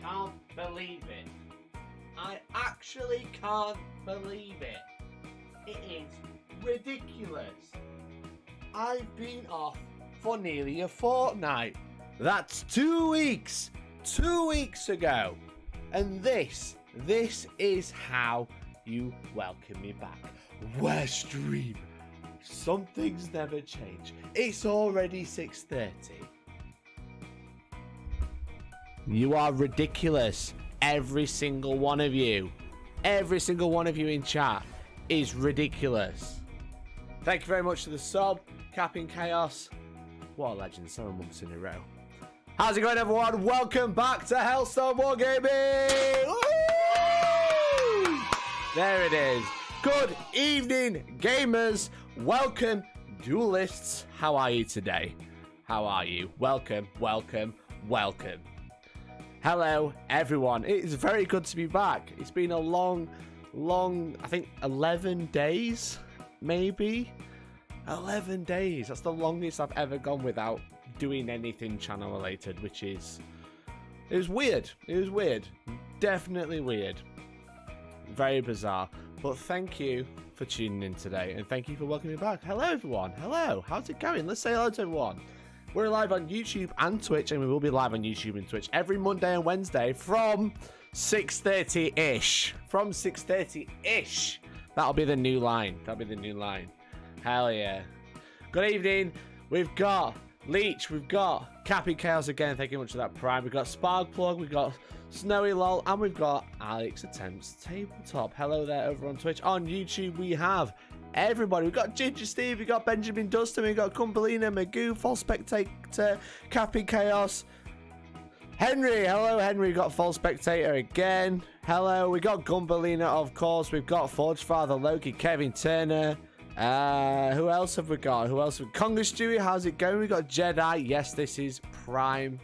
can't believe it. I actually can't believe it. It is ridiculous. I've been off for nearly a fortnight. That's 2 weeks. 2 weeks ago. And this is how you welcome me back. Where's stream? Some things never change. It's already 6:30. You are ridiculous. Every single one of you. Every single one of you in chat is ridiculous. Thank you very much for the sub. Capping Chaos. What a legend. 7 months in a row. How's it going, everyone? Welcome back to Hellstormwargaming. Woo! There it is. Good evening, gamers. Welcome, duelists. How are you today? How are you? Welcome, welcome, welcome. Hello, everyone. It is very good to be back. It's been a long, I think 11 days, maybe? 11 days. That's the longest I've ever gone without doing anything channel related, which is... It was weird. It was weird. Definitely weird. Very bizarre. But thank you for tuning in today, and thank you for welcoming me back. Hello, everyone. Hello. How's it going? Let's say hello to everyone. We're live on YouTube and Twitch, and we will be live on YouTube and Twitch every Monday and Wednesday from 6:30-ish. From 6:30-ish. That'll be the new line. That'll be the new line. Hell yeah. Good evening. We've got Leech. We've got Cappy Chaos again. Thank you much for that Prime. We've got Sparkplug. We've got Snowy Lol. And we've got Alex Attempts Tabletop. Hello there over on Twitch. On YouTube, we have everybody. We've got Ginger Steve. We've got Benjamin Dustin. We've got Cumberlina, Magoo, False Spectator, Cappy Chaos. Henry. Hello, Henry. We've got False Spectator again. Hello. We got Cumberlina, of course. We've got Forge Father Loki, Kevin Turner. Who else have we got? Who else? Conga Stewie, how's it going? We got Jedi. Yes, this is prime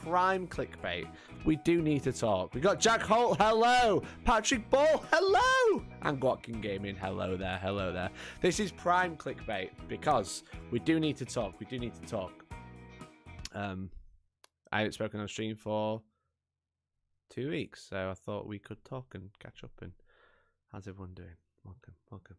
clickbait. We do need to talk. We got Jack Holt. Hello. Patrick Ball. Hello. And Gwatkin Gaming. Hello there. Hello there. This is prime clickbait because we do need to talk. We do need to talk. I haven't spoken on stream for 2 weeks, so I thought we could talk and catch up. And how's everyone doing? Welcome. Welcome.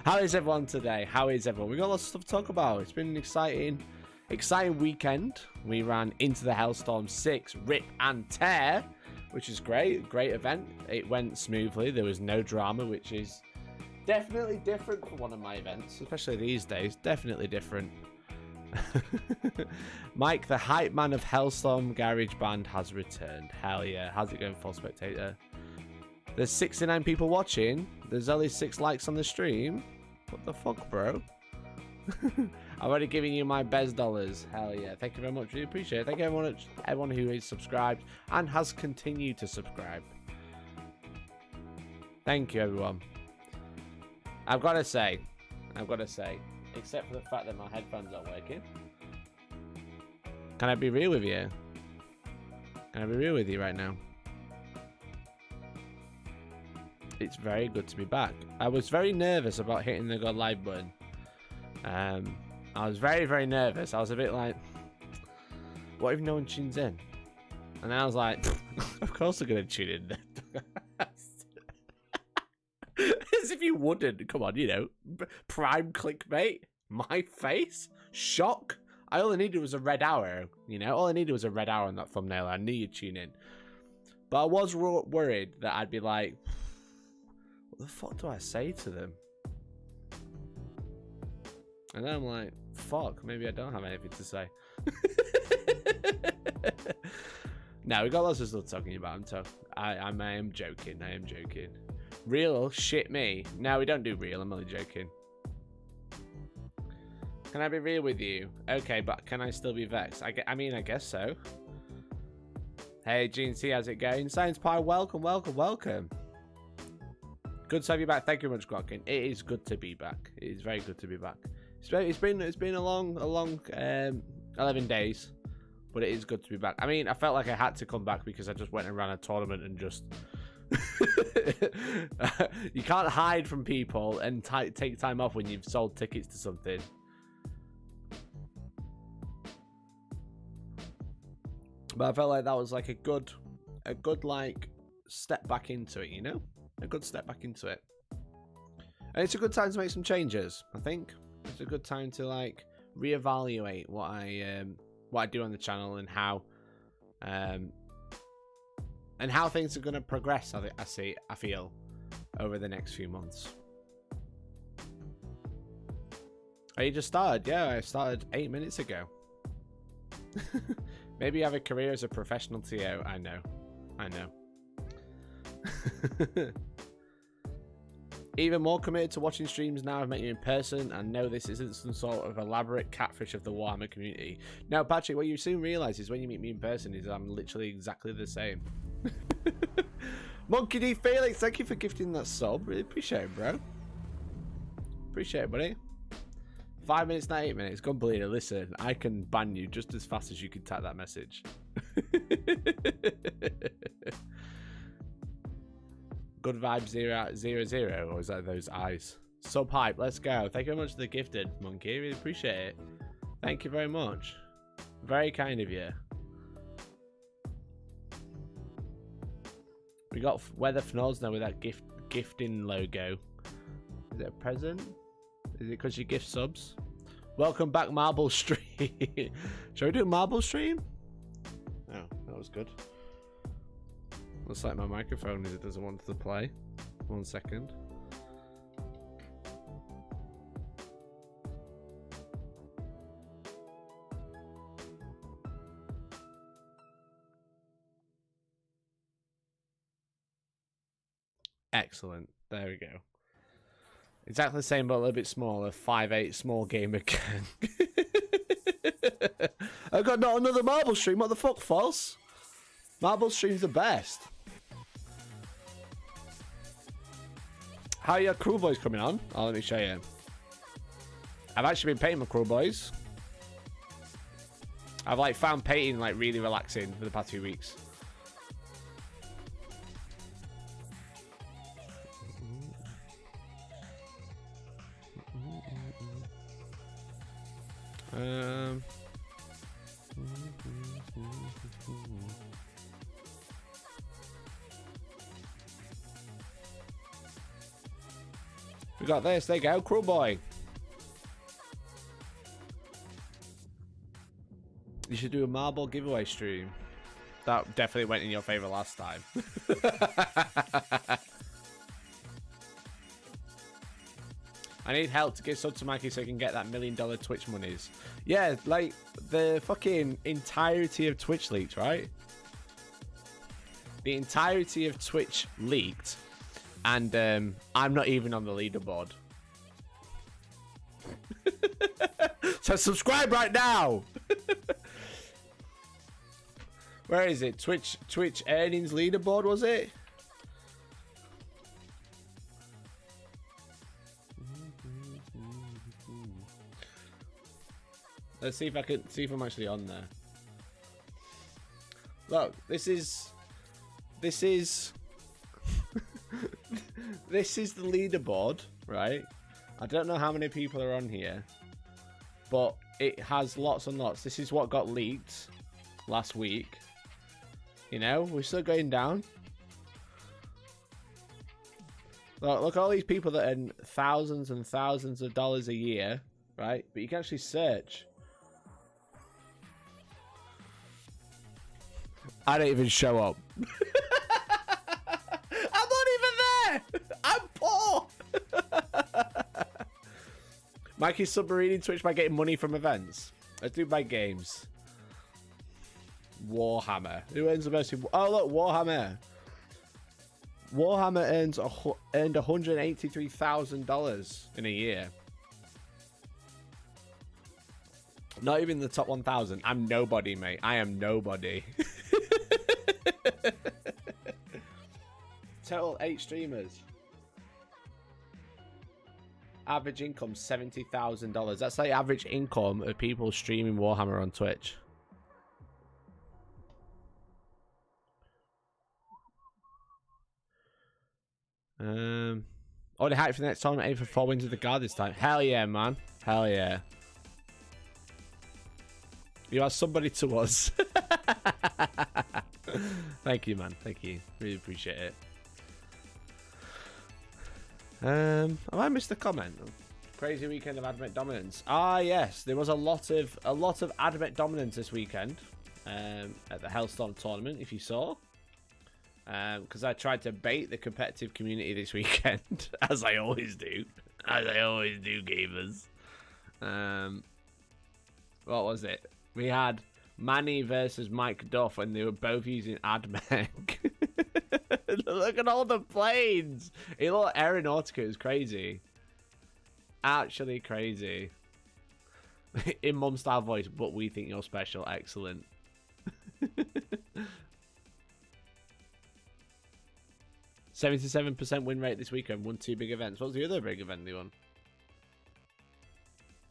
How is everyone today? How is everyone? We got lots of stuff to talk about. It's been an exciting weekend. We ran into the Hellstorm 6 Rip and Tear, which is great event. It went smoothly. There was no drama, which is definitely different from one of my events, especially these days. Definitely different. Mike, the hype man of Hellstorm Garage Band, has returned. Hell yeah. How's it going, Full Spectator? There's 69 people watching. There's only 6 likes on the stream. What the fuck, bro? I'm already giving you my best dollars. Hell yeah. Thank you very much. Really appreciate it. Thank you everyone who is subscribed and has continued to subscribe. Thank you, everyone. I've got to say, except for the fact that my headphones aren't working. Can I be real with you? Can I be real with you right now? It's very good to be back. I was very nervous about hitting the God Live button. I was very, very nervous. I was a bit like, what if no one tunes in? And I was like, of course they're going to tune in. As if you wouldn't. Come on, you know. Prime clickbait. My face. Shock. All I needed was a red arrow. You know, all I needed was a red arrow on that thumbnail. I knew you'd tune in. But I was worried that I'd be like, what the fuck do I say to them? And then I'm like, fuck, maybe I don't have anything to say. No, we got lots of stuff talking about. I am joking. I am joking. Real shit me. No, we don't do real. I'm only joking. Can I be real with you? Okay, but can I still be vexed? I mean, I guess so. Hey, GNC, how's it going? Science Pie, welcome, welcome, welcome. Good to have you back. Thank you very much, Glockin. It is good to be back. It is very good to be back. It's been a long 11 days, but it is good to be back. I mean, I felt like I had to come back because I just went and ran a tournament and just you can't hide from people and take time off when you've sold tickets to something. But I felt like that was like a good like step back into it, you know? A good step back into it. And it's a good time to make some changes, I think. It's a good time to like reevaluate what I do on the channel and how things are going to progress. I feel over the next few months. Oh, you just started? Yeah, I started 8 minutes ago. Maybe you have a career as a professional TO. I know. Even more committed to watching streams now I've met you in person and know this isn't some sort of elaborate catfish of the Warhammer community. Now, Patrick, what you soon realise is when you meet me in person is I'm literally exactly the same. Monkey D Felix, thank you for gifting that sub. Really appreciate it, bro. Appreciate it, buddy. 5 minutes, not 8 minutes. Completely. Listen, I can ban you just as fast as you can type that message. Good vibes 000, or is that those eyes? Sub hype, let's go. Thank you very much for the gifted, Monkey. Really appreciate it. Thank you very much. Very kind of you. We got Weather Fnors now with that gifting logo. Is it a present? Is it because you gift subs? Welcome back, Marble Stream. Shall we do a Marble Stream? Oh, that was good. Looks like my microphone it doesn't want to play. 1 second. Excellent. There we go. Exactly the same, but a little bit smaller. 5'8", small gamer gang. I got not another Marble Stream. What the fuck, false? Marble Stream's the best. How are your crew boys coming on? Oh, let me show you. I've actually been painting my crew boys. I've like found painting like really relaxing for the past few weeks. We got this. There you go, crew boy. You should do a marble giveaway stream. That definitely went in your favor last time. I need help to get sub to Mikey so I can get that $1 million Twitch monies. Yeah, like the fucking entirety of Twitch leaked, right? The entirety of Twitch leaked, and I'm not even on the leaderboard. So subscribe right now. Where is it? Twitch earnings leaderboard, was it? Let's see if I can see if I'm actually on there. Look, this is this is the leaderboard, right? I don't know how many people are on here, but it has lots and lots. This is what got leaked last week. You know, we're still going down. Look at all these people that earn thousands and thousands of dollars a year, right? But you can actually search. I don't even show up. I'm not even there. I'm poor. Mikey's submarining Twitch by getting money from events. Let's do by games. Warhammer. Who earns the most? Oh, look, Warhammer. Warhammer earned $183,000 in a year. Not even the top 1,000. I'm nobody, mate. I am nobody. Total 8 streamers. Average income $70,000. That's the average income of people streaming Warhammer on Twitch. Already hyped for the next tournament. Aim for 4 wins of the guard this time. Hell yeah, man. Hell yeah. You are somebody to us. Thank you, man. Thank you. Really appreciate it. Have I missed a comment? Crazy weekend of Admech dominance. Ah, yes, there was a lot of Admech dominance this weekend at the Hellstorm tournament. If you saw, because I tried to bait the competitive community this weekend, as I always do, gamers. What was it? We had Manny versus Mike Duff, and they were both using Admech. Look at all the planes. A lot of Aeronautica is crazy. Actually crazy. In mum style voice, but we think you're special. Excellent. 77% win rate this weekend. Won 2 big events. What was the other big event they won?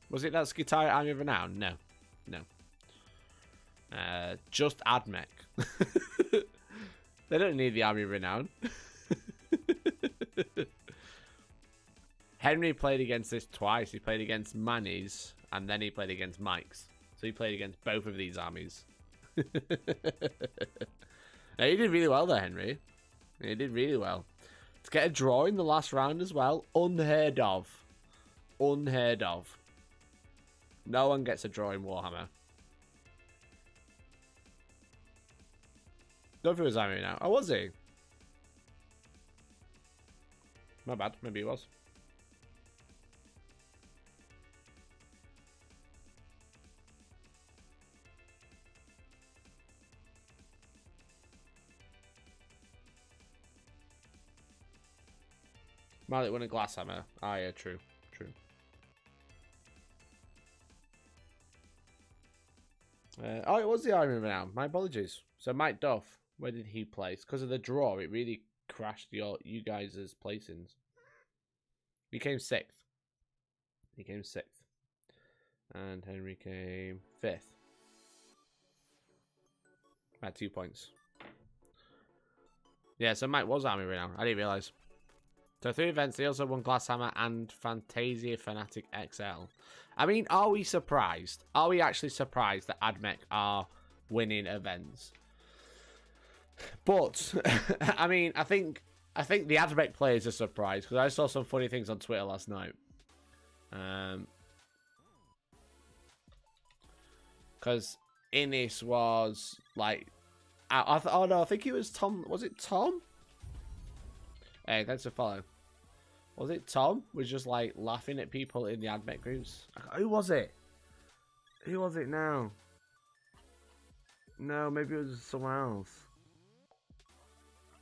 Was it that Skitaria Army of Renown? No. No. Just Admech. They don't need the Army of Renown. Henry played against this twice. He played against Manny's, and then he played against Mike's. So he played against both of these armies. Now, he did really well there, Henry. He did really well. To get a draw in the last round as well, unheard of. Unheard of. No one gets a draw in Warhammer. Don't feel his army now. Oh, was he? My bad. Maybe he was. Malik won a glass hammer. Ah, yeah, true. True. Oh, it was the Army of Renown. My apologies. So, Mike Duff, where did he place? Because of the draw, it really crashed you guys' placings. He came 6th. He came 6th. And Henry came 5th. At 2 points. Yeah, so Mike was Army Renown. I didn't realise. So 3 events. They also won Glasshammer and Fantasia Fanatic XL. I mean, are we surprised? Are we actually surprised that Admech are winning events? But I mean, I think the Admech players are surprised because I saw some funny things on Twitter last night. Because Innis was like, oh no, I think it was Tom. Was it Tom? Hey, thanks for following. Was it Tom? Was just like laughing at people in the Admech groups. Who was it? Who was it now? No, maybe it was someone else.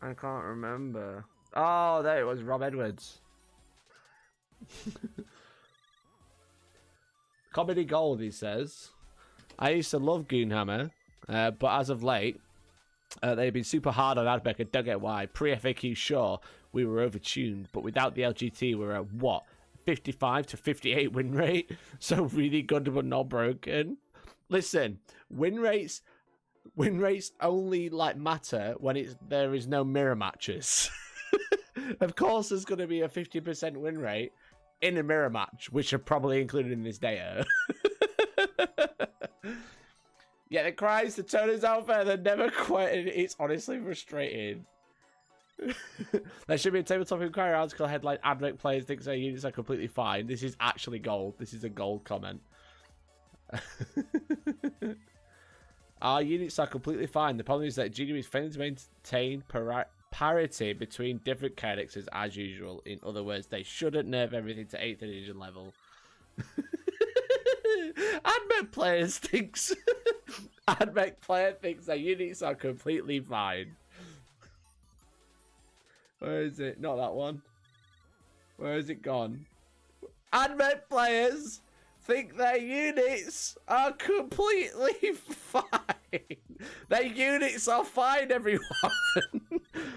I can't remember. Oh, there it was, Rob Edwards. Comedy Gold, he says. I used to love Goonhammer, but as of late, they've been super hard on Admech. I don't get why. Pre-FAQ, sure, we were overtuned, but without the LGT, we're at what? 55 to 58 win rate? So really good but not broken. Listen, win rates only like matter when there is no mirror matches. Of course, there's going to be a 50% win rate in a mirror match, which are probably included in this data. Yeah, the cries, the tone is out there, they're never quite. It's honestly frustrating. There should be a tabletop inquiry article headline: Admech players think their units are completely fine. This is actually gold. This is a gold comment. Our units are completely fine. The problem is that GW is failing to maintain parity between different characters as usual. In other words, they shouldn't nerf everything to 8th edition level. Admech players thinks Admech player thinks their units are completely fine. Where is it? Not that one. Where has it gone? Admech players think their units are completely fine. Their units are fine, everyone.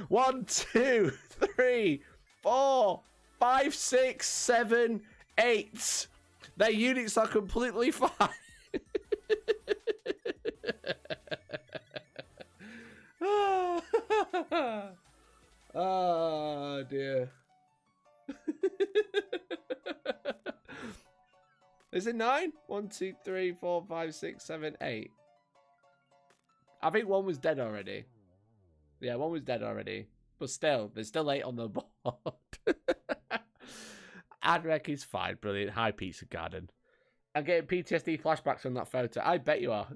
1, 2, 3, 4, 5, 6, 7, 8. Their units are completely fine. Oh dear. Is it 9? 1, 2, 3, 4, 5, 6, 7, 8. I think one was dead already. Yeah, one was dead already. But still, there's still 8 on the board. Adrek is fine. Brilliant. High pizza garden. I'm getting PTSD flashbacks from that photo. I bet you are.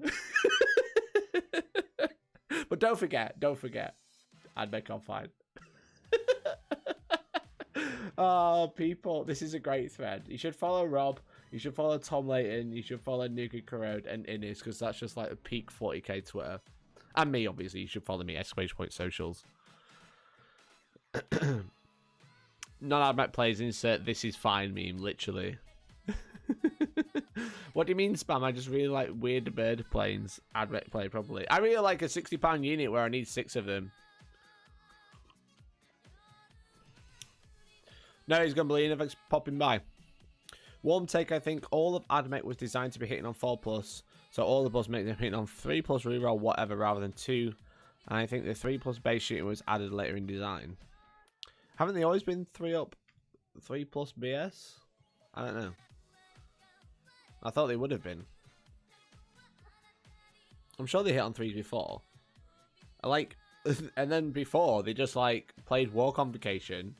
But don't forget. Adrek are fine. Oh, people. This is a great thread. You should follow Rob. You should follow Tom Layton. You should follow Nuka Corrode and Innis, because that's just like a peak 40k Twitter. And me, obviously. You should follow me, !point socials. Non-Admech plays insert this is fine meme, literally. What do you mean spam? I just really like weird bird planes. Admech play, probably. I really like a £60 unit where I need 6 of them. No, he's going to believe if it's popping by. Warm take, I think all of Admech was designed to be hitting on 4+, so all the boss make them hitting on 3+ reroll whatever rather than 2. And I think the 3+ base shooting was added later in design. Haven't they always been 3+ BS? I don't know. I thought they would have been. I'm sure they hit on 3s before. And then before they just like played War Convocation.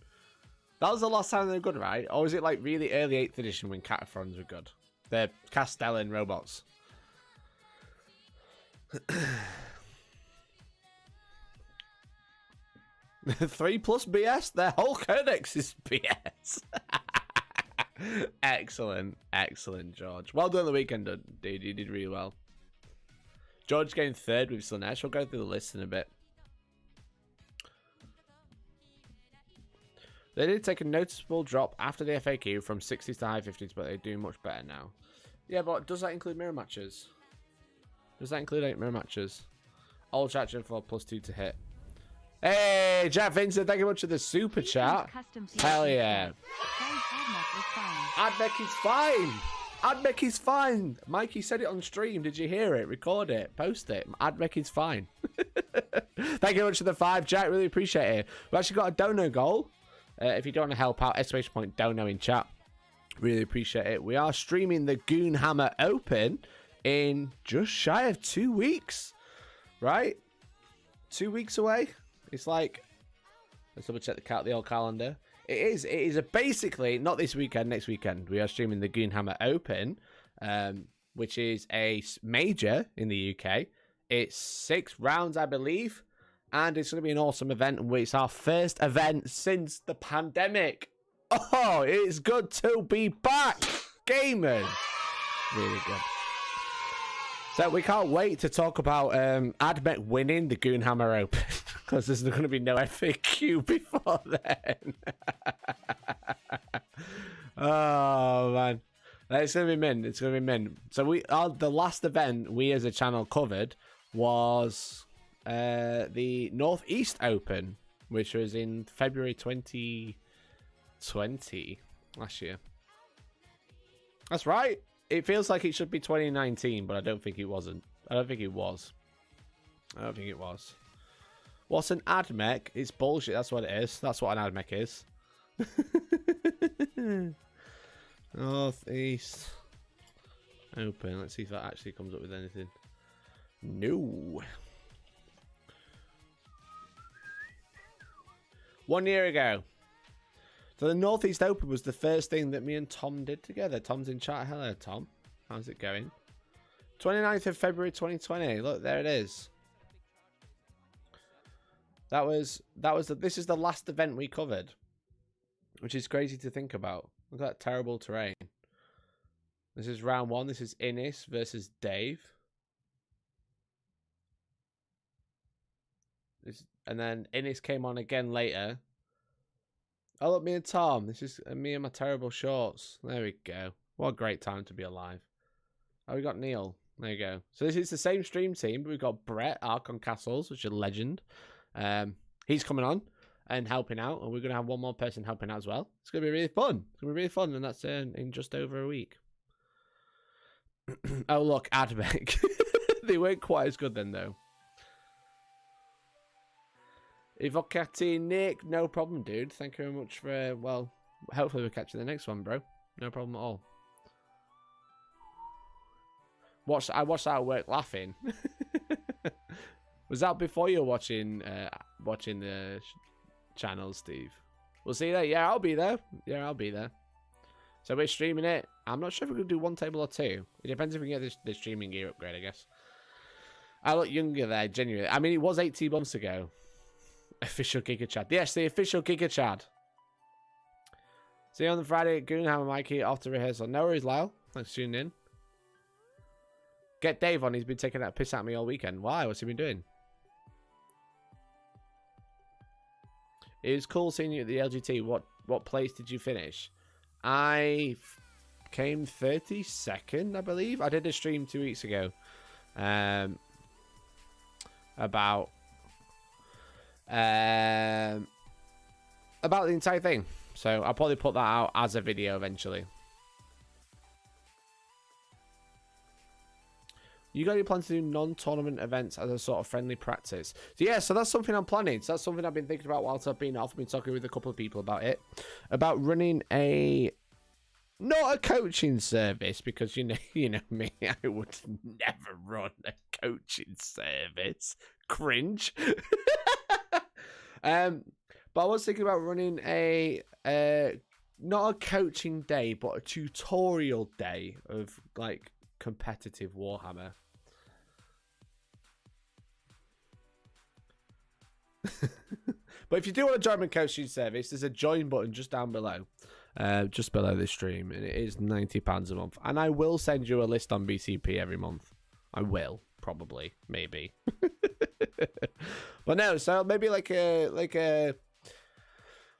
That was the last time they were good, right? Or was it like really early 8th edition when Cataphrons were good? They're Castellan robots. 3+ BS? Their whole codex is BS. Excellent. Excellent, George. Well done the weekend, dude. You did really well. George getting 3rd with Slanesh. We'll go through the list in a bit. They did take a noticeable drop after the FAQ from 60s to high 50s, but they're doing much better now. Yeah, but does that include mirror matches? Does that include 8 mirror matches? All chat for +2 to hit. Hey, Jack Vincent, thank you much for the super chat. Hell yeah. Admech is fine. Admech is fine. Mikey said it on stream. Did you hear it? Record it. Post it. Admech is fine. Thank you very much for the 5, Jack. Really appreciate it. We've actually got a dono goal. If you don't want to help out, !dono in chat. Really appreciate it. We are streaming the Goonhammer Open in just shy of 2 weeks. Right? 2 weeks away. It's like, let's double check the old calendar. It is basically not this weekend, next weekend. We are streaming the Goonhammer Open, which is a major in the UK. It's 6 rounds, I believe, and it's going to be an awesome event. And it's our first event since the pandemic. Oh, it's good to be back, gamers. Really good. So we can't wait to talk about Admech winning the Goonhammer Open. Because there's going to be no FAQ before then. Oh, man. It's going to be mint. It's going to be mint. So the last event we as a channel covered was the Northeast Open, which was in February 2020, last year. That's right. It feels like it should be 2019, but I don't think it wasn't. I don't think it was. What's an Admech? It's bullshit. That's what it is. That's what an Admech is. Northeast Open. Let's see if that actually comes up with anything. No. 1 year ago. So the Northeast Open was the first thing that me and Tom did together. Tom's in chat. Hello, Tom. How's it going? 29th of February 2020. Look, there it is. This is the last event we covered, which is crazy to think about. Look at that terrible terrain. This is round 1. This is Innis versus Dave. And then Innis came on again later. Oh, look, me and Tom. This is me and my terrible shorts. There we go. What a great time to be alive. Oh, we got Neil. There you go. So this is the same stream team, but we've got Brett, Archon Castles, which is a legend. He's coming on and helping out, and we're going to have one more person helping out as well. It's going to be really fun. It's going to be really fun, and that's in just over a week. Oh, look, Admech. They weren't quite as good then, though. Evocati Nick, no problem, dude. Thank you very much for, well, hopefully we'll catch you in the next one, bro. No problem at all. I watched that at work laughing. Was that before you were watching the channel, Steve? We'll see that. Yeah, I'll be there. Yeah, I'll be there. So we're streaming it. I'm not sure if we're going to do one table or two. It depends if we can get the streaming gear upgrade, I guess. I look younger there, genuinely. I mean, it was 18 months ago. Official Giga Chad. Yes, the official Giga Chad. See you on the Friday at Goonhammer, Mikey, after rehearsal. No worries, Lyle. Thanks for tuning in. Get Dave on. He's been taking that piss at me all weekend. Why? What's he been doing? It was cool seeing you at the LGT. What place did you finish? I came 32nd, I believe. I did a stream 2 weeks ago. About the entire thing. So I'll probably put that out as a video eventually. You got any plans to do non-tournament events as a sort of friendly practice? So yeah, so that's something I'm planning. So that's something I've been thinking about whilst I've been off. I've been talking with a couple of people about it. About running not a coaching service, because you know me, I would never run a coaching service. Cringe. But I was thinking about running not a coaching day, but a tutorial day of like competitive Warhammer. But if you do want to join my coaching service, there's a join button just down below. Just below this stream, and it is £90 a month. And I will send you a list on BCP every month. I will, probably, maybe. But no, so maybe like a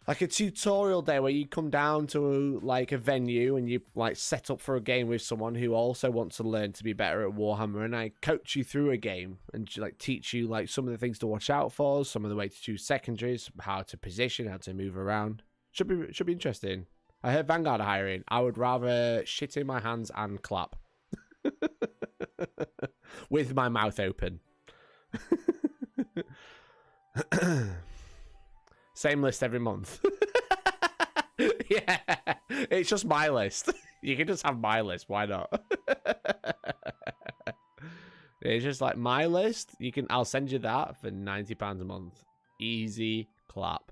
tutorial day where you come down to like a venue and you like set up for a game with someone who also wants to learn to be better at Warhammer, and I coach you through a game and like teach you like some of the things to watch out for, some of the way to choose secondaries, how to position, how to move around. Should be interesting. I heard Vanguard are hiring. I would rather shit in my hands and clap. With my mouth open. Same list every month. Yeah, it's just my list. You can just have my list. Why not? It's just like my list. I'll send you that for £90 a month. Easy clap.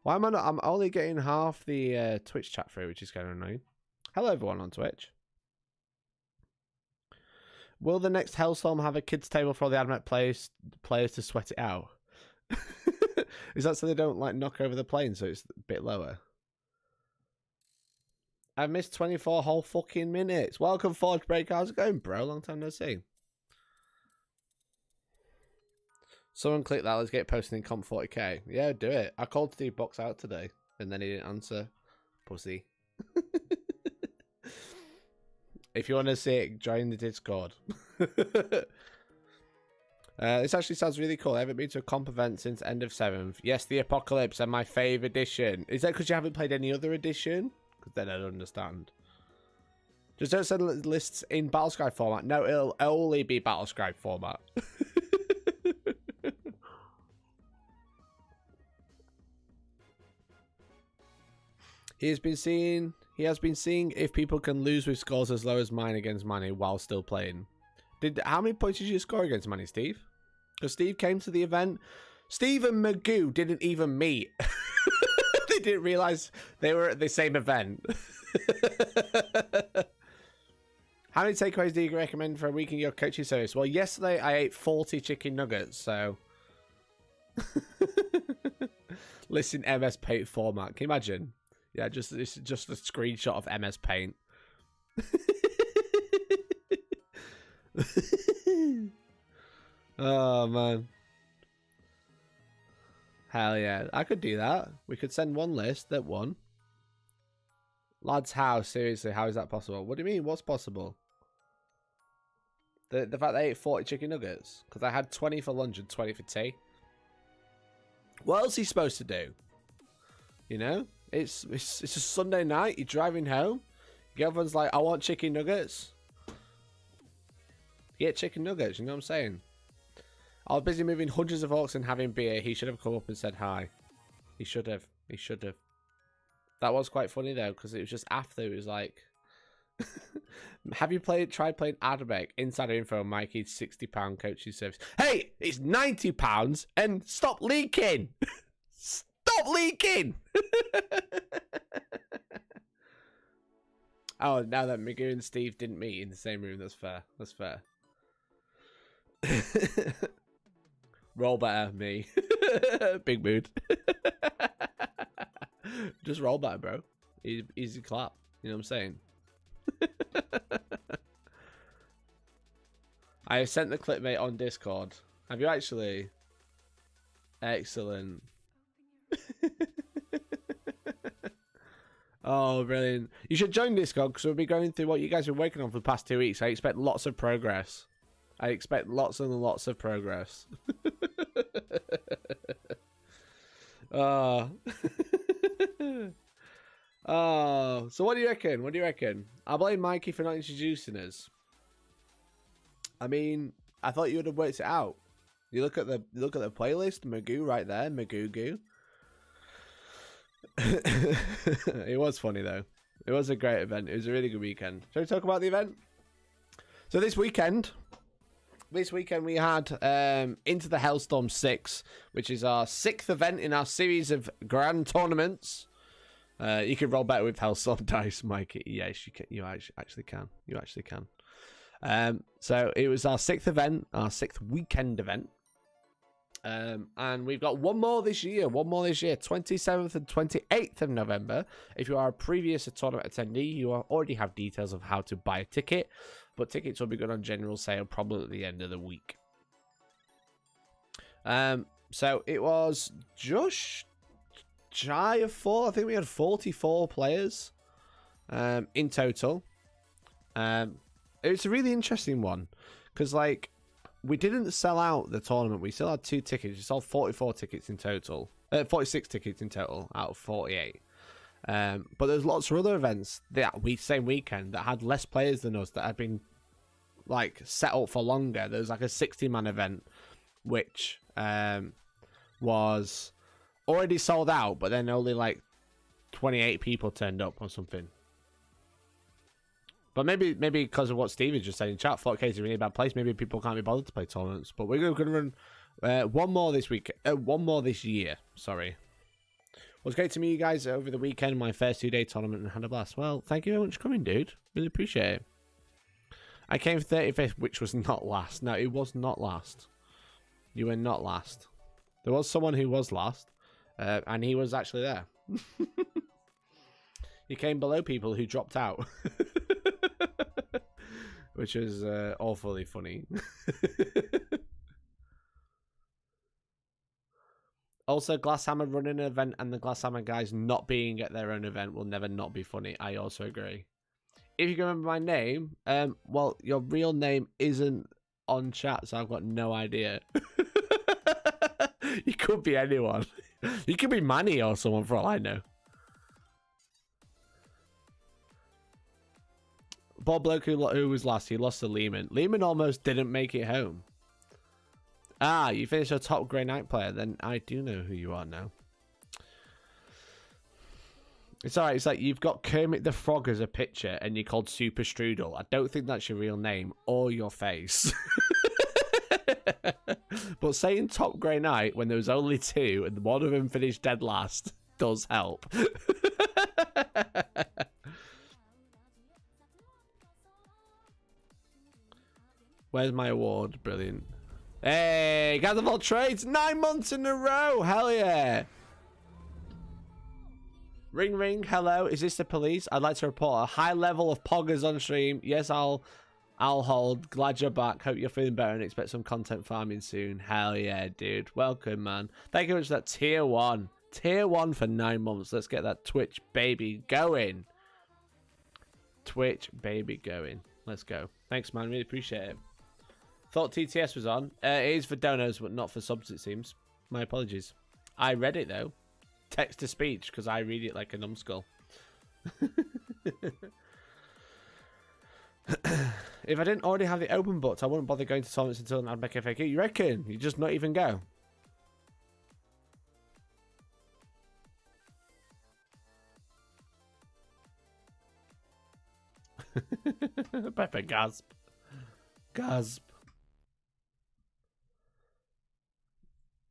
Why am I not? I'm only getting half the Twitch chat through, which is kind of annoying. Hello, everyone on Twitch. Will the next Hellstorm have a kids table for all the admit players to sweat it out? Is that so they don't like knock over the plane, so it's a bit lower? I missed 24 whole fucking minutes. Welcome, Forge Break. How's it going, bro? Long time no see. Someone click that. Let's get posted in Comp 40k. Yeah, do it. I called Steve Box out today, and then he didn't answer. Pussy. If you want to see it, join the Discord. This actually sounds really cool. I haven't been to a comp event since end of 7th. Yes, the Apocalypse and my fave edition. Is that because you haven't played any other edition? Because then I don't understand. Just don't send lists in Battlescribe format. No, it'll only be Battlescribe format. He has been seeing if people can lose with scores as low as mine against Manny while still playing. How many points did you score against Manny, Steve? Because Steve came to the event. Steve and Magoo didn't even meet. They didn't realize they were at the same event. How many takeaways do you recommend for a week in your coaching service? Well, yesterday I ate 40 chicken nuggets, so... Listen, MS Paint format. Can you imagine? Yeah, it's just a screenshot of MS Paint. Oh, man. Hell yeah. I could do that. We could send one list that won. Lads, how? Seriously, how is that possible? What do you mean? What's possible? The fact that I ate 40 chicken nuggets? Because I had 20 for lunch and 20 for tea. What else is he supposed to do? You know? It's a Sunday night. You're driving home. Girlfriend's like, I want chicken nuggets. Get chicken nuggets, you know what I'm saying? I was busy moving hundreds of orcs and having beer. He should have come up and said hi. He should have. He should have. That was quite funny, though, because it was just after. It was like, Have you tried playing Admec? Insider info, Mikey's £60 coaching service. Hey, it's £90 and stop leaking. Stop leaking. Oh, now that Magoo and Steve didn't meet in the same room, that's fair. That's fair. Roll better, me. Big mood. Just roll better, bro. Easy clap. You know what I'm saying? I have sent the clip, mate, on Discord. Have you actually? Excellent. Oh, brilliant. You should join Discord because we'll be going through what you guys have been working on for the past 2 weeks. I expect lots of progress. I expect lots and lots of progress. Oh. Oh. So what do you reckon? What do you reckon? I blame Mikey for not introducing us. I mean, I thought you would have worked it out. You look at the playlist, Magoo right there, Magoo Goo. It was funny though. It was a great event. It was a really good weekend. Shall we talk about the event? So this weekend we had Into the Hellstorm 6, which is our 6th event in our series of grand tournaments. You can roll better with Hellstorm dice, Mikey. Yes, you can. You actually can. You actually can. So it was our 6th event, our 6th weekend event. And we've got one more this year, 27th and 28th of November. If you are a previous tournament attendee, you already have details of how to buy a ticket, but tickets will be good on general sale probably at the end of the week. So it was just shy of 4. I think we had 44 players in total. It's a really interesting one because, like, we didn't sell out the tournament. We still had 2 tickets. We sold 44 tickets in total. 46 tickets in total out of 48. But there's lots of other events that same weekend that had less players than us that had been like set up for longer. There was like a 60-man event which was already sold out, but then only like 28 people turned up or something. But maybe because of what Steve just said in chat, 40k is a really bad place. Maybe people can't be bothered to play tournaments. But we're going to run one more this week. One more this year. Sorry. It was great to meet you guys over the weekend. My first 2-day tournament and had a blast. Well, thank you very much for coming, dude. Really appreciate it. I came 35th, which was not last. No, it was not last. You were not last. There was someone who was last, and he was actually there. He came below people who dropped out. Which is awfully funny. Also, Glasshammer running an event and the Glasshammer guys not being at their own event will never not be funny. I also agree. If you can remember my name, well, your real name isn't on chat, so I've got no idea. You could be anyone. You could be Manny or someone for all I know. Bob bloke who was last, he lost to Lehman. Lehman almost didn't make it home. Ah, you finished a top Grey Knight player. Then I do know who you are now. It's alright. It's like you've got Kermit the Frog as a picture and you're called Super Strudel. I don't think that's your real name or your face. But saying top Grey Knight when there was only 2 and one of them finished dead last does help. Where's my award? Brilliant. Hey, guys of all trades, 9 months in a row. Hell yeah. Ring ring, hello. Is this the police? I'd like to report a high level of poggers on stream. Yes, I'll hold. Glad you're back. Hope you're feeling better and expect some content farming soon. Hell yeah, dude. Welcome, man. Thank you very much for that tier 1. Tier 1 for 9 months. Let's get that Twitch baby going. Twitch baby going. Let's go. Thanks, man. Really appreciate it. Thought TTS was on. It is for donos, but not for subs, it seems. My apologies. I read it, though. Text to speech, because I read it like a numbskull. If I didn't already have the open books, I wouldn't bother going to tournaments until I'd make FAQ. You reckon? You just not even go? Pepper gasp. Gasp.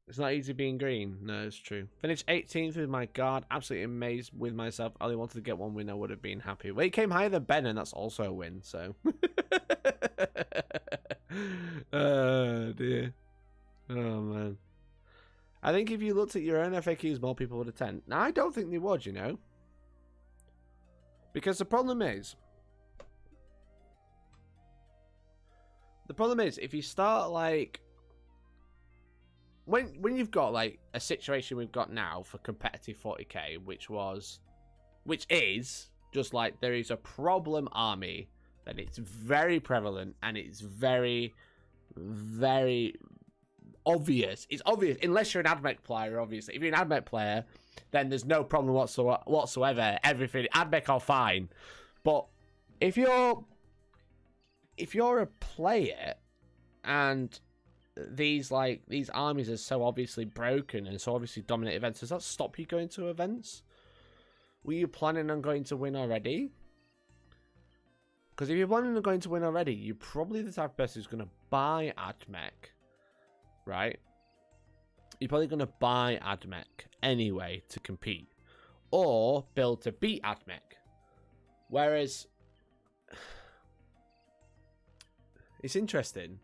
It's not easy being green. No, it's true. Finished 18th with my guard. Absolutely amazed with myself. I only wanted to get one win. I would have been happy. Well, he came higher than Ben, and that's also a win, so. Oh, dear. Oh, man. I think if you looked at your own FAQs, more people would attend. Now, I don't think they would, you know. Because the problem is, if you start, like, when you've got, like, a situation we've got now for competitive 40k, which is just like there is a problem army, then it's very prevalent and it's very, very obvious. It's obvious unless you're an AdMech player. Obviously, if you're an AdMech player, then there's no problem whatsoever. Everything AdMech are fine, but if you're a player and these armies are so obviously broken and so obviously dominate events, does that stop you going to events? Were you planning on going to win already? Because if you're planning on going to win already, you're probably the type of person who's going to buy AdMech, right? You're probably going to buy AdMech anyway to compete, or build to beat AdMech. Whereas it's interesting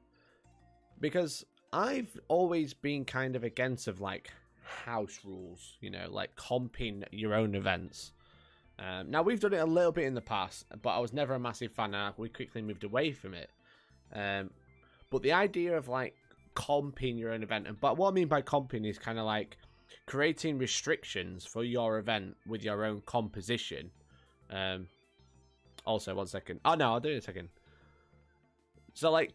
because I've always been kind of against of like house rules, you know, like comping your own events. Now we've done it a little bit in the past, but I was never a massive fan, and we quickly moved away from it. But the idea of like comping your own event, but what I mean by comping is kind of like creating restrictions for your event with your own composition. Also, 1 second. Oh no, I'll do it in a second. So like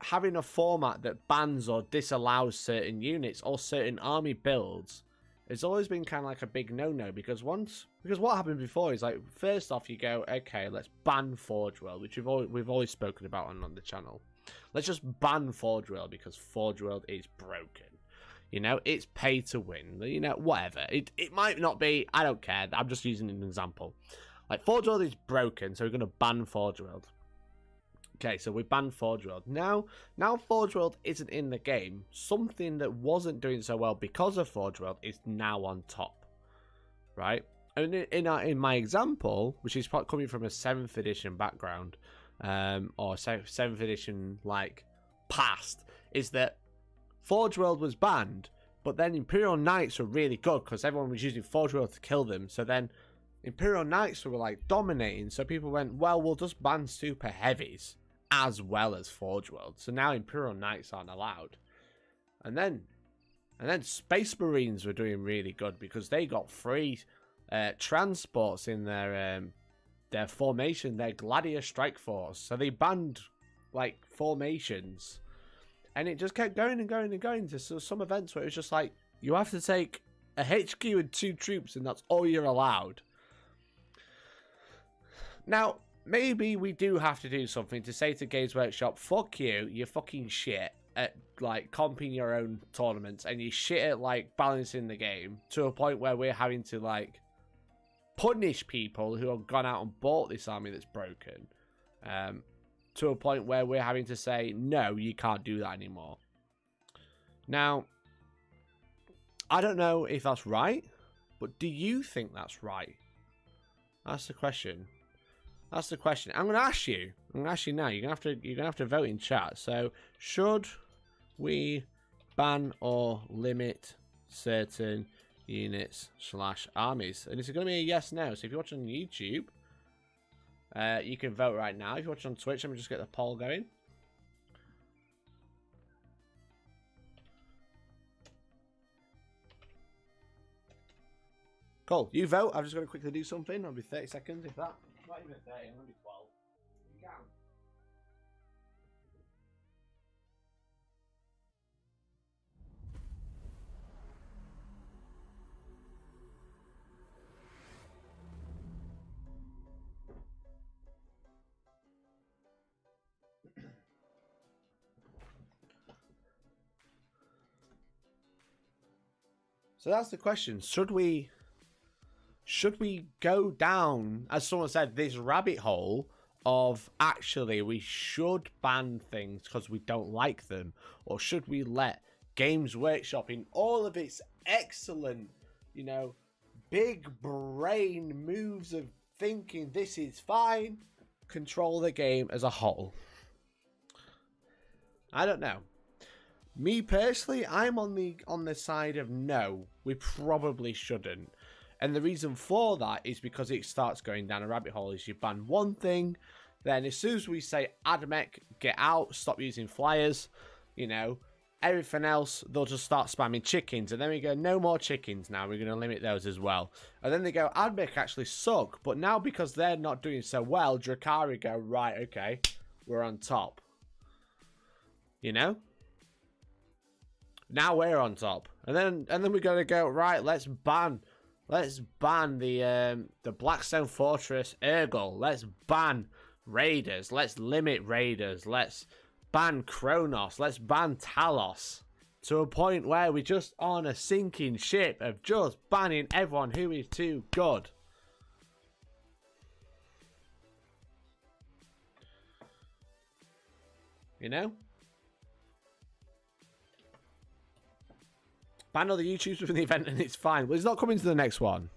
having a format that bans or disallows certain units or certain army builds has always been kind of like a big no-no, because what happened before is, like, first off you go, okay, let's ban Forge World, which we've always spoken about on the channel. Let's just ban Forge World because Forge World is broken. You know, it's pay to win. You know, whatever. It might not be. I don't care. I'm just using an example. Like, Forge World is broken, so we're going to ban Forge World. Okay, so we banned Forge World. Now Forge World isn't in the game. Something that wasn't doing so well because of Forge World is now on top, right? And in my example, which is coming from a 7th edition background, or 7th edition like past, is that Forge World was banned, but then Imperial Knights were really good because everyone was using Forge World to kill them. So then Imperial Knights were like dominating. So people went, well, we'll just ban super heavies as well as Forge World. So now Imperial Knights aren't allowed. And then Space Marines were doing really good because they got free transports in their formation, their Gladiator Strike Force. So they banned like formations, and it just kept going and going and going to some events where it was just like, you have to take a HQ and 2 troops and that's all you're allowed. Now, maybe we do have to do something to say to Games Workshop, fuck you, you're fucking shit at like comping your own tournaments, and you shit at like balancing the game to a point where we're having to like punish people who have gone out and bought this army that's broken, to a point where we're having to say, no, you can't do that anymore. Now, I don't know if that's right, but do you think that's right? That's the question. That's the question. I'm going to ask you. I'm going to ask you now. You're going to have to vote in chat. So, should we ban or limit certain units / armies? And it's going to be a yes, no. So if you're watching on YouTube, you can vote right now. If you're watching on Twitch, let me just get the poll going. Cool. You vote. I've just got to quickly do something. It'll be 30 seconds, if that. Not even 30, it'll be 12. You can. So that's the question. Should we should we go down, as someone said, this rabbit hole of actually we should ban things because we don't like them, or should we let Games Workshop in all of its excellent, you know, big brain moves of thinking this is fine, control the game as a whole? I don't know. Me personally, I'm on the side of no, we probably shouldn't. And the reason for that is because it starts going down a rabbit hole. Is you ban one thing, then as soon as we say AdMech, get out, stop using flyers, you know, everything else, they'll just start spamming chickens. And then we go, no more chickens now, we're going to limit those as well. And then they go, AdMech actually suck. But now because they're not doing so well, Drakari go, right, okay, we're on top. You know? Now we're on top. And then we're going to go, right, let's ban the Blackstone Fortress Urgle. Let's ban Raiders. Let's limit Raiders. Let's ban Kronos. Let's ban Talos. To a point where we're just on a sinking ship of just banning everyone who is too good. You know? Ban all the YouTubers from the event and it's fine. Well, he's not coming to the next one.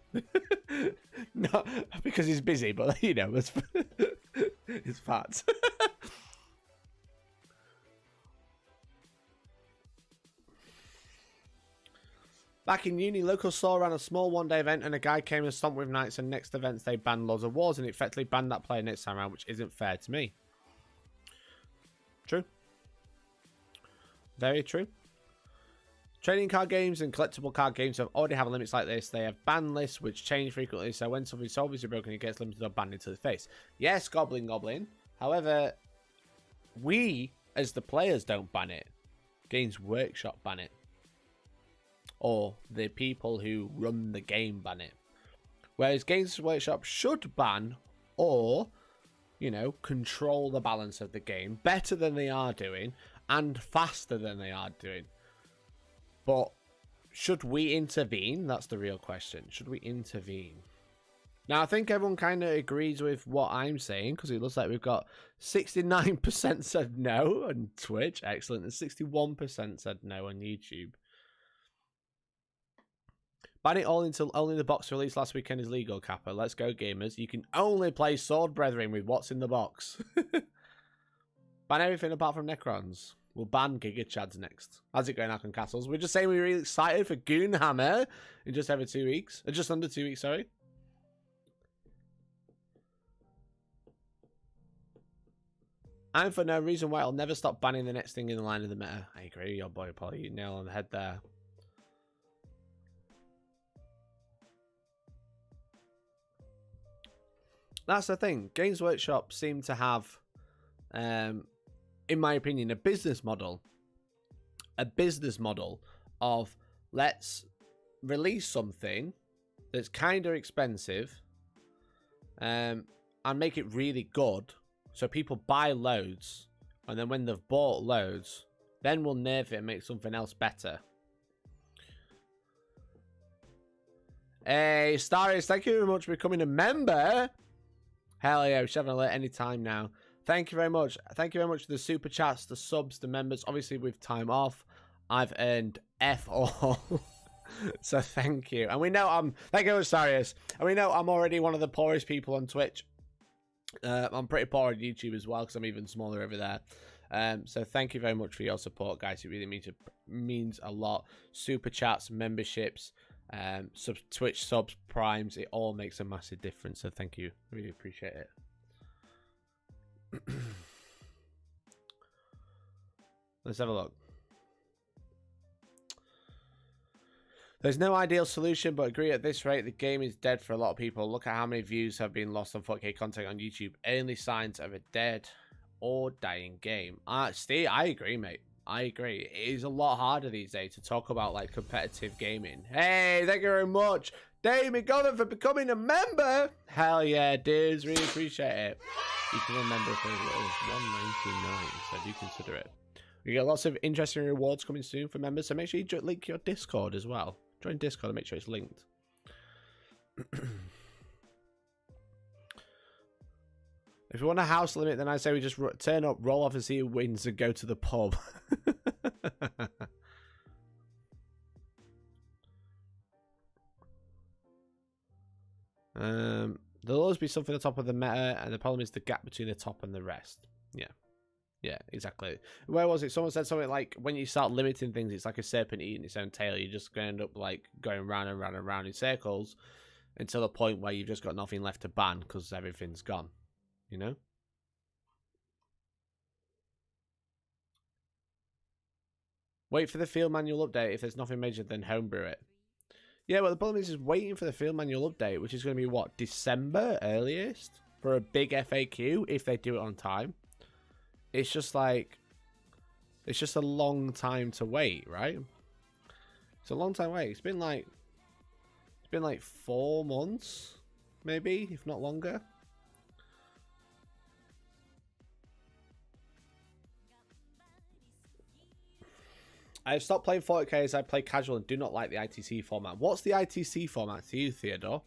Not because he's busy, but you know, it's fat. Back in uni, local store ran a small one-day event and a guy came and stomped with knights, and next events they banned loads of wars and effectively banned that player next time around, which isn't fair to me. True. Very true. Trading card games and collectible card games already have limits like this. They have ban lists which change frequently, so when something's obviously broken, it gets limited or banned into the face. Yes, Goblin. However, we, as the players, don't ban it. Games Workshop ban it. Or the people who run the game ban it. Whereas Games Workshop should ban or, you know, control the balance of the game better than they are doing and faster than they are doing. But should we intervene? That's the real question. Should we intervene? Now, I think everyone kind of agrees with what I'm saying, because it looks like we've got 69% said no on Twitch. Excellent. And 61% said no on YouTube. Ban it all until only the box released last weekend is legal, Kappa. Let's go, gamers. You can only play Sword Brethren with what's in the box. Ban everything apart from Necrons. We'll ban Giga Chads next. How's it going, Arkham Castles? We're just saying we're really excited for Goonhammer in just over 2 weeks. Just under 2 weeks, sorry. And for no reason why I'll never stop banning the next thing in the line of the meta. I agree, your boy Polly. You nail on the head there. That's the thing. Games Workshop seem to have, in my opinion, a business model of let's release something that's kind of expensive and make it really good so people buy loads, and then when they've bought loads, then we'll nerf it and make something else better. Hey, Starius, thank you very much for becoming a member. Hell yeah, we should have an alert anytime now. Thank you very much. Thank you very much for the super chats, the subs, the members. Obviously, with time off, I've earned F all. So thank you. And we know thank you, Starius. And we know I'm already one of the poorest people on Twitch. I'm pretty poor on YouTube as well, because I'm even smaller over there. So thank you very much for your support, guys. It really means a lot. Super chats, memberships, Twitch subs, primes, it all makes a massive difference. So thank you. Really appreciate it. Let's have a look. There's no ideal solution, but agree at this rate the game is dead for a lot of people. Look at how many views have been lost on 4K content on YouTube. Only signs of a dead or dying game. Steve, I agree, mate. I agree. It is a lot harder these days to talk about like competitive gaming. Hey, thank you very much, Damien Golden, for becoming a member. Hell yeah, dudes. Really appreciate it. You can remember for as little as $1.99, so do consider it. We get lots of interesting rewards coming soon for members, so make sure you link your Discord as well. Join Discord and make sure it's linked. If you want a house limit, then I say we just turn up, roll off and see who wins and go to the pub. There'll always be something at the top of the meta, and the problem is the gap between the top and the rest. Yeah. Yeah, exactly. Where was it? Someone said something like, when you start limiting things, it's like a serpent eating its own tail. You're just going to end up like going round and round and round in circles until the point where you've just got nothing left to ban because everything's gone. You know? Wait for the field manual update. If there's nothing major, then homebrew it. Yeah, well, the problem is waiting for the field manual update, which is going to be, what, December earliest? For a big FAQ, if they do it on time. It's just like, it's just a long time to wait, right? It's a long time to wait. It's been like 4 months, maybe, if not longer. I have stopped playing 40k as I play casual and do not like the ITC format. What's the ITC format to you, Theodore?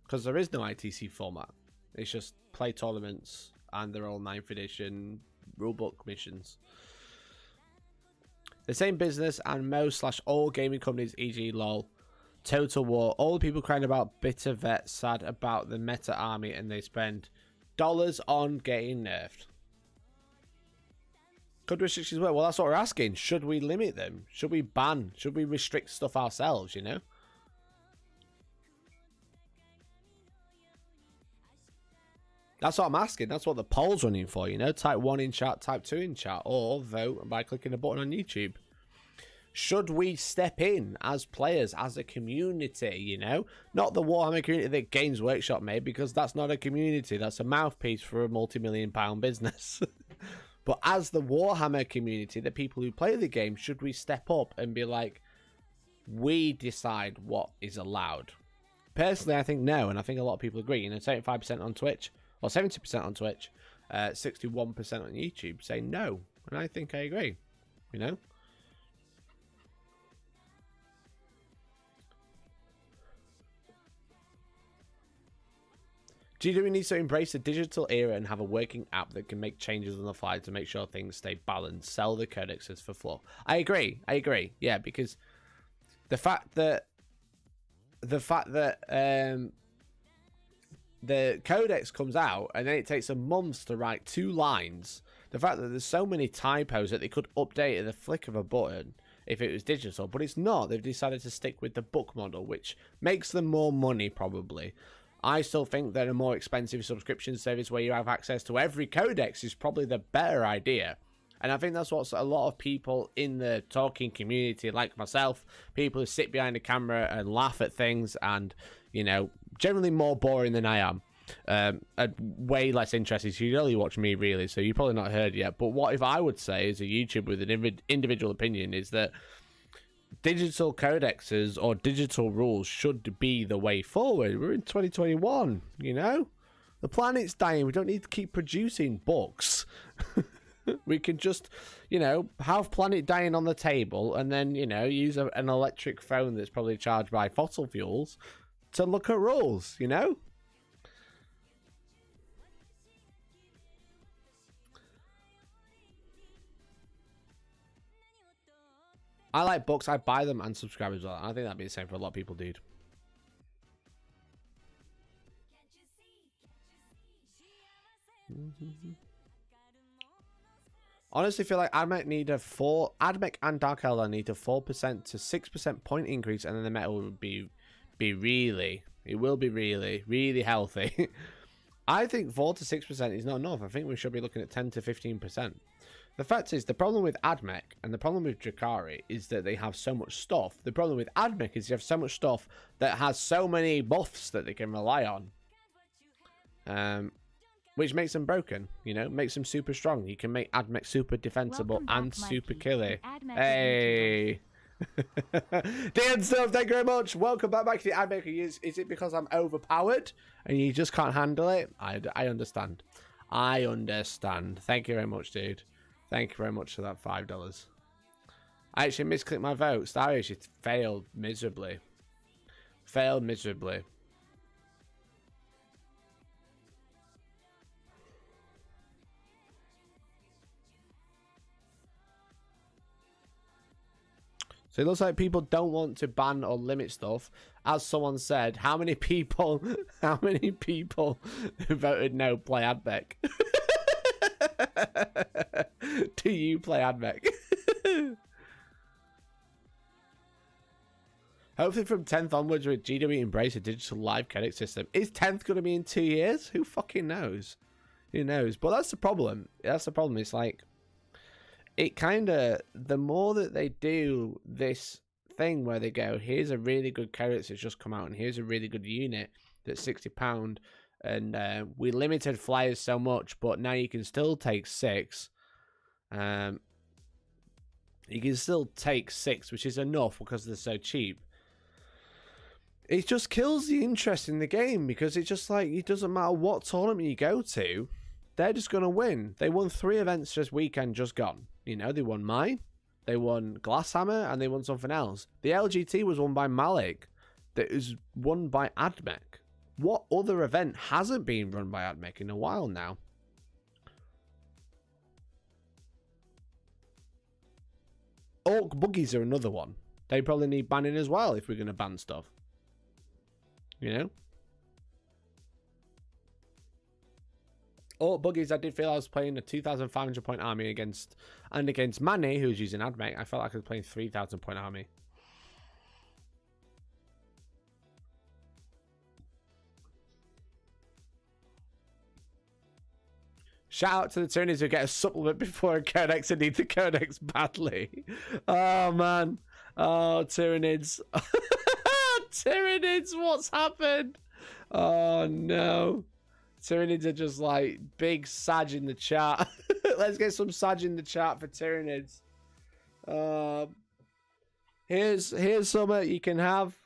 Because there is no ITC format. It's just play tournaments and they're all 9th edition rulebook missions. The same business and most / all gaming companies, e.g. LOL, Total War, all the people crying about bitter vets, sad about the meta army, and they spend dollars on getting nerfed. Could restrictions work? Well, that's what we're asking. Should we limit them? Should we ban? Should we restrict stuff ourselves, you know? That's what I'm asking. That's what the poll's running for, you know? Type 1 in chat, type 2 in chat, or vote by clicking a button on YouTube. Should we step in as players, as a community, you know? Not the Warhammer community that Games Workshop made, because that's not a community. That's a mouthpiece for a multi-million-pound business. But as the Warhammer community, the people who play the game, should we step up and be like, we decide what is allowed? Personally, I think no, and I think a lot of people agree. You know, 75% on Twitch, or 70% on Twitch, 61% on YouTube say no, and I think I agree, you know? GW needs to embrace the digital era and have a working app that can make changes on the fly to make sure things stay balanced. Sell the codexes for fluff. I agree. Yeah, because the fact that the codex comes out and then it takes a month to write 2 lines. The fact that there's so many typos that they could update at the flick of a button if it was digital, but it's not. They've decided to stick with the book model, which makes them more money probably. I still think that a more expensive subscription service where you have access to every codex is probably the better idea. And I think that's what a lot of people in the talking community, like myself, people who sit behind a camera and laugh at things and, you know, generally more boring than I am. Way less interested. So you only watch me, really, so you've probably not heard yet. But what if I would say, as a YouTuber with an individual opinion, is that digital codexes or digital rules should be the way forward. We're in 2021, you know? The planet's dying. We don't need to keep producing books. We can just, you know, have planet dying on the table and then, you know, use an electric phone that's probably charged by fossil fuels to look at rules, you know? I like books. I buy them and subscribe as well. I think that'd be the same for a lot of people, dude. Honestly, feel like AdMech and Dark Eldar need a 4% to 6% point increase, and then the meta will be really, it will be really healthy. I think 4 to 6% is not enough. I think we should be looking at 10 to 15%. The fact is, the problem with AdMech and the problem with Drakari is that they have so much stuff. The problem with AdMech is you have so much stuff that has so many buffs that they can rely on. Which makes them broken, you know, makes them super strong. You can make AdMech super defensible and super killy. Hey! Dan Stuff, thank you very much. Welcome back to the AdMech. Is it because I'm overpowered and you just can't handle it? I understand. I understand. Thank you very much, dude. Thank you very much for that $5. I actually misclicked my vote. Starius, you failed miserably. Failed miserably. So it looks like people don't want to ban or limit stuff. As someone said, how many people who voted no play AdMech? Do you play AdMech? Hopefully from 10th onwards with GW embrace a digital live codec system. Is 10th going to be in 2 years? Who fucking knows? Who knows? But that's the problem. That's the problem. It's like, it kind of, the more that they do this thing where they go, here's a really good codec that's just come out, and here's a really good unit that's £60, and we limited flyers so much, but now you can still take 6. You can still take 6, which is enough because they're so cheap. It just kills the interest in the game, because it's just like, it doesn't matter what tournament you go to, they're just going to win. They won 3 events this weekend, just gone. You know, they won mine, they won Glasshammer, and they won something else. The LGT was won by Malik, that was won by AdMech. What other event hasn't been run by AdMech in a while now? Orc Buggies are another one. They probably need banning as well if we're going to ban stuff. You know? Orc Buggies, I did feel I was playing a 2,500 point army against Manny, who's using AdMech. I felt like I was playing 3,000 point army. Shout out to the Tyranids who get a supplement before a codex and need the codex badly. Oh, man. Oh, Tyranids. Tyranids, what's happened? Oh, no. Tyranids are just like big Sag in the chat. Let's get some Sag in the chat for Tyranids. Here's some you can have.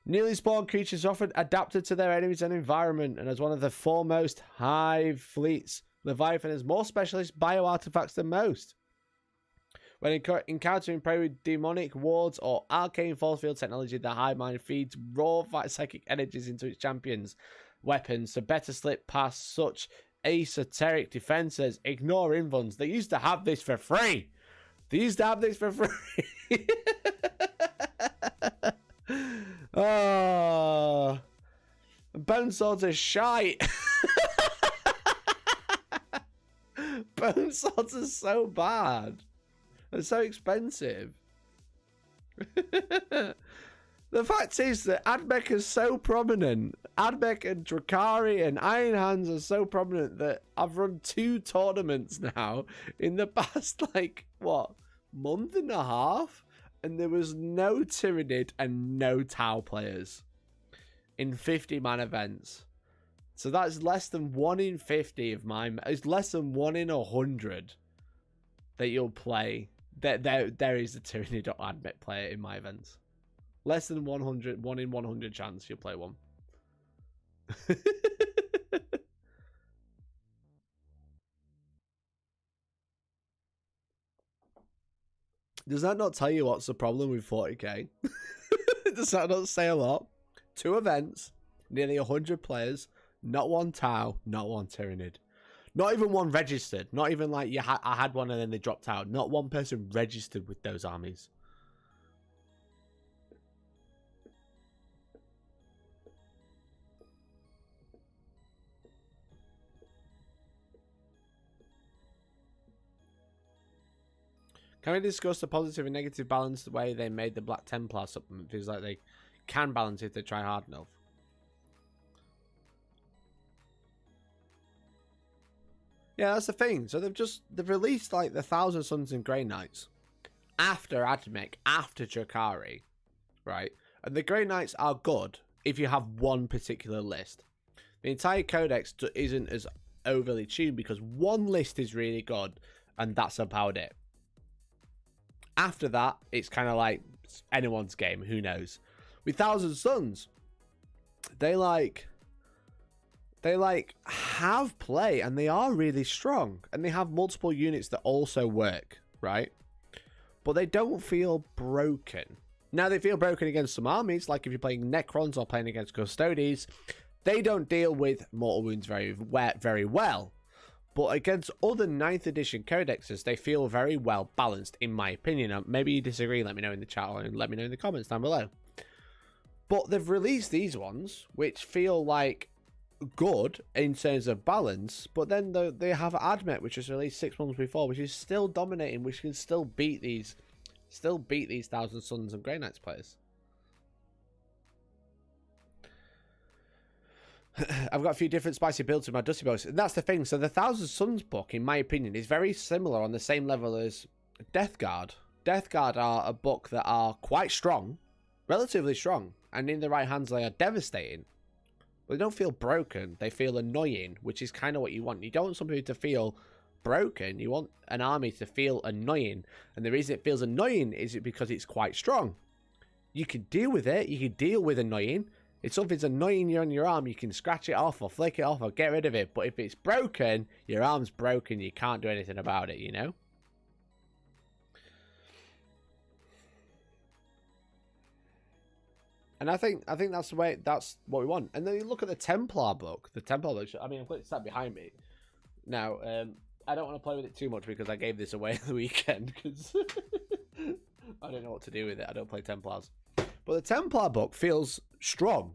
Newly spawned creatures often adapted to their enemies and environment, and as one of the foremost hive fleets, Leviathan has more specialist bio artifacts than most. When encountering prey with demonic wards or arcane force field technology, the hive mind feeds raw psychic energies into its champions' weapons to better slip past such esoteric defenses. Ignore invuns. They used to have this for free. Oh, bone swords are shite. Bone swords are so bad. They're so expensive. The fact is that AdMech is so prominent. AdMech and Drakari and Iron Hands are so prominent that I've run 2 tournaments now in the past, like, what, month and a half? And there was no Tyranid and no Tau players in 50-man events. So that's less than 1 in 50 of mine. It's less than 1 in 100 that you'll play. There is a Tyranid or AdMech player in my events. Less than 1 in 100 chance you'll play one. Does that not tell you what's the problem with 40k? Does that not say a lot? 2 events, nearly 100 players, not 1 Tau, not 1 Tyranid. Not even 1 registered. Not even like I had one and then they dropped out. Not 1 person registered with those armies. Can we discuss the positive and negative balance the way they made the Black Templar supplement? Feels like they can balance if they try hard enough. Yeah, that's the thing. So they've released like the 1,000 Suns and Grey Knights after AdMech, after Drakari, right? And the Grey Knights are good if you have one particular list. The entire codex isn't as overly tuned because one list is really good, and that's about it. After that, it's kind of like anyone's game. Who knows? With 1,000 Suns, they have play, and they are really strong, and they have multiple units that also work, right? But they don't feel broken. Now, they feel broken against some armies, like if you're playing Necrons or playing against Custodes. They don't deal with mortal wounds very well. But against other 9th edition codexes, they feel very well balanced, in my opinion. Maybe you disagree, let me know in the chat, or let me know in the comments down below. But they've released these ones, which feel like good in terms of balance, but then they have Admech, which was released 6 months before, which is still dominating, which can still beat these Thousand Suns and Grey Knights players. I've got a few different spicy builds in my Dusty Boys, and that's the thing. So the Thousand Suns book, in my opinion, is very similar on the same level as Death Guard. Death Guard are a book that are quite strong, relatively strong, and in the right hands they are devastating. But they don't feel broken, they feel annoying, which is kind of what you want. You don't want somebody to feel broken, you want an army to feel annoying. And the reason it feels annoying is because it's quite strong. You can deal with it, you can deal with annoying. If something's annoying you on your arm, you can scratch it off or flick it off or get rid of it. But if it's broken, your arm's broken, you can't do anything about it, you know? And I think that's the way, that's what we want. And then you look at the Templar book. The Templar book, I mean, I've got it sat behind me. Now, I don't want to play with it too much because I gave this away the weekend because I don't know what to do with it. I don't play Templars. But the Templar book feels strong,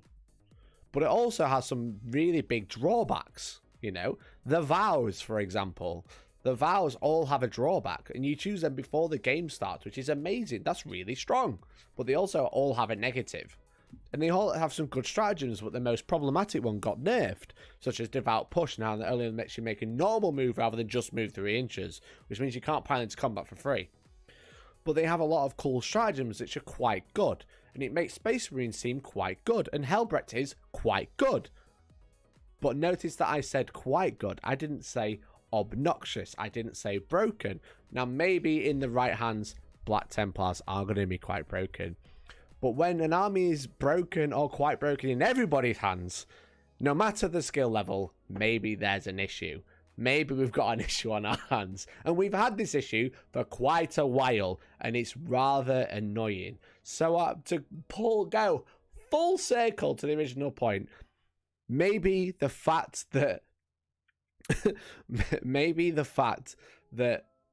but it also has some really big drawbacks, you know? The vows, for example. The vows all have a drawback, and you choose them before the game starts, which is amazing. That's really strong. But they also all have a negative. And they all have some good stratagems, but the most problematic one got nerfed, such as Devout Push now that only lets you make a normal move rather than just move 3 inches, which means you can't pile into combat for free. But they have a lot of cool stratagems which are quite good, and it makes Space Marines seem quite good, and Helbrecht is quite good. But notice that I said quite good. I didn't say obnoxious. I didn't say broken. Now, maybe in the right hands, Black Templars are going to be quite broken. But when an army is broken or quite broken in everybody's hands, no matter the skill level, maybe there's an issue. Maybe we've got an issue on our hands. And we've had this issue for quite a while, and it's rather annoying. So to go full circle to the original point, maybe the fact that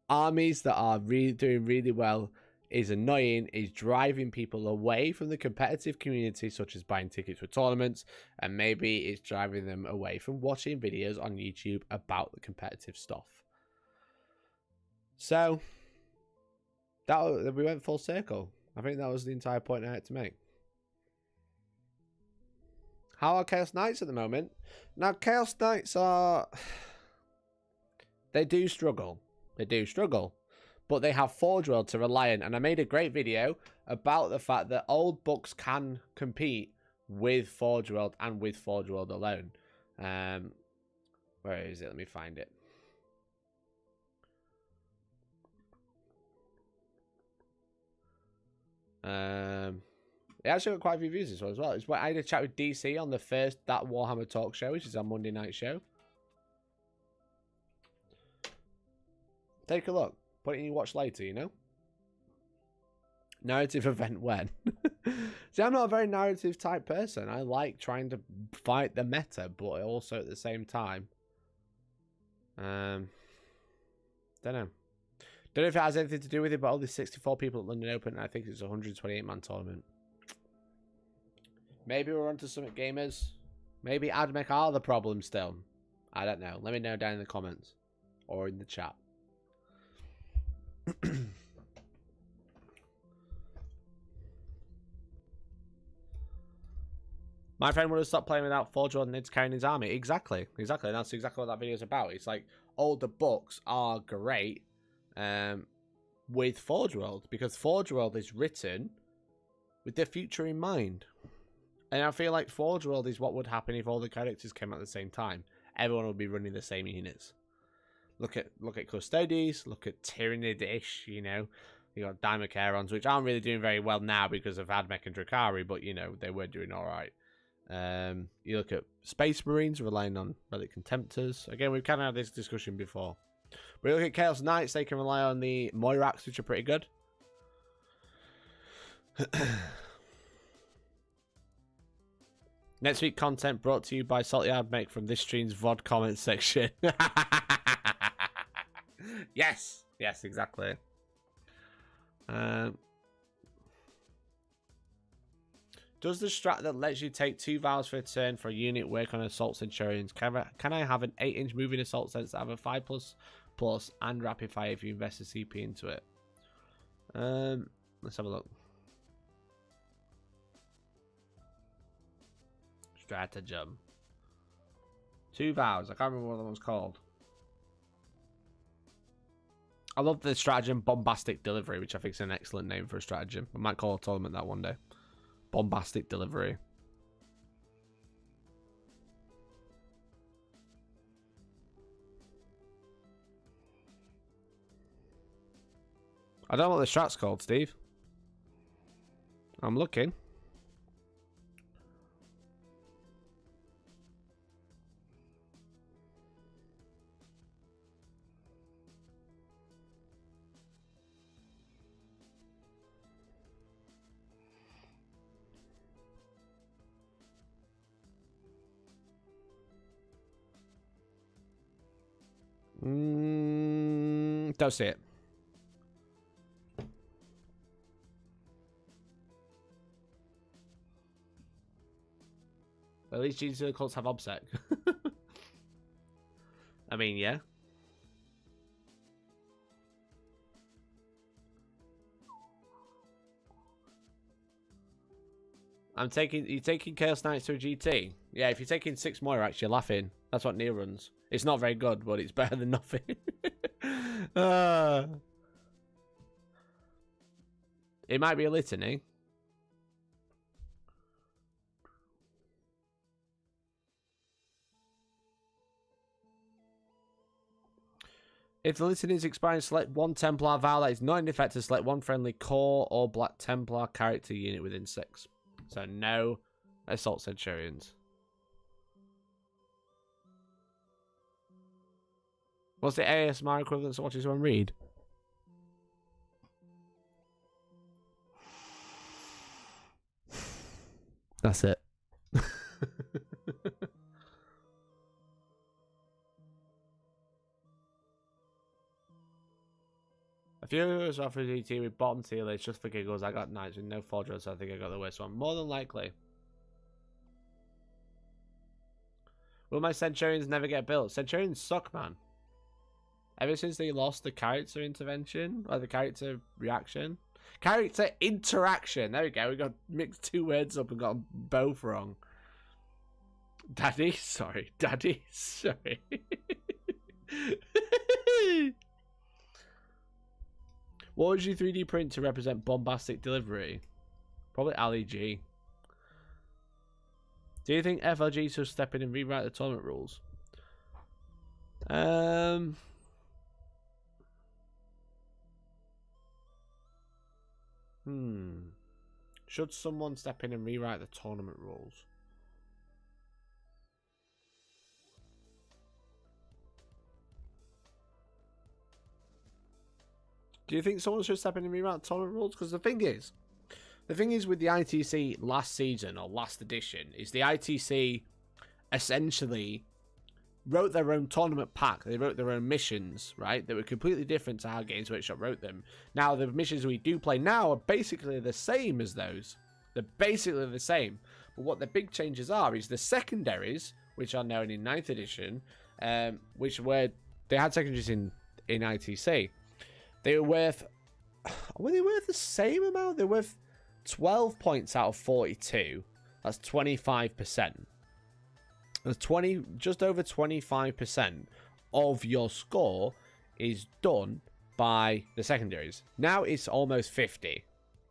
armies that are doing really well is annoying, is driving people away from the competitive community, such as buying tickets for tournaments, and maybe it's driving them away from watching videos on YouTube about the competitive stuff. So we went full circle. I think that was the entire point I had to make. How are Chaos Knights at the moment? Now, Chaos Knights are... They do struggle. They do struggle. But they have Forge World to rely on. And I made a great video about the fact that old books can compete with Forge World and with Forge World alone. Where is it? Let me find it. It actually got quite a few views this one as well. It's I had a chat with DC on the first That Warhammer Talk Show, which is our Monday night show. Take a look. Put it in your watch later, you know? Narrative event when? See, I'm not a very narrative type person. I like trying to fight the meta, but also at the same time. Don't know. Don't know if it has anything to do with it, but only 64 people at London Open. I think it's a 128-man tournament. Maybe we're onto Summit Gamers. Maybe Admech are the problem still. I don't know. Let me know down in the comments or in the chat. My friend would have stopped playing without Forge World and Nid's carrying his army. Exactly. Exactly. And that's exactly what that video is about. It's like, older books are great with Forge World, because Forge World is written with the future in mind. And I feel like Forge World is what would happen if all the characters came out at the same time. Everyone would be running the same units. Look at Custodes, look at Tyrannid-ish, you know. You got Daimocarons, which aren't really doing very well now because of Admech and Drakari, but, you know, they were doing alright. You look at Space Marines relying on Relic Contemptors. Again, we've kind of had this discussion before. But you look at Chaos Knights, they can rely on the Moirax, which are pretty good. Next week content brought to you by Salty Admec from this stream's VOD comment section. Yes, exactly. Does the strat that lets you take 2 vials for a turn for a unit work on Assault Centurions? Can I have an 8-inch moving assault sense that have a 5++ and rapid fire if you invest a CP into it? Let's have a look. Stratagem. 2 vials. I can't remember what that one's called. I love the stratagem Bombastic Delivery, which I think is an excellent name for a stratagem. I might call a tournament that one day. Bombastic Delivery. I don't know what the strat's called, Steve. I'm looking. Don't see it. At least Gene Circles have OBSEC. I mean, yeah. You're taking Chaos Knights to a GT? Yeah, if you're taking 6 more, you're laughing. That's what Neil runs. It's not very good, but it's better than nothing. It might be a litany. If the litany is expiring, select 1 Templar Vow that is not in effect to select 1 friendly core or Black Templar character unit within 6. So no Assault Centurions. What's the ASMR equivalent to watching someone read? That's it. A few of us offered GT with bottom tier lists just for giggles. I got knights with no fortress, so I think I got the worst one. More than likely. Will my Centurions never get built? Centurions suck, man. Ever since they lost the character intervention, or the character reaction. Character interaction. There we go. We got mixed 2 words up and got them both wrong. Daddy? Sorry. Daddy? Sorry. What would you 3D print to represent Bombastic Delivery? Probably Ali G. Do you think FLG should step in and rewrite the tournament rules? Should someone step in and rewrite the tournament rules? Do you think someone should step in and rewrite the tournament rules? Because the thing is with the ITC last season or last edition is the ITC essentially wrote their own tournament pack. They wrote their own missions, right? They were completely different to how Games Workshop wrote them. Now, the missions we do play now are basically the same as those. They're basically the same. But what the big changes are is the secondaries, which are known in 9th edition, which were... They had secondaries in ITC. They were worth... Were they worth the same amount? They were worth 12 points out of 42. That's 25%. That's just over 25% of your score is done by the secondaries. Now it's almost 50,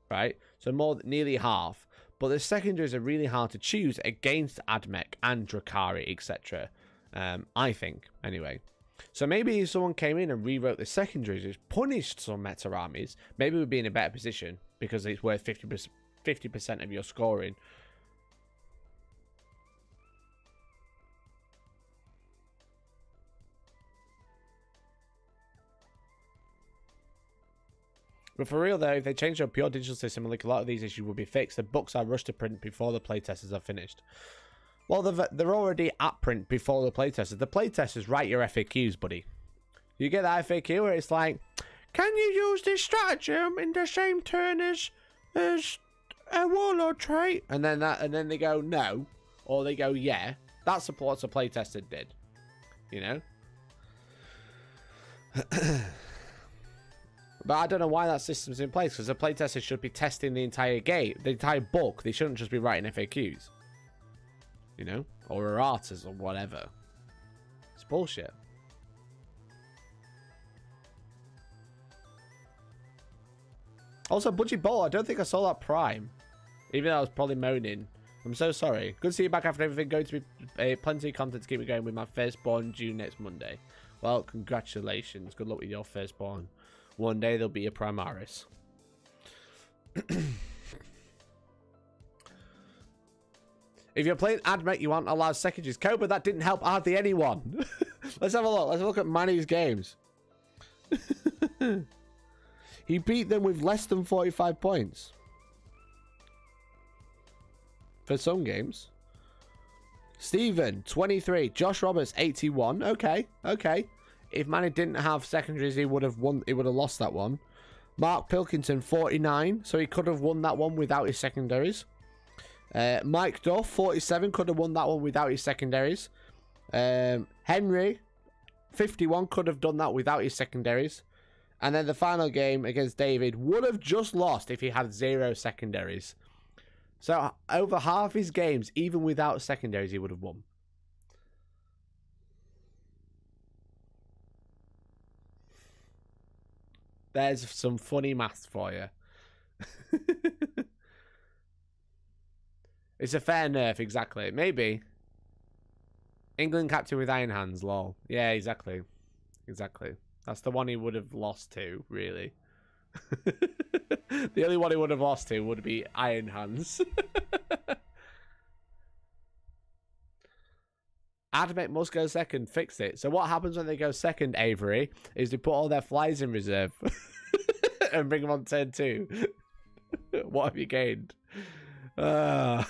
right? So nearly half. But the secondaries are really hard to choose against Admech and Drakari, etc. I think, anyway. So maybe if someone came in and rewrote the secondaries, which punished some meta armies, maybe we'd be in a better position because it's worth 50% of your scoring. But for real though, if they change to a pure digital system, like a lot of these issues will be fixed. The books are rushed to print before the playtesters are finished. Well, they're already at print before the playtesters. The playtesters write your FAQs, buddy. You get that FAQ where it's like, can you use this stratagem in the same turn as a warlord trait? And then they go no, or they go yeah. That's what a playtester did, you know. But I don't know why that system's in place, because the playtester should be testing the entire game, the entire book. They shouldn't just be writing FAQs, you know, or erratas or whatever. It's bullshit. Also, Budgie Bowl, I don't think I saw that Prime, even though I was probably moaning. I'm so sorry. Good to see you back after everything. Going to be plenty of content to keep me going with my firstborn due next Monday. Well, congratulations. Good luck with your firstborn. One day there'll be a Primaris. If you're playing Admech, you aren't allowed secondaries. Cobra, that didn't help hardly anyone. Let's have a look. Let's look at Manny's games. He beat them with less than 45 points. For some games. Stephen, 23. Josh Roberts, 81. Okay, okay. If Manny didn't have secondaries, he would have won. He would have lost that one. Mark Pilkington, 49. So he could have won that one without his secondaries. Mike Duff, 47. Could have won that one without his secondaries. Henry, 51. Could have done that without his secondaries. And then the final game against David would have just lost if he had 0 secondaries. So over half his games, even without secondaries, he would have won. There's some funny maths for you. It's a fair nerf, exactly. Maybe. England captain with iron hands, lol. Yeah, exactly. Exactly. That's the one he would have lost to, really. The only one he would have lost to would be Iron Hands. Admech must go second. Fix it. So what happens when they go second, Avery, is they put all their flies in reserve and bring them on turn 2. What have you gained? I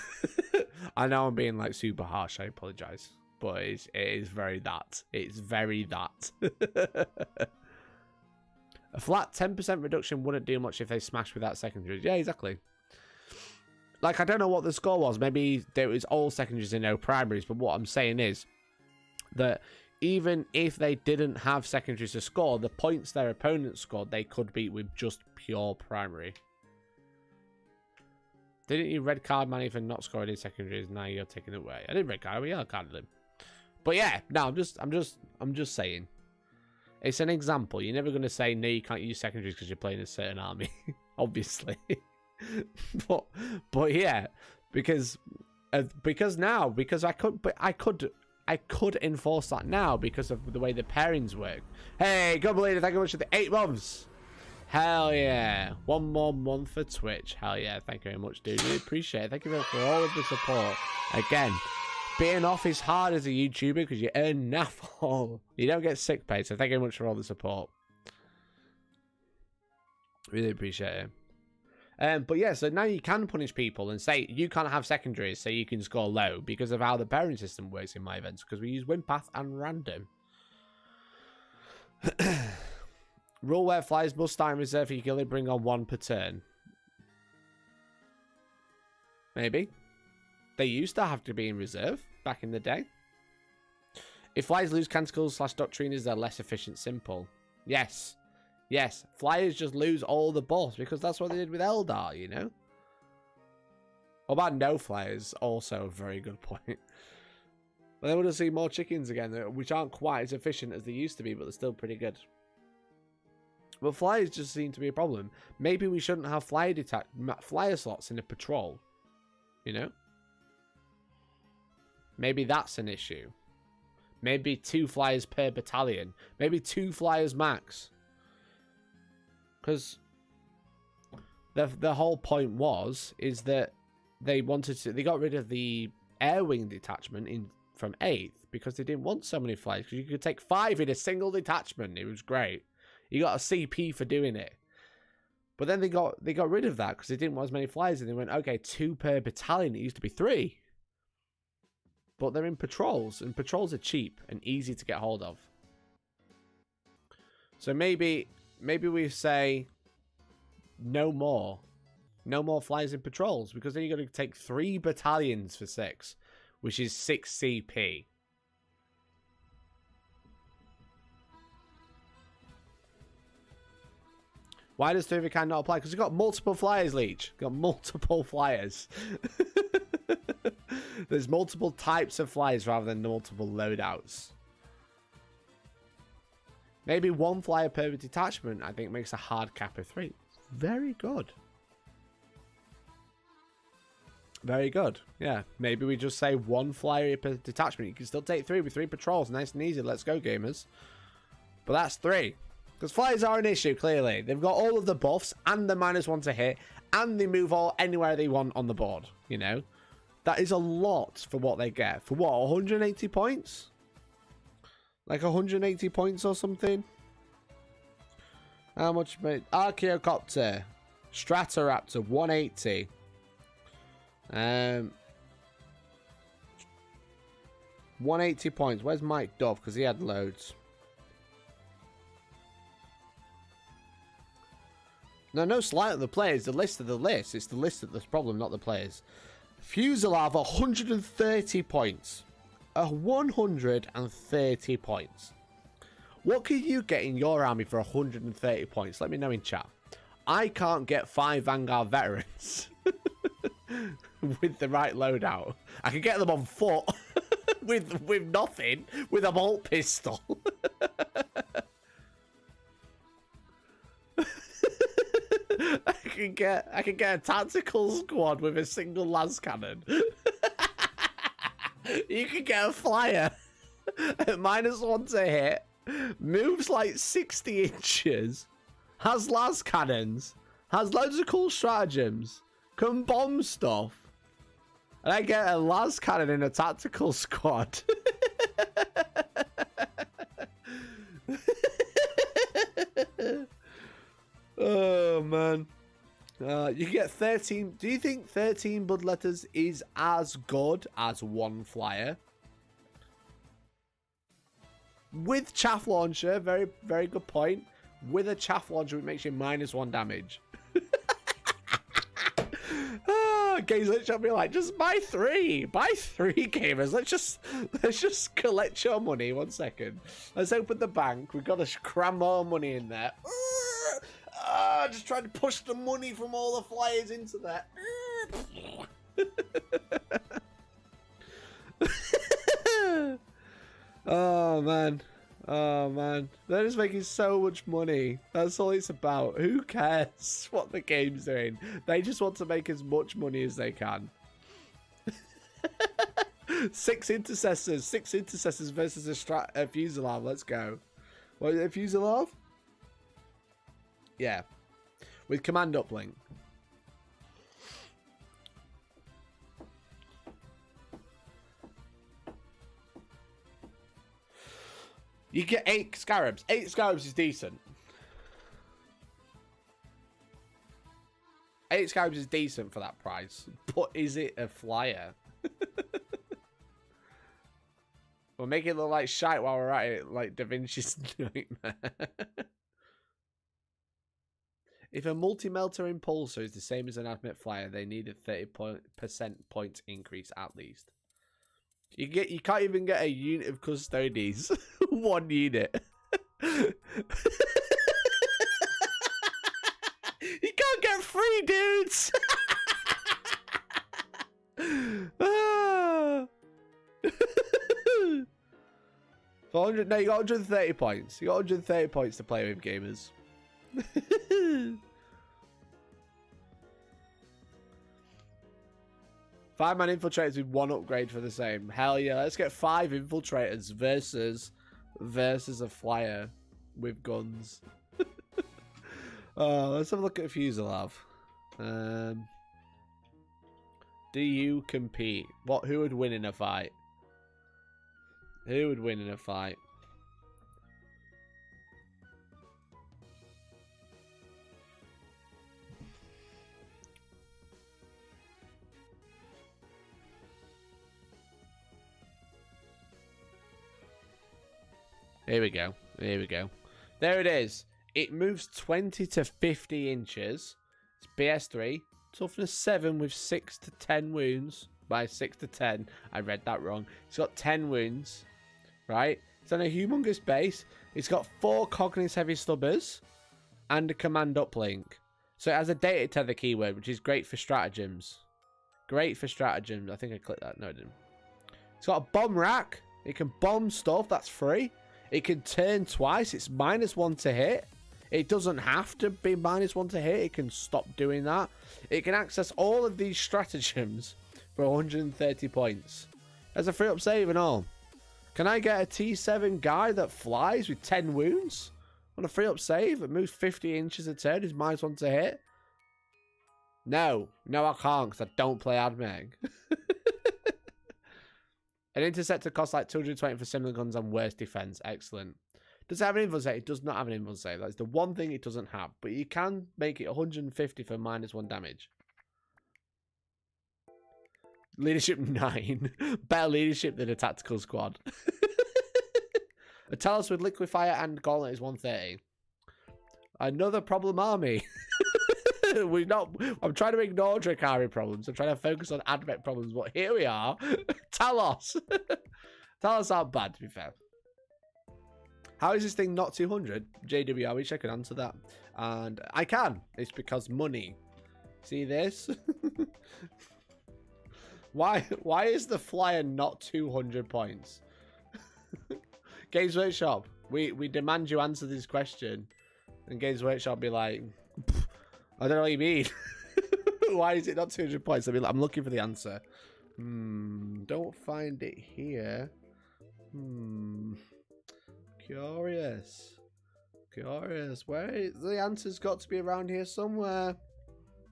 know I'm being like super harsh. I apologize. But it is very that. It's very that. A flat 10% reduction wouldn't do much if they smashed without secondaries. Yeah, exactly. Like, I don't know what the score was. Maybe there was all secondaries and no primaries. But what I'm saying is that even if they didn't have secondaries to score, the points their opponents scored, they could beat with just pure primary. Didn't you red card Manny for not scoring in secondaries? Now you're taking it away. I didn't red card him. Yeah, I carded him. But yeah, no, I'm just saying. It's an example. You're never going to say, no, you can't use secondaries because you're playing a certain army, obviously. but yeah, because I could enforce that now because of the way the pairings work. Hey, God believe it, thank you very much for the 8 months. Hell yeah. 1 more month for Twitch. Hell yeah, thank you very much, dude. Really appreciate it. Thank you very much for all of the support. Again, being off is hard as a YouTuber because you earn naff. You don't get sick pay, so thank you very much for all the support. Really appreciate it. But yeah, so now you can punish people and say you can't have secondaries so you can score low because of how the pairing system works in my events, because we use win path and random. Rule where flyers must start in reserve, you can only bring on 1 per turn. Maybe. They used to have to be in reserve back in the day. If flyers lose canticles / doctrines, they're less efficient. Simple. Yes. Yes. Flyers just lose all the buffs because that's what they did with Eldar, you know? What about no flyers? Also a very good point. But then we'll just see more chickens again, which aren't quite as efficient as they used to be, but they're still pretty good. Well, flyers just seem to be a problem. Maybe we shouldn't have flyer slots in a patrol. You know? Maybe that's an issue. Maybe 2 flyers per battalion. Maybe 2 flyers max. Because the whole point is that they got rid of the air wing detachment from 8th because they didn't want so many flyers. Because you could take 5 in a single detachment. It was great. You got a CP for doing it. But then they got rid of that because they didn't want as many flyers, and they went, okay, 2 per battalion. It used to be 3. but they're in patrols, and patrols are cheap and easy to get hold of. So maybe we say no more flyers in patrols, because then you're going to take 3 battalions for 6, which is 6 CP. Why does 3 of a kind not apply? Because you've got multiple flyers, Leech. You've got multiple flyers. There's multiple types of flyers rather than multiple loadouts. Maybe 1 flyer per detachment, I think, makes a hard cap of 3. Very good. Very good. Yeah. Maybe we just say 1 flyer per detachment. You can still take 3 with 3 patrols. Nice and easy. Let's go, gamers. But that's 3. Because flyers are an issue, clearly. They've got all of the buffs and the -1 to hit. And they move all anywhere they want on the board. You know? That is a lot for what they get. For what? 180 points? Like 180 points or something? How much? Archaeocopter. Stratoraptor, 180. 180 points. Where's Mike Dove? Because he had loads. No slight on the players. The list of the list. It's the list that's the problem, not the players. Fuselav, 130 points. 130 points. What can you get in your army for 130 points? Let me know in chat. I can't get 5 Vanguard veterans with the right loadout. I can get them on foot with nothing, with a bolt pistol. I can get a tactical squad with a single las cannon. You can get a flyer at -1 to hit, moves like 60 inches, has las cannons, has loads of cool stratagems, can bomb stuff, and I get a las cannon in a tactical squad. Oh man. You get 13. Do you think 13 bloodletters is as good as 1 flyer? With chaff launcher, very, very good point. With a chaff launcher, it makes you -1 damage. Games Lich will be like, just buy 3. Buy 3, gamers. Let's just collect your money. 1 second. Let's open the bank. We've got to cram more money in there. Just trying to push the money from all the flyers into there. Oh man. Oh man. They're just making so much money. That's all it's about. Who cares what the game's doing? They just want to make as much money as they can. 6 intercessors. 6 intercessors versus a Fuselav. Let's go. What is it, a Fuselav? Yeah. With command uplink. You get 8 scarabs. 8 scarabs is decent. 8 scarabs is decent for that price. But is it a flyer? We'll make it look like shite while we're at it, like Da Vinci's nightmare. If a multi-melter impulsor is the same as an admit flyer, they need a 30% point increase at least. You can't even get a unit of custodies. 1 unit. You can't get 3 dudes. For 100, no, you got 130 points. You got 130 points to play with, gamers. 5-man infiltrators with 1 upgrade for the same. Hell yeah, let's get 5 infiltrators versus a flyer with guns. Let's have a look at Fuselav. Do you compete? Who would win in a fight? Who would win in a fight? Here we go. Here we go. There it is. It moves 20 to 50 inches. It's BS3. Toughness 7 with 6 to 10 wounds. By 6 to 10. I read that wrong. It's got 10 wounds. Right? It's on a humongous base. It's got 4 Cognis heavy stubbers. And a command uplink. So it has a data tether keyword, which is great for stratagems. Great for stratagems. I think I clicked that. No, I didn't. It's got a bomb rack. It can bomb stuff. That's free. It can turn twice. It's -1 to hit. It doesn't have to be -1 to hit. It can stop doing that. It can access all of these stratagems for 130 points. There's a free up save and all. Can I get a T7 guy that flies with 10 wounds on a free up save? It moves 50 inches a turn. Is -1 to hit? No. No, I can't because I don't play Admeg. An interceptor costs like 220 for similar guns on worse defense. Excellent. Does it have an invuln save? It does not have an invuln save. That's the one thing it doesn't have. But you can make it 150 for -1 damage. Leadership 9. Better leadership than a tactical squad. A Talos with liquefier and gauntlet is 130. Another problem army. I'm trying to ignore Drakari problems. I'm trying to focus on Admech problems, but here we are. Talos. Talos aren't bad, to be fair. How is this thing not 200? JW, I wish I could answer that. And I can. It's because money. See this? Why is the flyer not 200 points? Games Workshop, we demand you answer this question. And Games Workshop be like, I don't know what you mean. Why is it not 200 points? I mean, I'm looking for the answer. Don't find it here. Curious. Where the answer's got to be around here somewhere.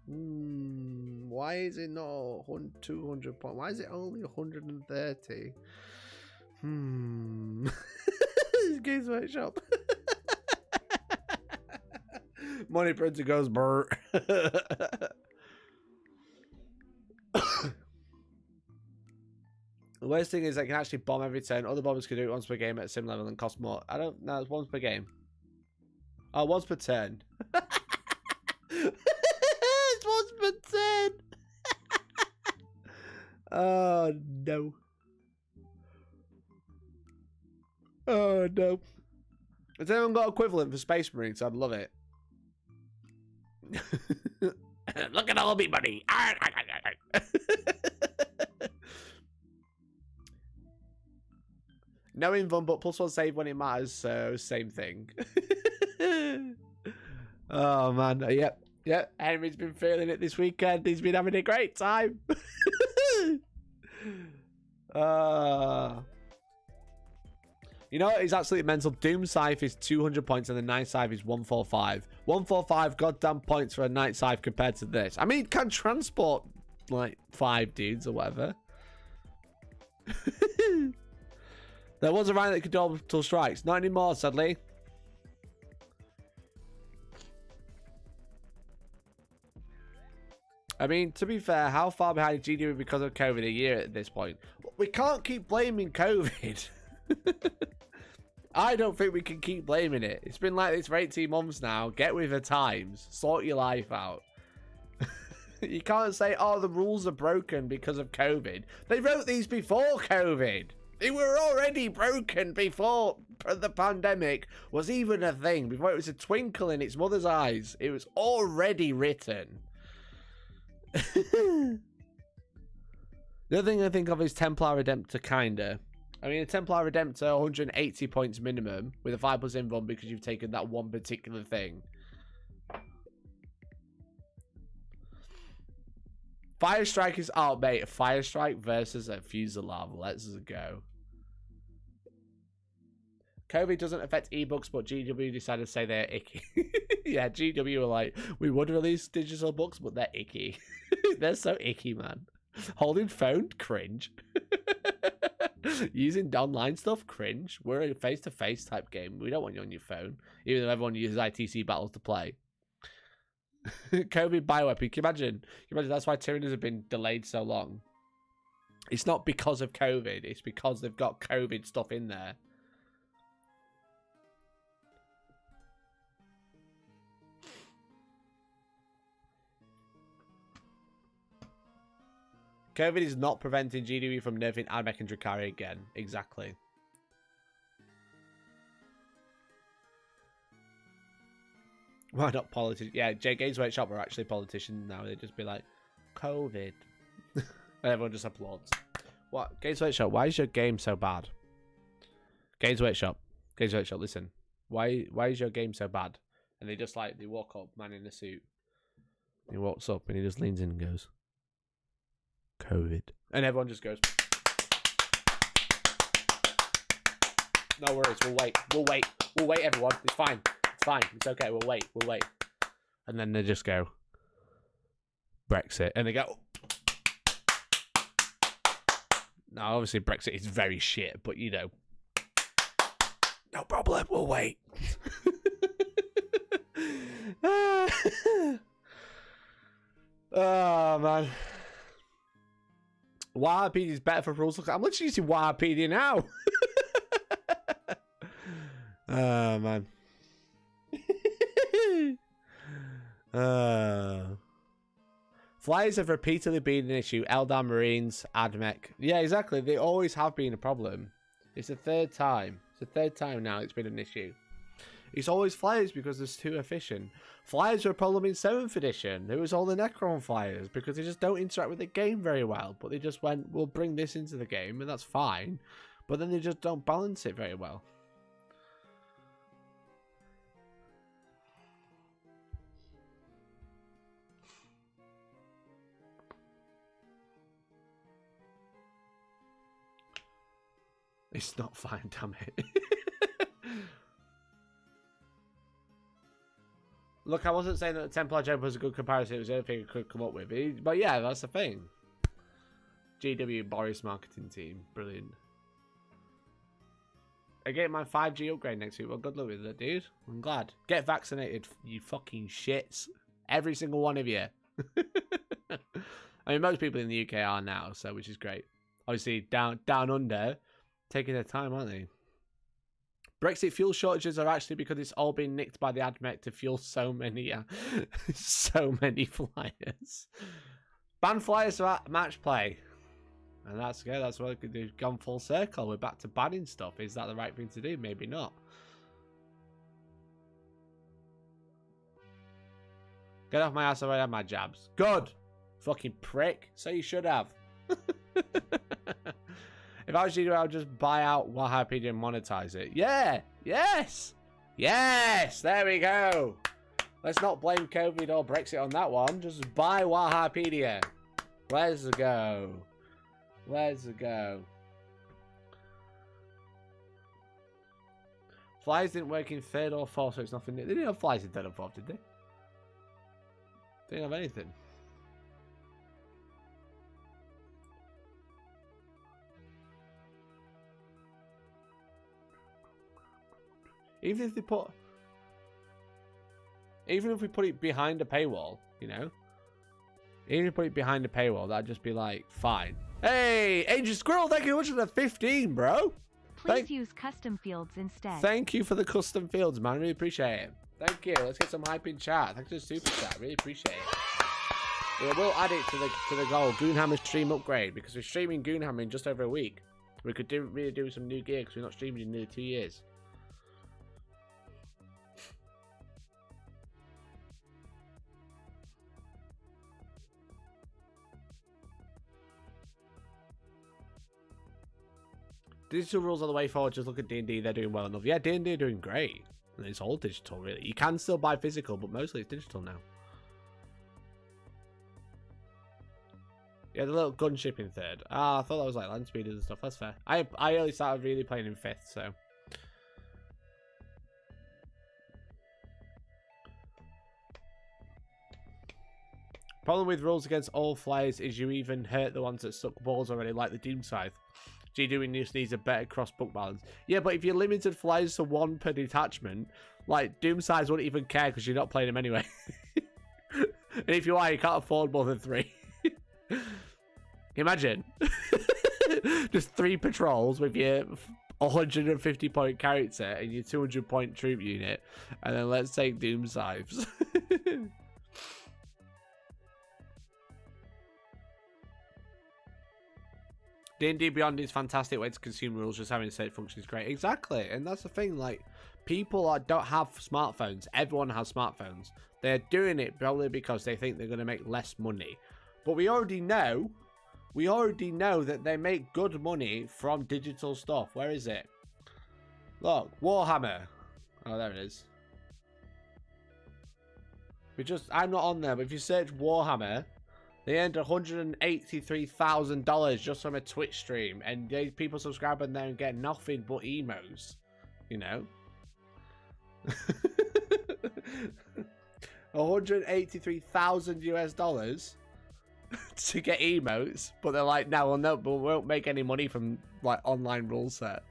Why is it not 200 points? Why is it only 130? Games Workshop. Money printer goes brr. The worst thing is I can actually bomb every turn. Other bombers can do it once per game at a sim level and cost more. I don't know. It's once per game. Oh, once per turn. It's once per turn. Oh, no. Oh, no. Has anyone got equivalent for Space Marines? I'd love it. Look at all me money. No invuln, but +1 save when it matters, so same thing. Oh, man. Yep. Henry's been feeling it this weekend. He's been having a great time. You know what is absolutely mental? Doom Scythe is 200 points and the Night Scythe is 145. 145 goddamn points for a Night Scythe compared to this. I mean, it can transport like 5 dudes or whatever. There was a variant that could do orbital strikes. Not anymore, sadly. I mean, to be fair, how far behind is GW because of COVID a year at this point? We can't keep blaming COVID. I don't think we can keep blaming it. It's been like this for 18 months now. Get with the times. Sort your life out. You can't say, oh, the rules are broken because of COVID. They wrote these before COVID. They were already broken before the pandemic was even a thing. Before it was a twinkle in its mother's eyes. It was already written. The other thing I think of is Templar Redemptor, kinda. I mean, a Templar Redemptor, 180 points minimum with a 5+ invuln because you've taken that one particular thing. Fire Strike is out, mate. Fire Strike versus a Fuselav. Let's go. COVID doesn't affect ebooks, but GW decided to say they're icky. Yeah, GW were like, we would release digital books, but they're icky. They're so icky, man. Holding phone, cringe. Using online stuff, cringe. We're a face-to-face type game. We don't want you on your phone, even though everyone uses ITC battles to play. COVID bioweapon. Can you imagine that's why Tyranids have been delayed so long? It's not because of COVID. It's because they've got COVID stuff in there. COVID is not preventing GW from nerfing Admech and Drakari again. Exactly. Why not politicians? Yeah, Games Workshop are actually politicians now. They'd just be like, COVID. And everyone just applauds. What? Games Workshop, why is your game so bad? Games Workshop, listen. Why is your game so bad? And they just like, they walk up, man in a suit. He walks up and he just leans in and goes, COVID. And everyone just goes, no worries, we'll wait. We'll wait, everyone. It's fine. It's okay. We'll wait. And then they just go, Brexit. And they go, now, obviously, Brexit is very shit, but you know, no problem. We'll wait. Oh, man. YRPD is better for rules. I'm literally using YRPD now. Oh, man. Flyers have repeatedly been an issue. Eldar Marines, Admech. Yeah, exactly. They always have been a problem. It's the third time. It's the third time now it's been an issue. It's always flyers because it's too efficient. Flyers were a problem in 7th edition. It was all the Necron flyers because they just don't interact with the game very well. But they just went, we'll bring this into the game and that's fine. But then they just don't balance it very well. It's not fine, damn it. Look, I wasn't saying that the Templar Jump was a good comparison. It was the only thing I could come up with. But yeah, that's the thing. GW Boris marketing team. Brilliant. I get my 5G upgrade next week. Well, good luck with it, dude. I'm glad. Get vaccinated, you fucking shits. Every single one of you. I mean, most people in the UK are now, so which is great. Obviously, down under, taking their time, aren't they? Brexit fuel shortages are actually because it's all been nicked by the Admech to fuel so many flyers. Ban flyers for match play. And that's good. That's what they've gone full circle. We're back to banning stuff. Is that the right thing to do? Maybe not. Get off my ass, I already have my jabs. Good. Fucking prick. So you should have. If I was you, I would just buy out Warhammer and monetize it. Yeah. Yes. Yes. There we go. Let's not blame COVID or Brexit on that one. Just buy Warhammer. Let's go. Let's go. Flies didn't work in 3rd or 4th, so it's nothing new. They didn't have flies in 3rd or 4th, did they? They didn't have anything. Even if we put it behind a paywall, you know? Even if we put it behind a paywall, that'd just be like, fine. Hey, Angel Squirrel, thank you much for the 15, bro. Please use custom fields instead. Thank you for the custom fields, man. Really appreciate it. Thank you. Let's get some hype in chat. Thanks for the super chat. Really appreciate it. Yeah, we'll add it to the goal. Goonhammer stream upgrade, because we're streaming Goonhammer in just over a week. We could really do some new gear because we're not streaming in nearly 2 years. Digital rules are the way forward. Just look at D&D. They're doing well enough. Yeah, D&D are doing great. And it's all digital, really. You can still buy physical, but mostly it's digital now. Yeah, the little gunship in 3rd. Ah, I thought that was like land speeders and stuff. That's fair. I only started really playing in 5th, so. Problem with rules against all flyers is you even hurt the ones that suck balls already, like the Doom Scythe. Doing this needs a better cross-book balance. Yeah, but if you're limited flyers to 1 per detachment, like, Doom Scythes wouldn't even care because you're not playing them anyway. And if you are, you can't afford more than 3. Imagine. Just 3 patrols with your 150-point character and your 200-point troop unit. And then let's take Doom Scythes. D&D Beyond is a fantastic way to consume rules. Just having a save function is great. Exactly, and that's the thing. Like, people don't have smartphones. Everyone has smartphones. They're doing it probably because they think they're going to make less money. But we already know that they make good money from digital stuff. Where is it? Look, Warhammer. Oh, there it is. I'm not on there, but if you search Warhammer, they earned $183,000 just from a Twitch stream, and people subscribing there and get nothing but emos, you know. 183,000 US dollars to get emotes, but they're like, no, but we won't make any money from like online rule set.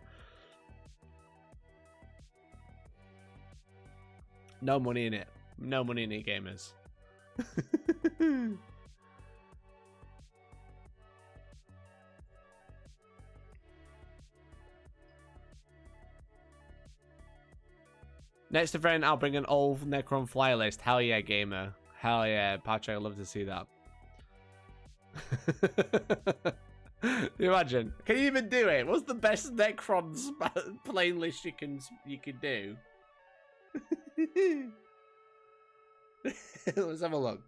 No money in it. No money in it, gamers. Next event, I'll bring an old Necron flyer list. Hell yeah, gamer. Hell yeah, Patrick, I'd love to see that. Imagine. Can you even do it? What's the best Necrons playlist you can do? Let's have a look.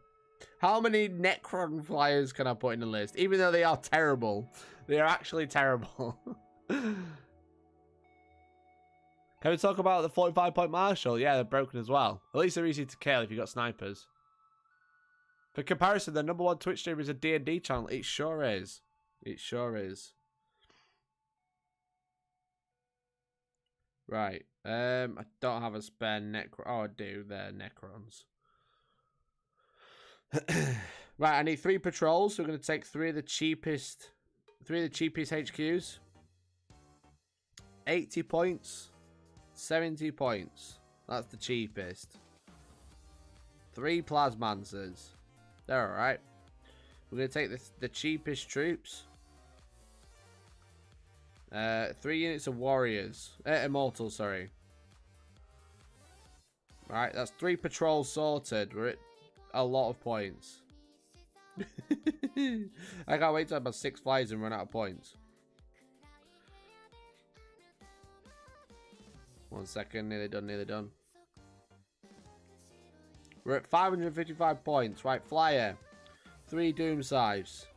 How many Necron flyers can I put in the list? Even though they are terrible. They are actually terrible. Can we talk about the 45-point Marshal? Yeah, they're broken as well. At least they're easy to kill if you've got snipers. For comparison, the #1 Twitch streamer is a D&D channel. It sure is. It sure is. Right. I don't have a spare Necron. Oh, I do. They're Necrons. Right, I need 3 patrols. So we're going to take 3 of the cheapest HQs. 80 points. 70 points. That's the cheapest. 3 Plasmancers. They're alright. We're going to take the cheapest troops. 3 units of warriors. Immortals, sorry. Alright, that's 3 patrols sorted. We're at a lot of points. I can't wait to have about 6 flies and run out of points. 1 second, nearly done. We're at 555 points. Right, flyer. 3 doom scythes.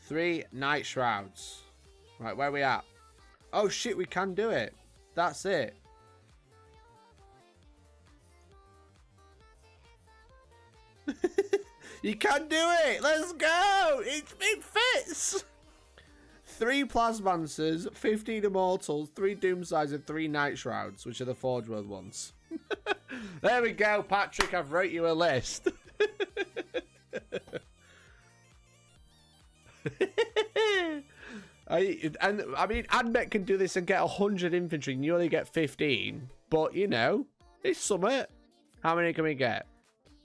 3 night shrouds. Right, where are we at? Oh shit, we can do it. That's it. You can do it. Let's go. It fits. 3 Plasmancers, 15 Immortals, 3 Doomsides, and 3 Night Shrouds, which are the Forge World ones. There we go, Patrick. I've wrote you a list. I mean, Admech can do this and get 100 infantry, and you only get 15. But, you know, it's summit. How many can we get?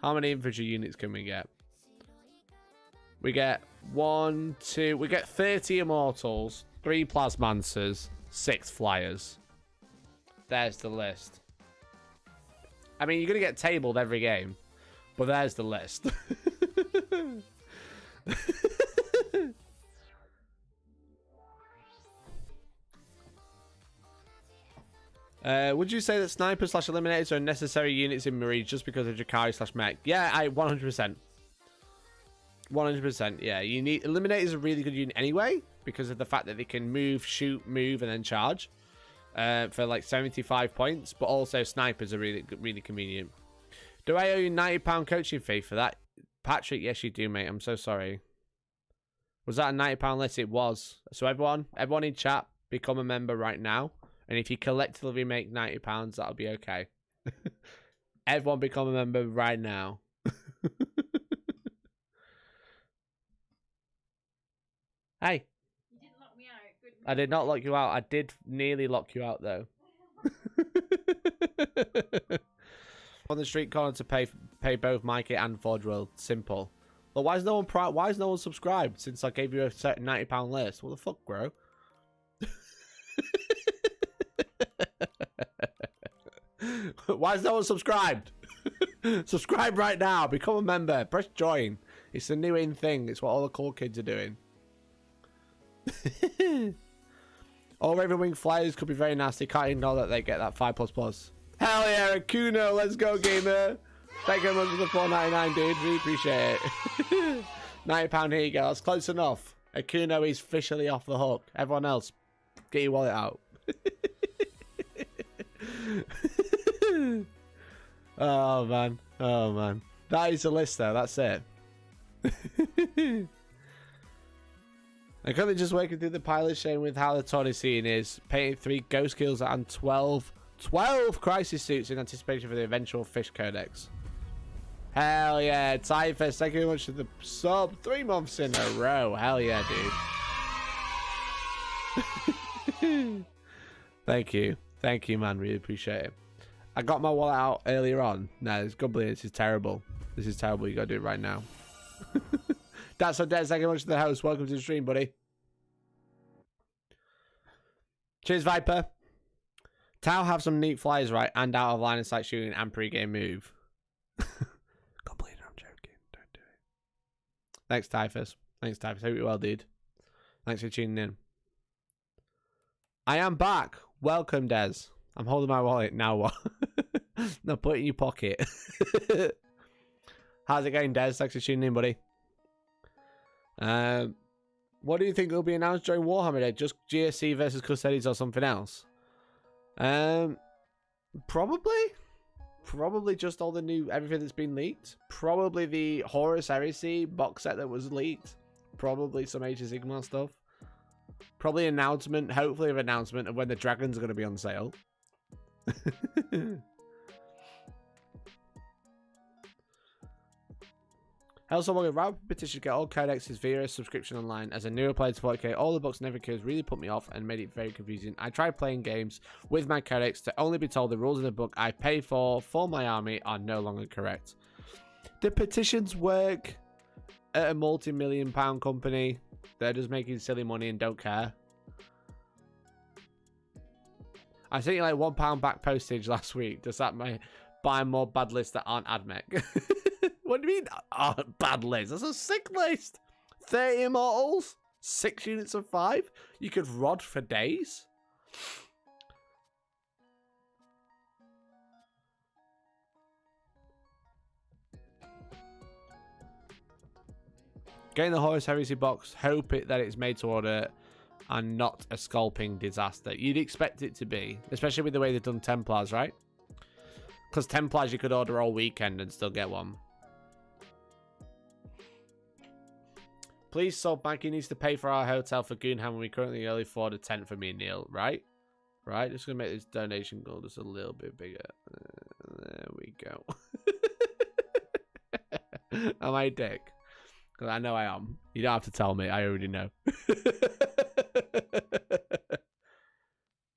How many infantry units can we get? We get 1, 2... We get 30 Immortals, 3 Plasmancers, 6 Flyers. There's the list. I mean, you're going to get tabled every game. But there's the list. Would you say that snipers / eliminators are necessary units in Marines just because of Drakari / mech? Yeah, 100%. 100%, yeah. You need eliminators is a really good unit anyway because of the fact that they can move, shoot, move, and then charge for like 75 points. But also snipers are really convenient. Do I owe you £90 coaching fee for that, Patrick? Yes, you do, mate. I'm so sorry. Was that a £90 list? It was. So everyone in chat, become a member right now. And if you collectively make £90, that'll be okay. Everyone become a member right now. Hey. You didn't lock me out. Good. I did not lock you out. I did nearly lock you out, though. On the street corner to pay both Mikey and Forge World. Simple. But why is no one subscribed since I gave you a certain £90 list? What the fuck, bro? Why is no one subscribed? Subscribe right now. Become a member. Press join. It's the new in thing. It's what all the cool kids are doing. All Raven Wing flyers could be very nasty. Can't ignore that they get that 5++. Hell yeah, Akuno. Let's go, gamer. Thank you very much for the $4.99, dude. Really appreciate it. £90, here you go. That's close enough. Akuno is officially off the hook. Everyone else, get your wallet out. Oh, man. Oh, man. That is the list, though. That's it. I'm currently just working through the pilot chain with how the Tony scene is. Painting 3 ghost kills and 12 crisis suits in anticipation for the eventual fish codex. Hell yeah, Typhus, thank you very much for the sub. 3 months in a row. Hell yeah, dude. Thank you. Thank you, man. Really appreciate it. I got my wallet out earlier on. No, it's good. This is terrible. This is terrible. You gotta do it right now. That's so dead. Thank you very much to the host. Welcome to the stream, buddy. Cheers, Viper. Tau have some neat flyers, right? And out of line of sight shooting and pre-game move. Completely, I'm joking. Don't do it. Thanks, Typhus. Thanks, Typhus. Hope you're well, dude. Thanks for tuning in. I am back. Welcome, Des. I'm holding my wallet. Now what? No, put it in your pocket. How's it going, Des? Thanks for tuning in, buddy. What do you think will be announced during Warhammer Day? Just GSC versus Custodians or something else? Probably just all the new everything that's been leaked. Probably the Horus Heresy box set that was leaked. Probably some Age of Sigmar stuff. Probably announcement, hopefully an announcement of when the dragons are going to be on sale. Hellstorm Wargaming petition to get all codexes via a subscription online. As a newer player to 40k, all the books and every codes really put me off and made it very confusing. I tried playing games with my codex to only be told the rules in the book I pay for my army are no longer correct. The petitions work at a multi-million-pound company. They're just making silly money and don't care. I sent you like £1 back postage last week. Does that mean buy more bad lists that aren't AdMech? What do you mean? Oh, bad list. That's a sick list. 30 immortals, 6 units of 5. You could rod for days. Getting the Horus Heresy box, hope that it's made to order and not a scalping disaster. You'd expect it to be, especially with the way they've done Templars, right? Because Templars you could order all weekend and still get one. Please, sub Mikey needs to pay for our hotel for Goonham. We currently only afford a tent for me and Neil, right? Right, just gonna make this donation goal just a little bit bigger. There we go. Am I a dick? Because I know I am. You don't have to tell me. I already know.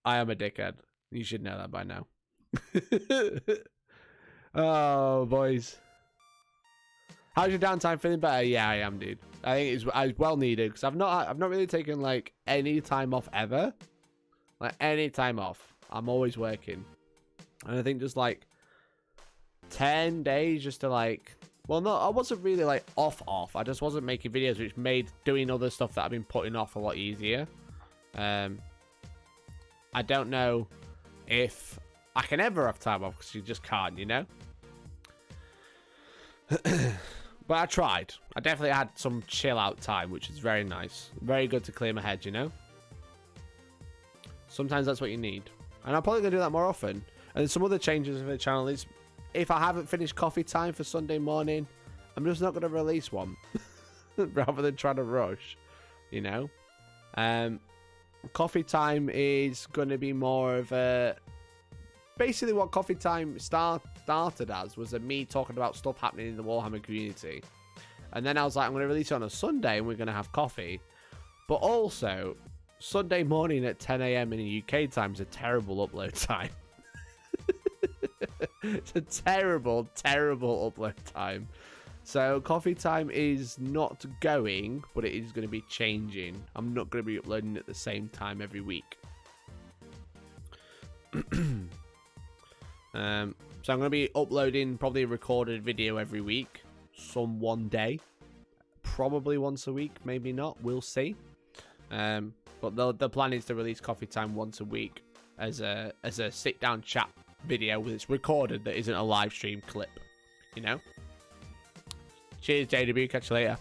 I am a dickhead. You should know that by now. Oh, boys. How's your downtime? Feeling better? Yeah, I am, dude. I think it's well needed because I've not really taken like any time off ever. Like any time off. I'm always working. And I think just like 10 days just to like, well, no, I wasn't really like off. I just wasn't making videos, which made doing other stuff that I've been putting off a lot easier. I don't know if I can ever have time off because you just can't, you know? But I tried. I definitely had some chill out time, which is very nice. Very good to clear my head, you know? Sometimes that's what you need. And I'm probably going to do that more often. And some other changes of the channel is, if I haven't finished coffee time for Sunday morning, I'm just not going to release one. Rather than trying to rush, you know? Coffee time is going to be more of a... Basically what coffee time started as was me talking about stuff happening in the Warhammer community. And then I was like, I'm going to release it on a Sunday and we're going to have coffee. But also, Sunday morning at 10 AM in the UK time is a terrible upload time. It's a terrible, terrible upload time. So coffee time is not going, but it is going to be changing. I'm not going to be uploading at the same time every week. So I'm going to be uploading probably a recorded video every week. Some one day. Probably once a week, maybe not. We'll see. But But the plan is to release Coffee Time once a week as a sit down chat video that's recorded that isn't a live stream clip. You know. Cheers, JW. Catch you later.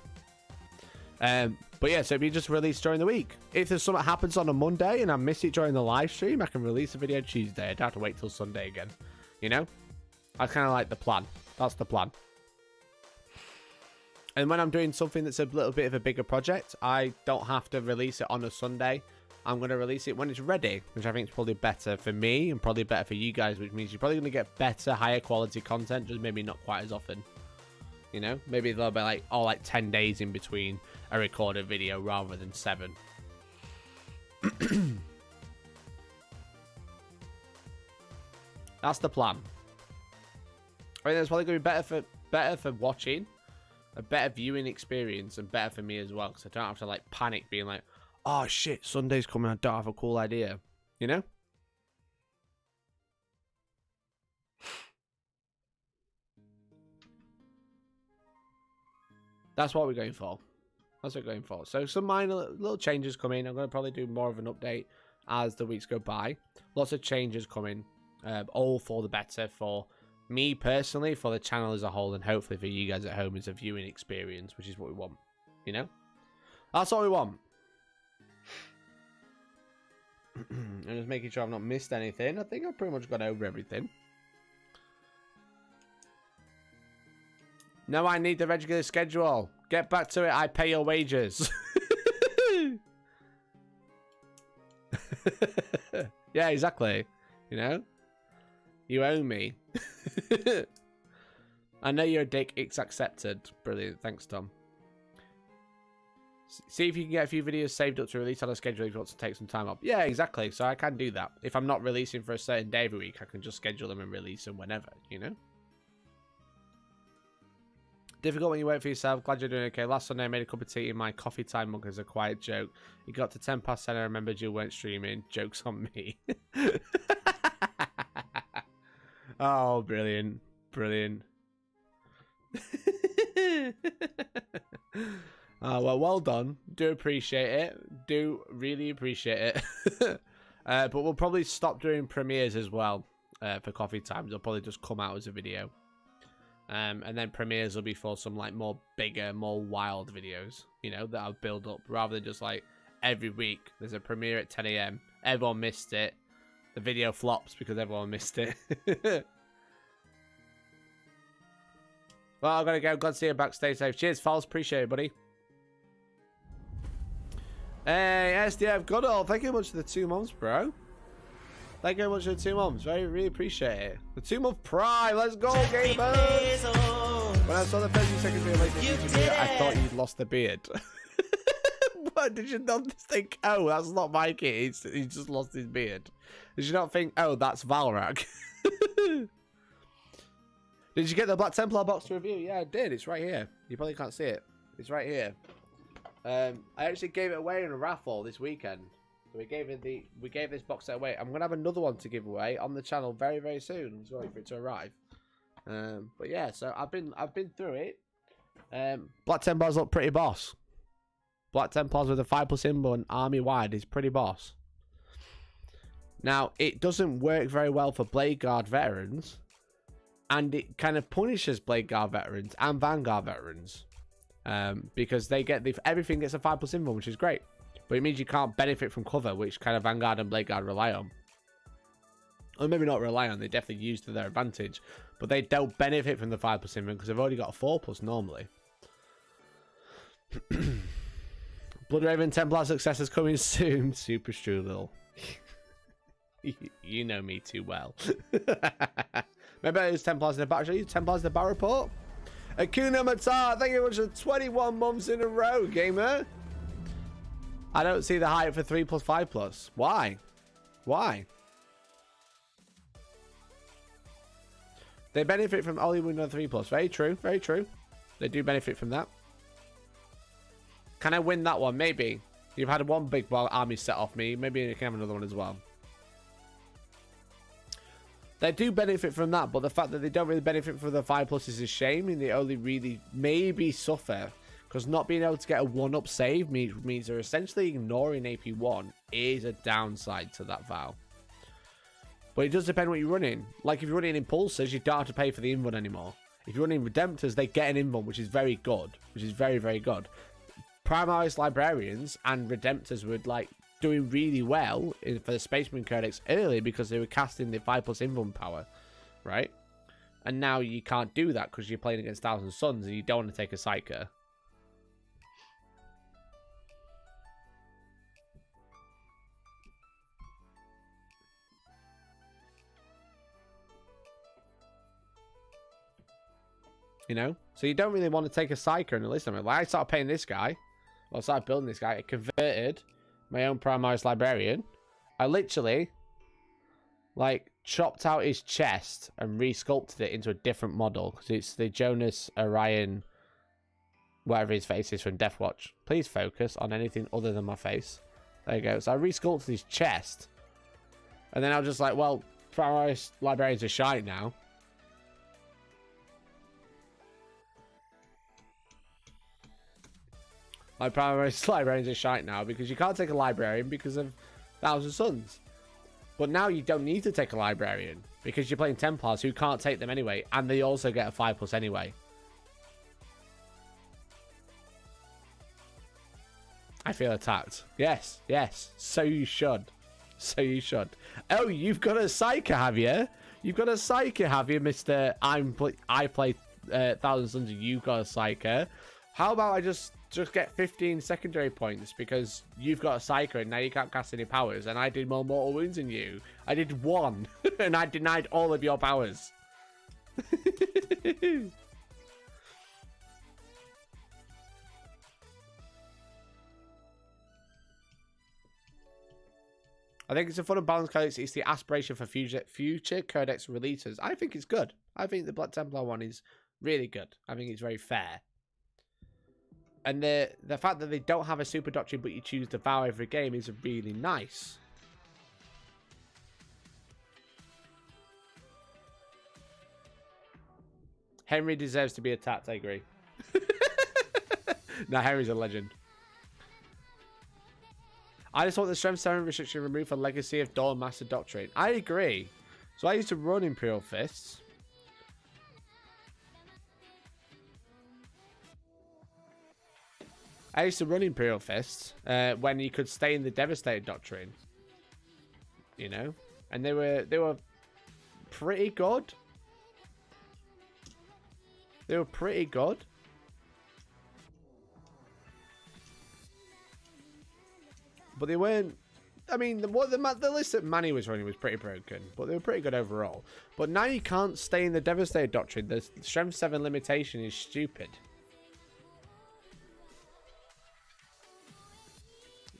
But yeah, so if you just release during the week, if there's something happens on a Monday and I miss it during the live stream, I can release a video Tuesday. I don't have to wait till Sunday again. You know? I kind of like the plan. That's the plan. And when I'm doing something that's a little bit of a bigger project, I don't have to release it on a Sunday. I'm going to release it when it's ready, which I think is probably better for me and probably better for you guys, which means you're probably going to get better, higher quality content, just maybe not quite as often. You know, maybe there'll be like 10 days in between a recorded video rather than 7. That's the plan. I think that's probably going to be better for watching, a better viewing experience, and better for me as well, because I don't have to like panic being like, oh shit, Sunday's coming, I don't have a cool idea. You know? That's what we're going for. That's what we're going for. So some minor little changes coming. I'm going to probably do more of an update as the weeks go by. Lots of changes coming. All for the better for me personally, for the channel as a whole, and hopefully for you guys at home as a viewing experience, which is what we want. You know? That's what we want. I'm just making sure I've not missed anything. I think I've pretty much gone over everything. No, I need the regular schedule. Get back to it. I pay your wages. Yeah, exactly. You know? You owe me. I know you're a dick. It's accepted. Brilliant. Thanks, Tom. See if you can get a few videos saved up to release on a schedule if you want to take some time off. Yeah, exactly. So I can do that. If I'm not releasing for a certain day every week, I can just schedule them and release them whenever, you know? Difficult when you wait for yourself. Glad you're doing okay. Last Sunday I made a cup of tea in my coffee time mug as a quiet joke. It got to 10 past 10. I remembered you weren't streaming. Joke's on me. Oh, brilliant. Brilliant. Oh, well done. Do appreciate it. Do really appreciate it. But we'll probably stop doing premieres as well for coffee times. They'll probably just come out as a video. And then premieres will be for some like more bigger, more wild videos, you know, that I'll build up rather than just like every week there's a premiere at 10 AM. Everyone missed it. The video flops because everyone missed it. Well, I've got to go. God, see you back. Stay safe. Cheers, Falls. Appreciate it, buddy. Hey, SDF Goodall. Thank you very much for the 2 months, bro. Thank you very much for the 2 months. Really appreciate it. The 2-month prime. Let's go, gamers. When I saw the 30 seconds video later, I thought you'd lost the beard. What? Did you not think, oh, that's not my kid. He just lost his beard. Did you not think, oh, that's Valrak? Did you get the Black Templar box to review? Yeah, I did. It's right here. You probably can't see it. It's right here. I actually gave it away in a raffle this weekend. So we gave this box set away. I'm gonna have another one to give away on the channel very, very soon. I'm just waiting for it to arrive. But yeah, so I've been through it. Black Templars look pretty boss. Black Templars with a 5+ symbol and army wide is pretty boss. Now it doesn't work very well for Blade Guard veterans, and it kind of punishes Blade Guard veterans and Vanguard veterans because they get everything gets a 5+ symbol, which is great. But it means you can't benefit from cover, which kind of Vanguard and Blade Guard rely on. Or maybe not rely on, they definitely use to their advantage. But they don't benefit from the 5+ symbol because they've already got a 4+ normally. Bloodraven Templar success is coming soon. Super Strudel. You know me too well. Maybe I use Templars in the battle. Should I use Templars in the battle report? Akuna Matar, thank you very much for 21 months in a row, gamer. I don't see the hype for 3+, 5+. Why? Why? They benefit from only winning on 3+. Very true. Very true. They do benefit from that. Can I win that one? Maybe. You've had one big army set off me. Maybe you can have another one as well. They do benefit from that, but the fact that they don't really benefit from the 5+ is a shame, and they only really maybe suffer. Because not being able to get a 1-up save means they're essentially ignoring AP1 is a downside to that vow. But it does depend what you're running. Like if you're running Impulsors, you don't have to pay for the invuln anymore. If you're running Redemptors, they get an invuln, which is very good. Which is very, very good. Primaris Librarians and Redemptors were like doing really well for the Spaceman Codex early because they were casting the 5+ invuln power, right? And now you can't do that because you're playing against Thousand Suns and you don't want to take a Psyker. You know? So you don't really want to take a Psyker and a list. Like I started paying this guy. Well, I started building this guy. I converted my own Primaris Librarian. I literally, like, chopped out his chest and resculpted it into a different model. Because it's the Jonas Orion, whatever his face is from Deathwatch. Please focus on anything other than my face. There you go. So I resculpted his chest. And then I was just like, well, Primaris Librarians are shite now. My Primaris Librarians are shite now because you can't take a Librarian because of Thousand Suns. But now you don't need to take a Librarian because you're playing Templars who can't take them anyway, and they also get a 5+ anyway. I feel attacked. Yes, yes. So you should. So you should. Oh, you've got a Psyker, have you? You've got a Psyker, have you, Mr. I play Thousand Suns and you got a Psyker? How about I just get 15 secondary points because you've got a Psyker and now you can't cast any powers and I did more mortal wounds than you. I did 1 and I denied all of your powers. I think it's a fun and balanced codex. It's the aspiration for future codex releases. I think it's good. I think the Black Templar one is really good. I think it's very fair. And the fact that they don't have a super doctrine but you choose to vow every game is really nice. Henry deserves to be attacked, I agree. No, Henry's a legend. I just want the Strength 7 restriction removed for Legacy of Dawn Master Doctrine. I agree. So I used to run Imperial Fists. I used to run Imperial Fists when you could stay in the Devastated Doctrine. You know? And they were pretty good. They were pretty good. But they weren't... I mean, the list that Manny was running was pretty broken. But they were pretty good overall. But now you can't stay in the Devastated Doctrine. The Strength 7 limitation is stupid.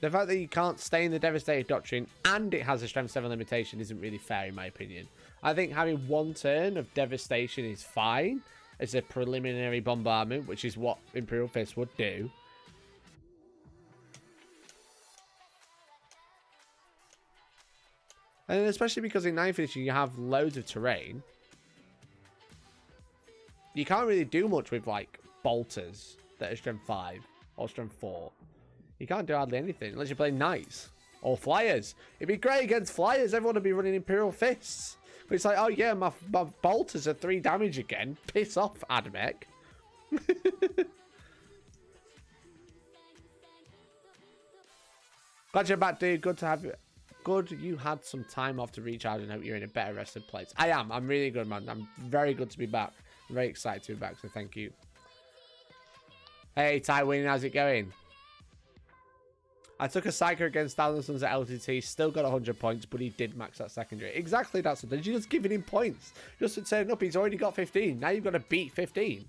The fact that you can't stay in the Devastated Doctrine and it has a Strength 7 limitation isn't really fair in my opinion. I think having 1 turn of Devastation is fine as a preliminary bombardment, which is what Imperial Fist would do. And especially because in 9th edition you have loads of terrain. You can't really do much with like bolters that are Strength 5 or Strength 4. You can't do hardly anything unless you play Knights or Flyers. It'd be great against Flyers. Everyone would be running Imperial Fists. But it's like, oh yeah, my bolters are 3 damage again. Piss off, Admech. Glad you're back, dude. Good to have you. Good you had some time off to recharge and hope you're in a better rested place. I am. I'm really good, man. I'm very good to be back. I'm very excited to be back, so thank you. Hey, Tywin, how's it going? I took a Psyker against Thousand Suns at LTT, still got 100 points, but he did max that secondary. Exactly, that's what you're just giving him points. Just to turn up, he's already got 15. Now you've got to beat 15.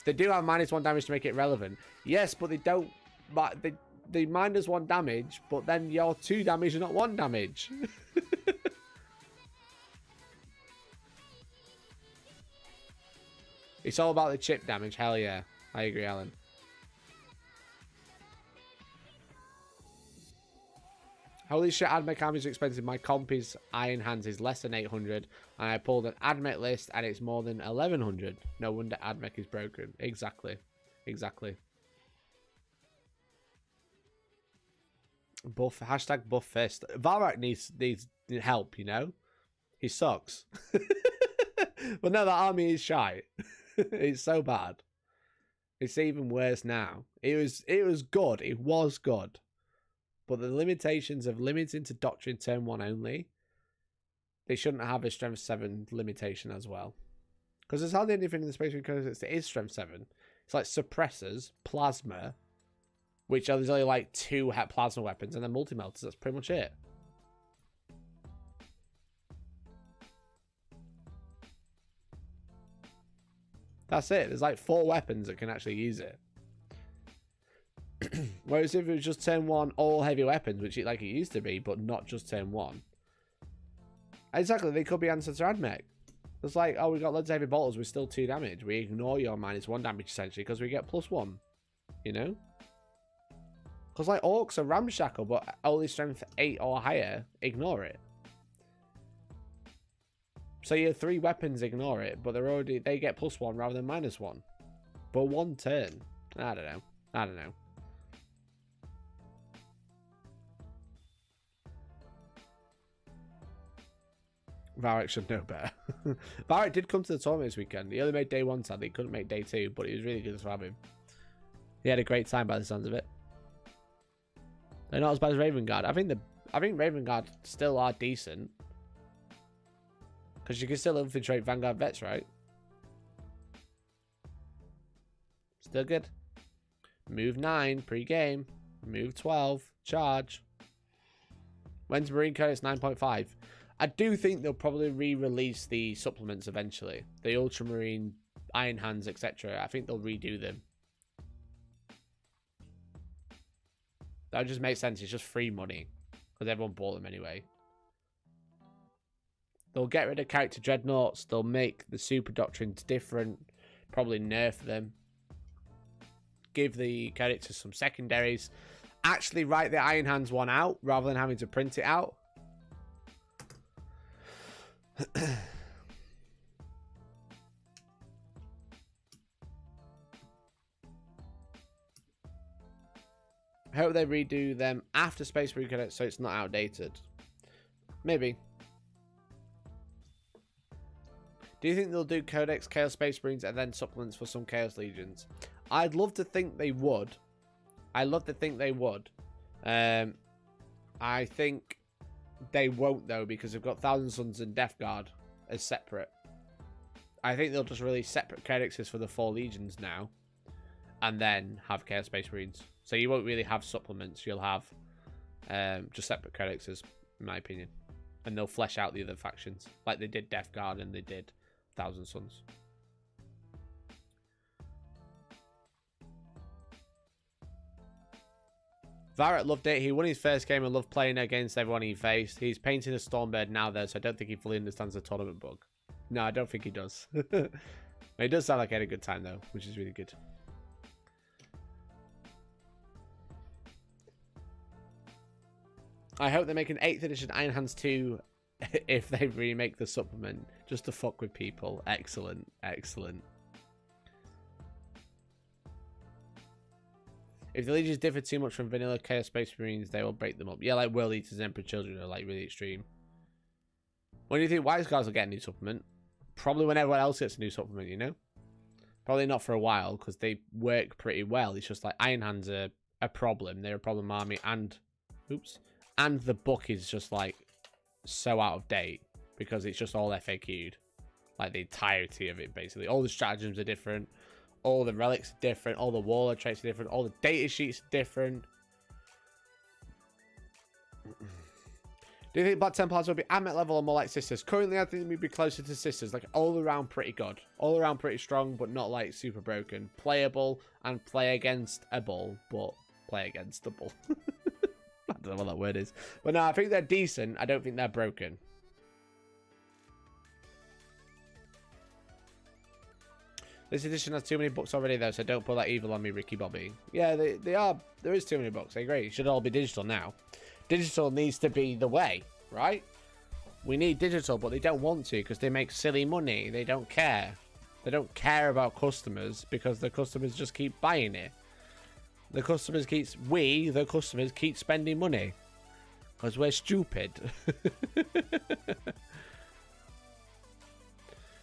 They do have -1 damage to make it relevant. Yes, but they don't. But they -1 damage, but then you're 2 damage and not 1 damage. It's all about the chip damage. Hell yeah. I agree, Alan. Holy shit, AdMech armies are expensive. My comp is Iron Hands is less than 800. And I pulled an AdMech list and it's more than 1100. No wonder AdMech is broken. Exactly. Exactly. Buff, hashtag buff fist. Varrock needs help, you know? He sucks. But no, that army is shite. It's so bad. It's even worse now. It was good. It was good. But the limitations of limiting to Doctrine turn 1 only, they shouldn't have a Strength 7 limitation as well. Because there's hardly anything in the Space Marine Codex that is Strength 7. It's like Suppressors, Plasma, which are, there's only like 2 plasma weapons, and then multi-melters. That's pretty much it. That's it. There's like 4 weapons that can actually use it. Whereas if it was just turn 1, all heavy weapons, which like it used to be, but not just turn 1. Exactly, they could be answered to AdMech. It's like, oh, we got loads of heavy bolters, we're still 2 damage. We ignore your -1 damage essentially because we get +1. You know? Because like orcs are ramshackle, but only strength 8 or higher, ignore it. So your 3 weapons ignore it, but they get +1 rather than -1. But 1 turn. I don't know. I don't know. Varric should know better. Varric did come to the tournament this weekend. He only made day 1 sadly. He couldn't make day 2, but it was really good to have him. He had a great time by the sounds of it. They're not as bad as Raven Guard. I think Raven Guard still are decent. Because you can still infiltrate Vanguard vets, right? Still good. Move 9, pre-game. Move 12, charge. When's Marine Codex 9.5? I do think they'll probably re-release the supplements eventually. The Ultramarine, Iron Hands, etc. I think they'll redo them. That just makes sense. It's just free money. Because everyone bought them anyway. They'll get rid of character dreadnoughts. They'll make the super doctrines different. Probably nerf them. Give the characters some secondaries. Actually write the Iron Hands one out rather than having to print it out. I hope they redo them after Space Marine Codex so it's not outdated. Maybe. Do you think they'll do Codex, Chaos Space Marines, and then supplements for some Chaos Legions? I'd love to think they would. I'd love to think they would. I think they won't, though, because they've got Thousand Suns and Death Guard as separate. I think they'll just release separate Codexes for the 4 Legions now, and then have Chaos Space Marines. So you won't really have supplements. You'll have just separate Codexes, in my opinion. And they'll flesh out the other factions, like they did Death Guard and they did Thousand Suns. Varrett loved it. He won his first game and loved playing against everyone he faced. He's painting a Stormbird now, though, so I don't think he fully understands the tournament bug. No, I don't think he does. He does sound like he had a good time, though, which is really good. I hope they make an 8th edition Iron Hands 2 if they remake the supplement, just to fuck with people. Excellent, excellent. If the Legions differ too much from vanilla Chaos Space Marines, they will break them up. Yeah, like World Eaters and Emperor Children are like really extreme. When do you think Wise Guards will get a new supplement? Probably when everyone else gets a new supplement, you know? Probably not for a while, because they work pretty well. It's just like Iron Hands are a problem. They're a problem army, and... Oops. And the book is just like so out of date, because it's just all FAQ'd. Like the entirety of it, basically. All the stratagems are different. All the relics are different. All the warlord traits are different. All the data sheets are different. Do you think Black Templars will be Amet level or more like Sisters? Currently, I think we'd be closer to Sisters. Like, all around pretty good. All around pretty strong, but not, like, super broken. Playable and play against a bull, but play against the bull. I don't know what that word is. But no, I think they're decent. I don't think they're broken. This edition has too many books already, though, so don't put that evil on me, Ricky Bobby. Yeah, they are. There is too many books. I agree. It should all be digital now. Digital needs to be the way, right? We need digital, but they don't want to because they make silly money. They don't care. They don't care about customers because the customers just keep buying it. The customers keep spending money because we're stupid.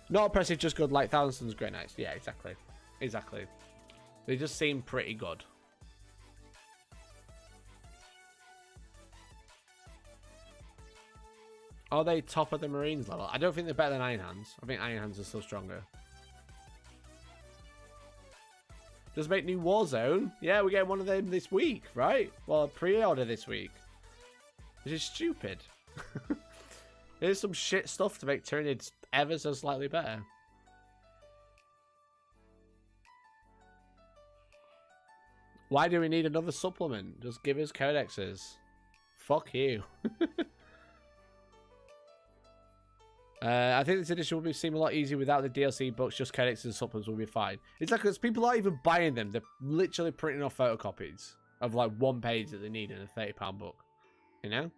Not oppressive, just good, like Thousand Suns Great Knights. Yeah, exactly. Exactly. They just seem pretty good. Are they top of the Marines level? I don't think they're better than Iron Hands. I think Iron Hands are still stronger. Does make new Warzone? Yeah, we get one of them this week, right? Well, pre-order this week. Which is stupid. There's some shit stuff to make Tyranids ever so slightly better. Why do we need another supplement? Just give us codexes. Fuck you. I think this edition will seem a lot easier without the DLC books. Just codexes and supplements will be fine. It's like because people aren't even buying them. They're literally printing off photocopies of like one page that they need in a £30 book. You know?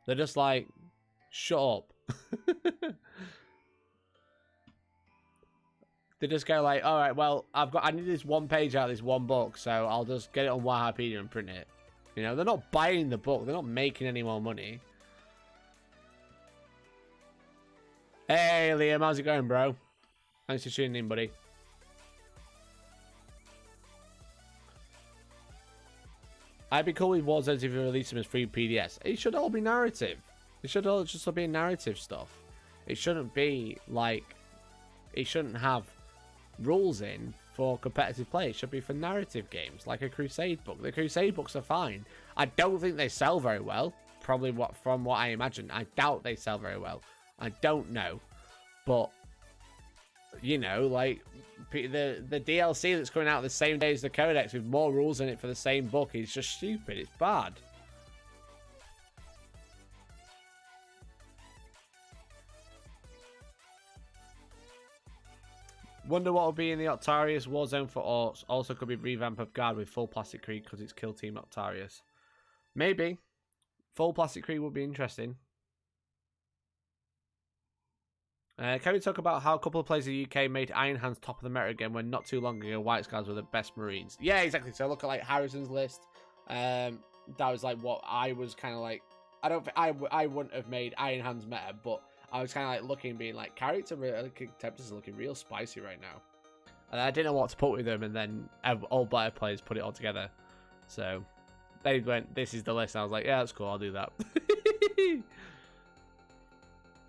They're just like, shut up. They just go like, all right, well, I need this one page out of this one book, so I'll just get it on Warhammer and print it. You know, they're not buying the book. They're not making any more money. Hey, Liam, how's it going, bro? Thanks for tuning in, buddy. I'd be cool with Warzones if you release them as free PDS. It should all be narrative. It should all just be narrative stuff. It shouldn't be like... It shouldn't have rules in for competitive play. It should be for narrative games, like a Crusade book. The Crusade books are fine. I don't think they sell very well. Probably from what I imagine. I doubt they sell very well. I don't know, but you know, like the DLC that's coming out the same day as the Codex with more rules in it for the same book is just stupid. It's bad. Wonder what will be in the Octarius Warzone for Orcs. Also could be revamp of Guard with full Plastic Creed because it's Kill Team Octarius. Maybe. Full Plastic Creed would be interesting. Can we talk about how a couple of players in the UK made Iron Hands top of the meta again when not too long ago White Scars were the best Marines? Yeah, exactly. So look at like Harrison's list. That was like what I was kind of like. I don't think I wouldn't have made Iron Hands meta, but I was kind of like looking, being like, character Tempest is looking real spicy right now. And I didn't know what to put with them, and then all better players put it all together. So they went, "This is the list." And I was like, "Yeah, that's cool. I'll do that."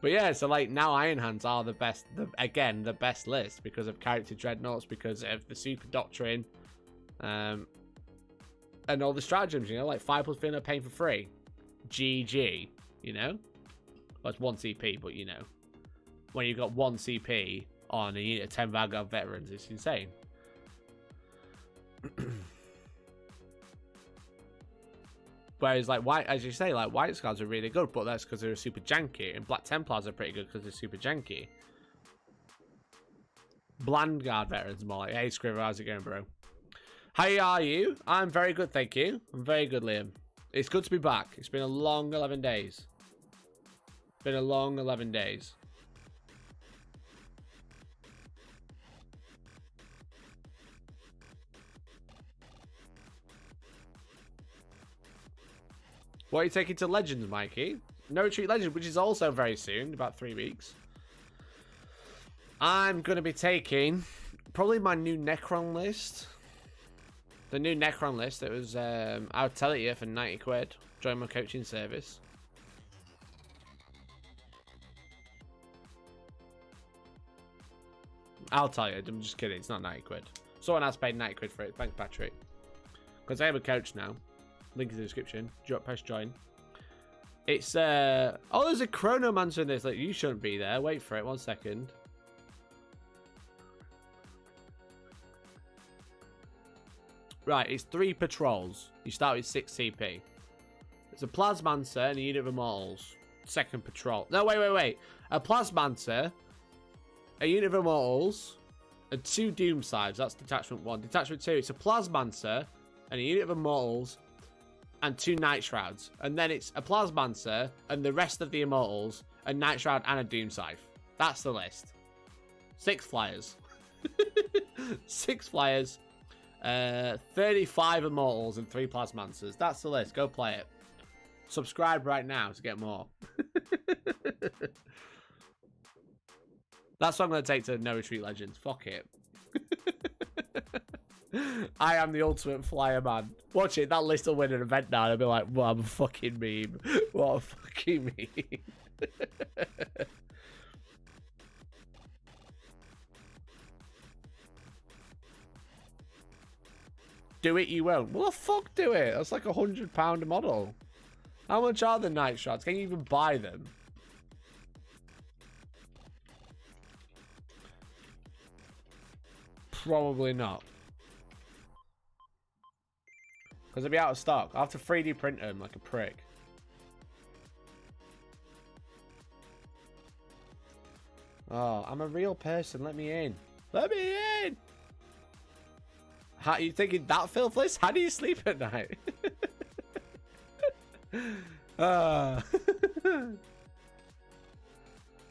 But yeah, so like now Iron Hands are the best, the best list because of character dreadnoughts, because of the super doctrine, and all the stratagems. You know, like 5+ Finna paying for free, GG. You know, well, it's 1 CP, but you know, when you've got 1 CP on a unit of 10 Vanguard veterans, it's insane. Whereas, like, white, as you say, like, White Scars are really good, but that's because they're super janky. And Black Templars are pretty good because they're super janky. Bland Guard veterans more like, hey, Scriver, how's it going, bro? How are you? I'm very good, thank you. I'm very good, Liam. It's good to be back. It's been a long 11 days. Been a long 11 days. What are you taking to Legends, Mikey? No Retreat Legends, which is also very soon, about 3 weeks. I'm going to be taking probably my new Necron list. The new Necron list, it was, I'll tell it you for 90 quid. Join my coaching service. I'll tell you, I'm just kidding, it's not 90 quid. Someone has paid 90 quid for it, thanks Patrick. Because I have a coach now. Link in the description. Press join. It's oh, there's a Chronomancer in this. Like, you shouldn't be there. Wait for it. 1 second. Right, it's 3 patrols. You start with 6 CP. There's a Plasmancer and a unit of Immortals. Second patrol. No, wait. A Plasmancer, a unit of Immortals, and 2 Doomsides. That's detachment 1. Detachment 2, it's a Plasmancer and a unit of Immortals, and 2 Night Shrouds. And then it's a Plasmancer and the rest of the Immortals, a Night Shroud and a Doom Scythe. That's the list. 6 flyers. 6 flyers. 35 Immortals and 3 Plasmancers. That's the list. Go play it. Subscribe right now to get more. That's what I'm going to take to No Retreat Legends. Fuck it. I am the ultimate flyer man. Watch it, that list will win an event now. And I'll be like, what a fucking meme. What a fucking meme. Do it, you won't. Well, the fuck do it. That's like £100 a model. How much are the Night Shrouds? Can you even buy them? Probably not. Because they'll be out of stock. I'll have to 3D print them like a prick. Oh, I'm a real person. Let me in. Let me in! How are you thinking that filthless? How do you sleep at night?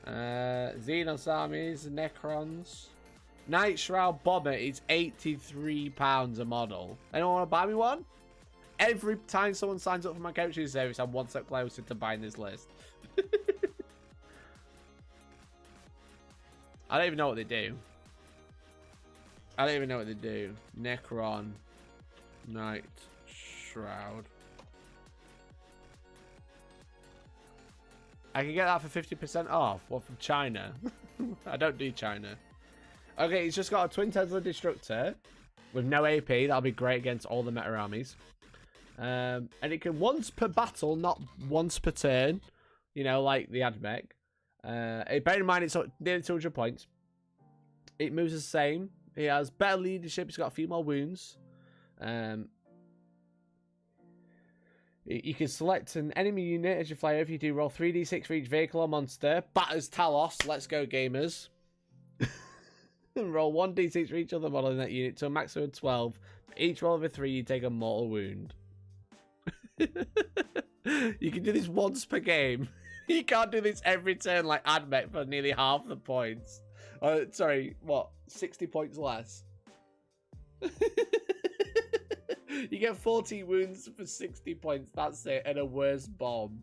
Xenos armies, Necrons. Night Shroud Bomber is £83 a model. Anyone want to buy me one? Every time someone signs up for my coaching service, I'm one step closer to buying this list. I don't even know what they do. I don't even know what they do. Necron. Night Shroud. I can get that for 50% off. What, from China? I don't do China. Okay, he's just got a Twin Tesla Destructor with no AP. That'll be great against all the meta armies. And it can once per battle, not once per turn. You know, like the Admech. Bear in mind, it's nearly 200 points. It moves the same. He has better leadership. He's got a few more wounds. You can select an enemy unit as your flyer. If you do, roll 3d6 for each vehicle or monster. Batters Talos. Let's go, gamers. And roll 1d6 for each other model in that unit to a maximum of 12. For each roll of a 3, you take a mortal wound. You can do this once per game. You can't do this every turn like Admech for nearly half the points. Sorry, what? 60 points less. You get 40 wounds for 60 points. That's it. And a worse bomb.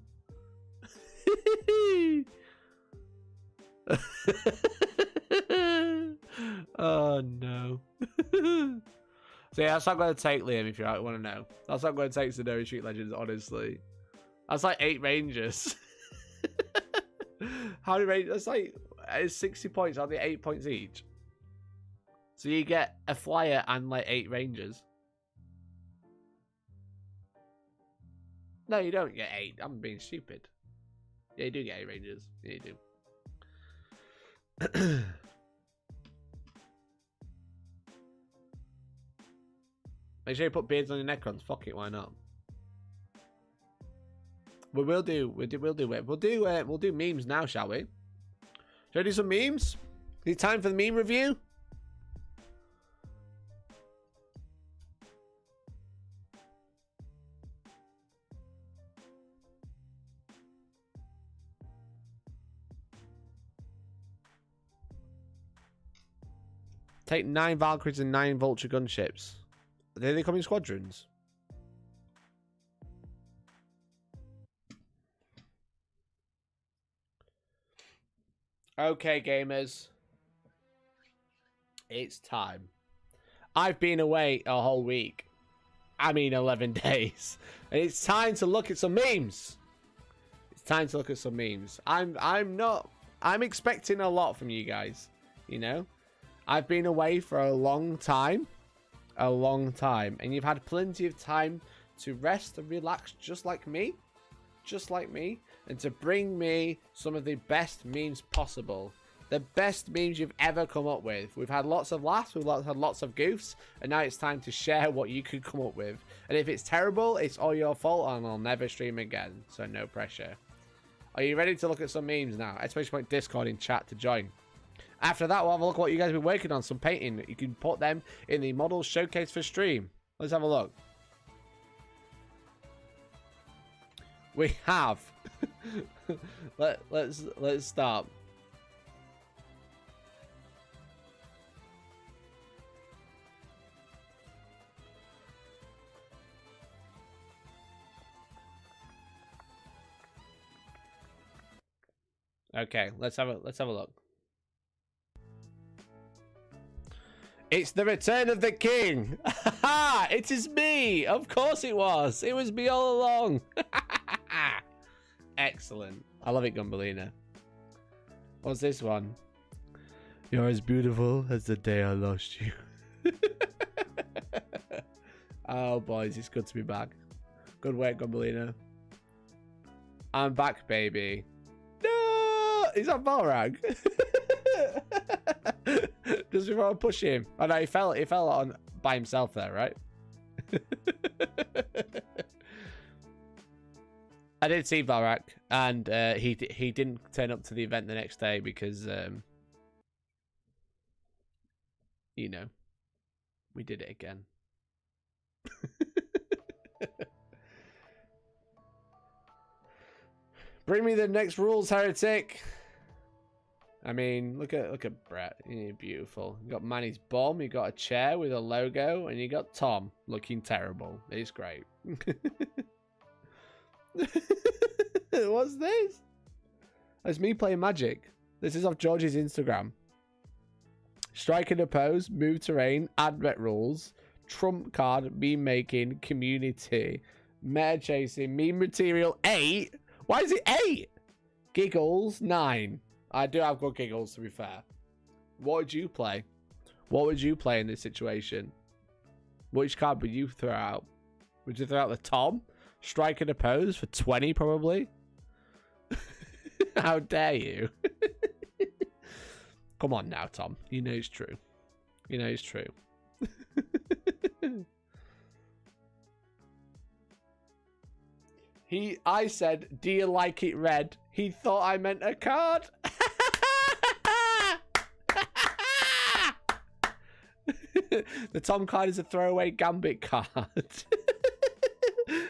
Oh, no. So, yeah, that's not going to take, Liam, if you want to know. That's not going to take to No Retreat Legends, honestly. That's like 8 Rangers. How many Rangers? That's like 60 points. Are they 8 points each? So you get a flyer and like 8 Rangers. No, you don't get 8. I'm being stupid. Yeah, you do get 8 Rangers. Yeah, you do. Make sure you put beards on your Necrons. Fuck it, why not? We'll do memes now, shall we? Shall we do some memes? Is it time for the meme review? Take 9 Valkyries and 9 Vulture gunships. Do they come in squadrons? Okay, gamers. It's time. I've been away a whole week. I mean 11 days. And it's time to look at some memes. It's time to look at some memes. I'm expecting a lot from you guys, you know? I've been away for a long time. And you've had plenty of time to rest and relax just like me, and to bring me some of the best memes possible. The best memes you've ever come up with. We've had lots of laughs, we've had lots of goofs, and now it's time to share what you could come up with. And if it's terrible, it's all your fault and I'll never stream again, so no pressure. Are you ready to look at some memes now? Exclamation point Discord in chat to join. After that, we'll have a look at what you guys have been working on. Some painting. You can put them in the models showcase for stream. Let's have a look. We have. Let's start. Okay, let's have a look. It's the return of the king. It is me. Of course it was. It was me all along. Excellent. I love it, Gumballina. What's this one? You're as beautiful as the day I lost you. Oh, boys, it's good to be back. Good work, Gumballina. I'm back, baby. No! Is that Balrag? Just before I push him. Oh, no, he fell on by himself there, right? I did see Balrak, and he didn't turn up to the event the next day because, you know, we did it again. Bring me the next rules, heretic. I mean, look at Brett. You're beautiful. You got Manny's bomb. You got a chair with a logo, and you got Tom looking terrible. It's great. What's this? It's me playing Magic. This is off George's Instagram. Strike and oppose, move terrain, add vet rules, trump card, meme making, community, meta chasing, meme material 8. Why is it 8? Giggles 9. I do have good giggles, to be fair. What would you play? What would you play in this situation? Which card would you throw out? Would you throw out the Tom? Strike and oppose for 20, probably? How dare you? Come on now, Tom. You know it's true. You know it's true. I said, do you like it red? He thought I meant a card. The Tom card is a throwaway Gambit card.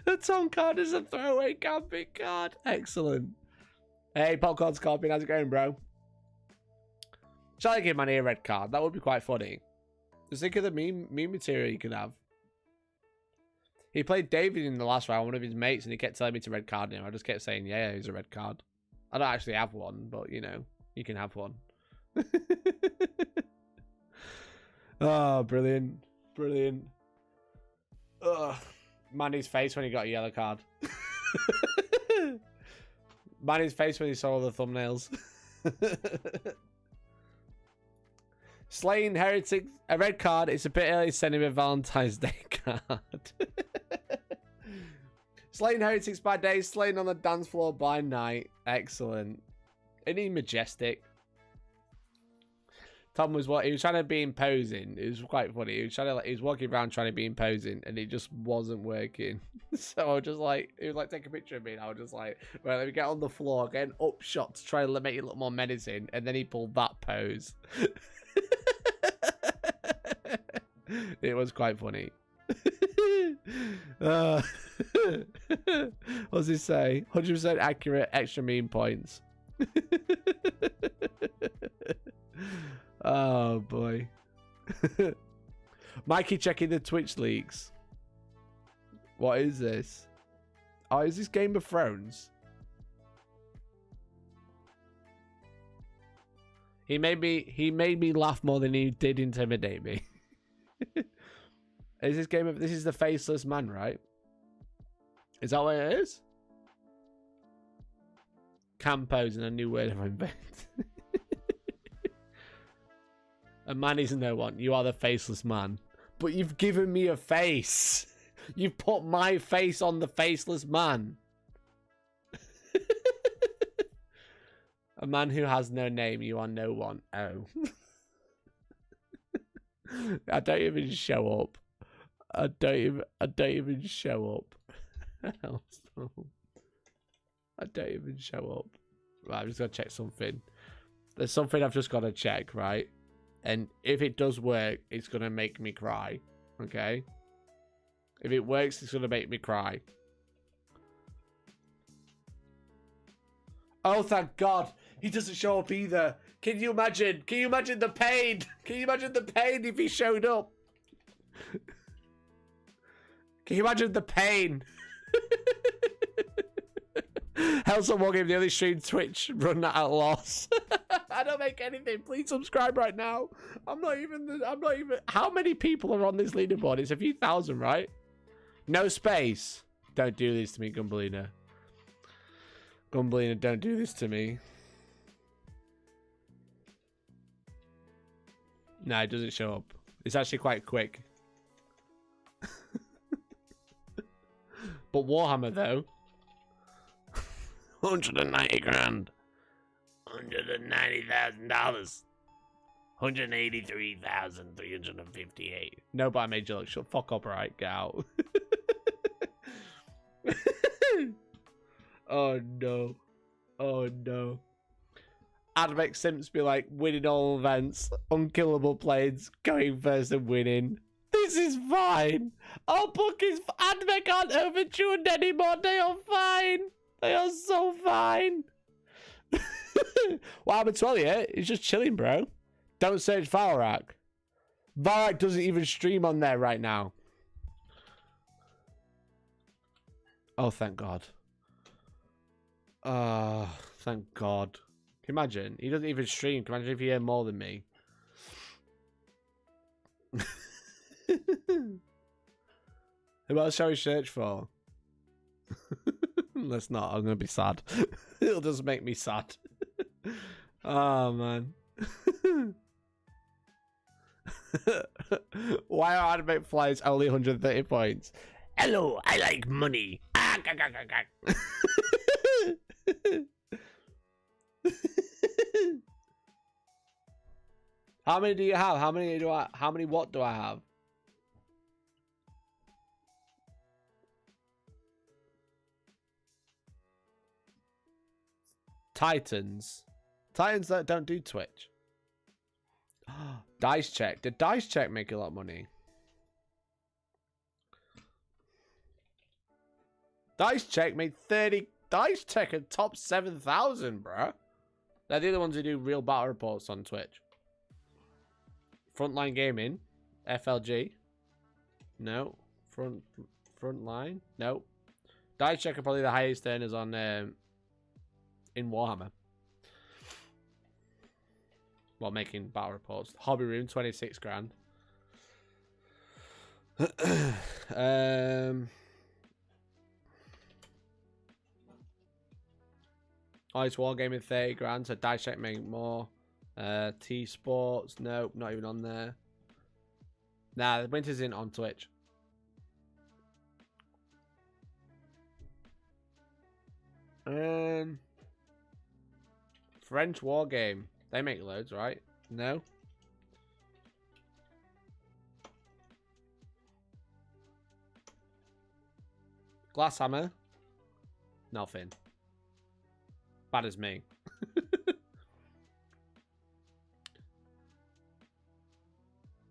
The Tom card is a throwaway Gambit card. Excellent. Hey, Popcorn Scorpion, how's it going, bro? Shall I give Manny a red card? That would be quite funny. Just think of the meme material you can have. He played David in the last round, one of his mates, and he kept telling me to red card him. I just kept saying, yeah, he's a red card. I don't actually have one, but, you know, you can have one. Oh, brilliant. Brilliant. Ugh. Manny's face when he got a yellow card. Manny's face when he saw all the thumbnails. Slaying Heretics, a red card. It's a bit early to send him a Valentine's Day card. Slaying Heretics by day, slaying on the dance floor by night. Excellent. Isn't he majestic? Tom was what he was trying to be imposing. It was quite funny. He was walking around trying to be imposing, and it just wasn't working. So I was just like, he was like, take a picture of me, and I was just like, well, let me get on the floor, get an up shot to try and make it look more menacing, and then he pulled that pose. It was quite funny. What's he say? 100% accurate, extra meme points. Oh boy. Mikey checking the Twitch leaks. What is this? Oh, is this Game of Thrones? He made me laugh more than he did intimidate me. Is this this is the faceless man, right? Is that what it is? Campos and a new word I've invented. A man is no one. You are the faceless man. But you've given me a face. You've put my face on the faceless man. A man who has no name. You are no one. Oh. I don't even show up. I don't even show up. Hellstorm. I don't even show up. Right, I'm just gonna check something. There's something I've just got to check, right? And if it does work, it's gonna make me cry. Okay? If it works, it's gonna make me cry. Oh, thank God. He doesn't show up either. Can you imagine? Can you imagine the pain? Can you imagine the pain if he showed up? Can you imagine the pain? Hellstormwargaming, the only stream Twitch run at a loss. I don't make anything. Please subscribe right now. I'm not even. How many people are on this leaderboard? It's a few thousand, right? No space. Don't do this to me, Gumbelina. Gumbelina, don't do this to me. No, it doesn't show up. It's actually quite quick. But Warhammer, though. 190 grand. $190,000. 183,358. No, but I made you look. Shut fuck up, right? Get out. Oh no. Oh no. Admec Simps be like winning all events, unkillable planes, going first and winning. This is fine. Our book is Admec aren't overtuned anymore. They are fine. They are so fine. What happened to Elliot? He's just chilling, bro. Don't search Valrak. Valrak doesn't even stream on there right now. Oh, thank God. Thank God. Can you imagine? He doesn't even stream. Can you imagine if he earned more than me? Who else shall we search for? Let's not. I'm going to be sad. It'll just make me sad. Oh, man. Why are Animate Flies only 130 points? Hello, I like money. How many do you have? How many what do I have? Titans that don't do Twitch. Dice Check. Did Dice Check make a lot of money? Dice Check made 30. Dice Check at top 7,000, bruh. They're the other ones who do real battle reports on Twitch. Frontline Gaming. FLG. No. Frontline. No. Dice Check are probably the highest earners on in Warhammer. While making battle reports. Hobby Room, 26 grand. Ice Wargaming 30 grand, so Dice Check make more. T Sports, nope, not even on there. Nah, the Winter's in on Twitch. French Wargame. They make loads, right? No? Glasshammer? Nothing. Bad as me.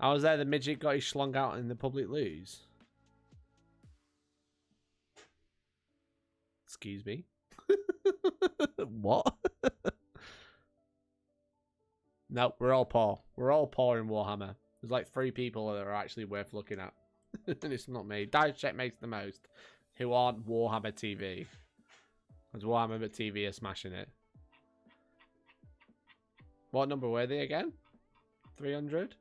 I was there, the midget got his schlong out in the public loos. Excuse me? What? No, we're all poor. We're all poor in Warhammer. There's like 3 people that are actually worth looking at. And it's not me. Dice Check makes the most. Who aren't Warhammer TV. Because Warhammer TV are smashing it. What number were they again? 300?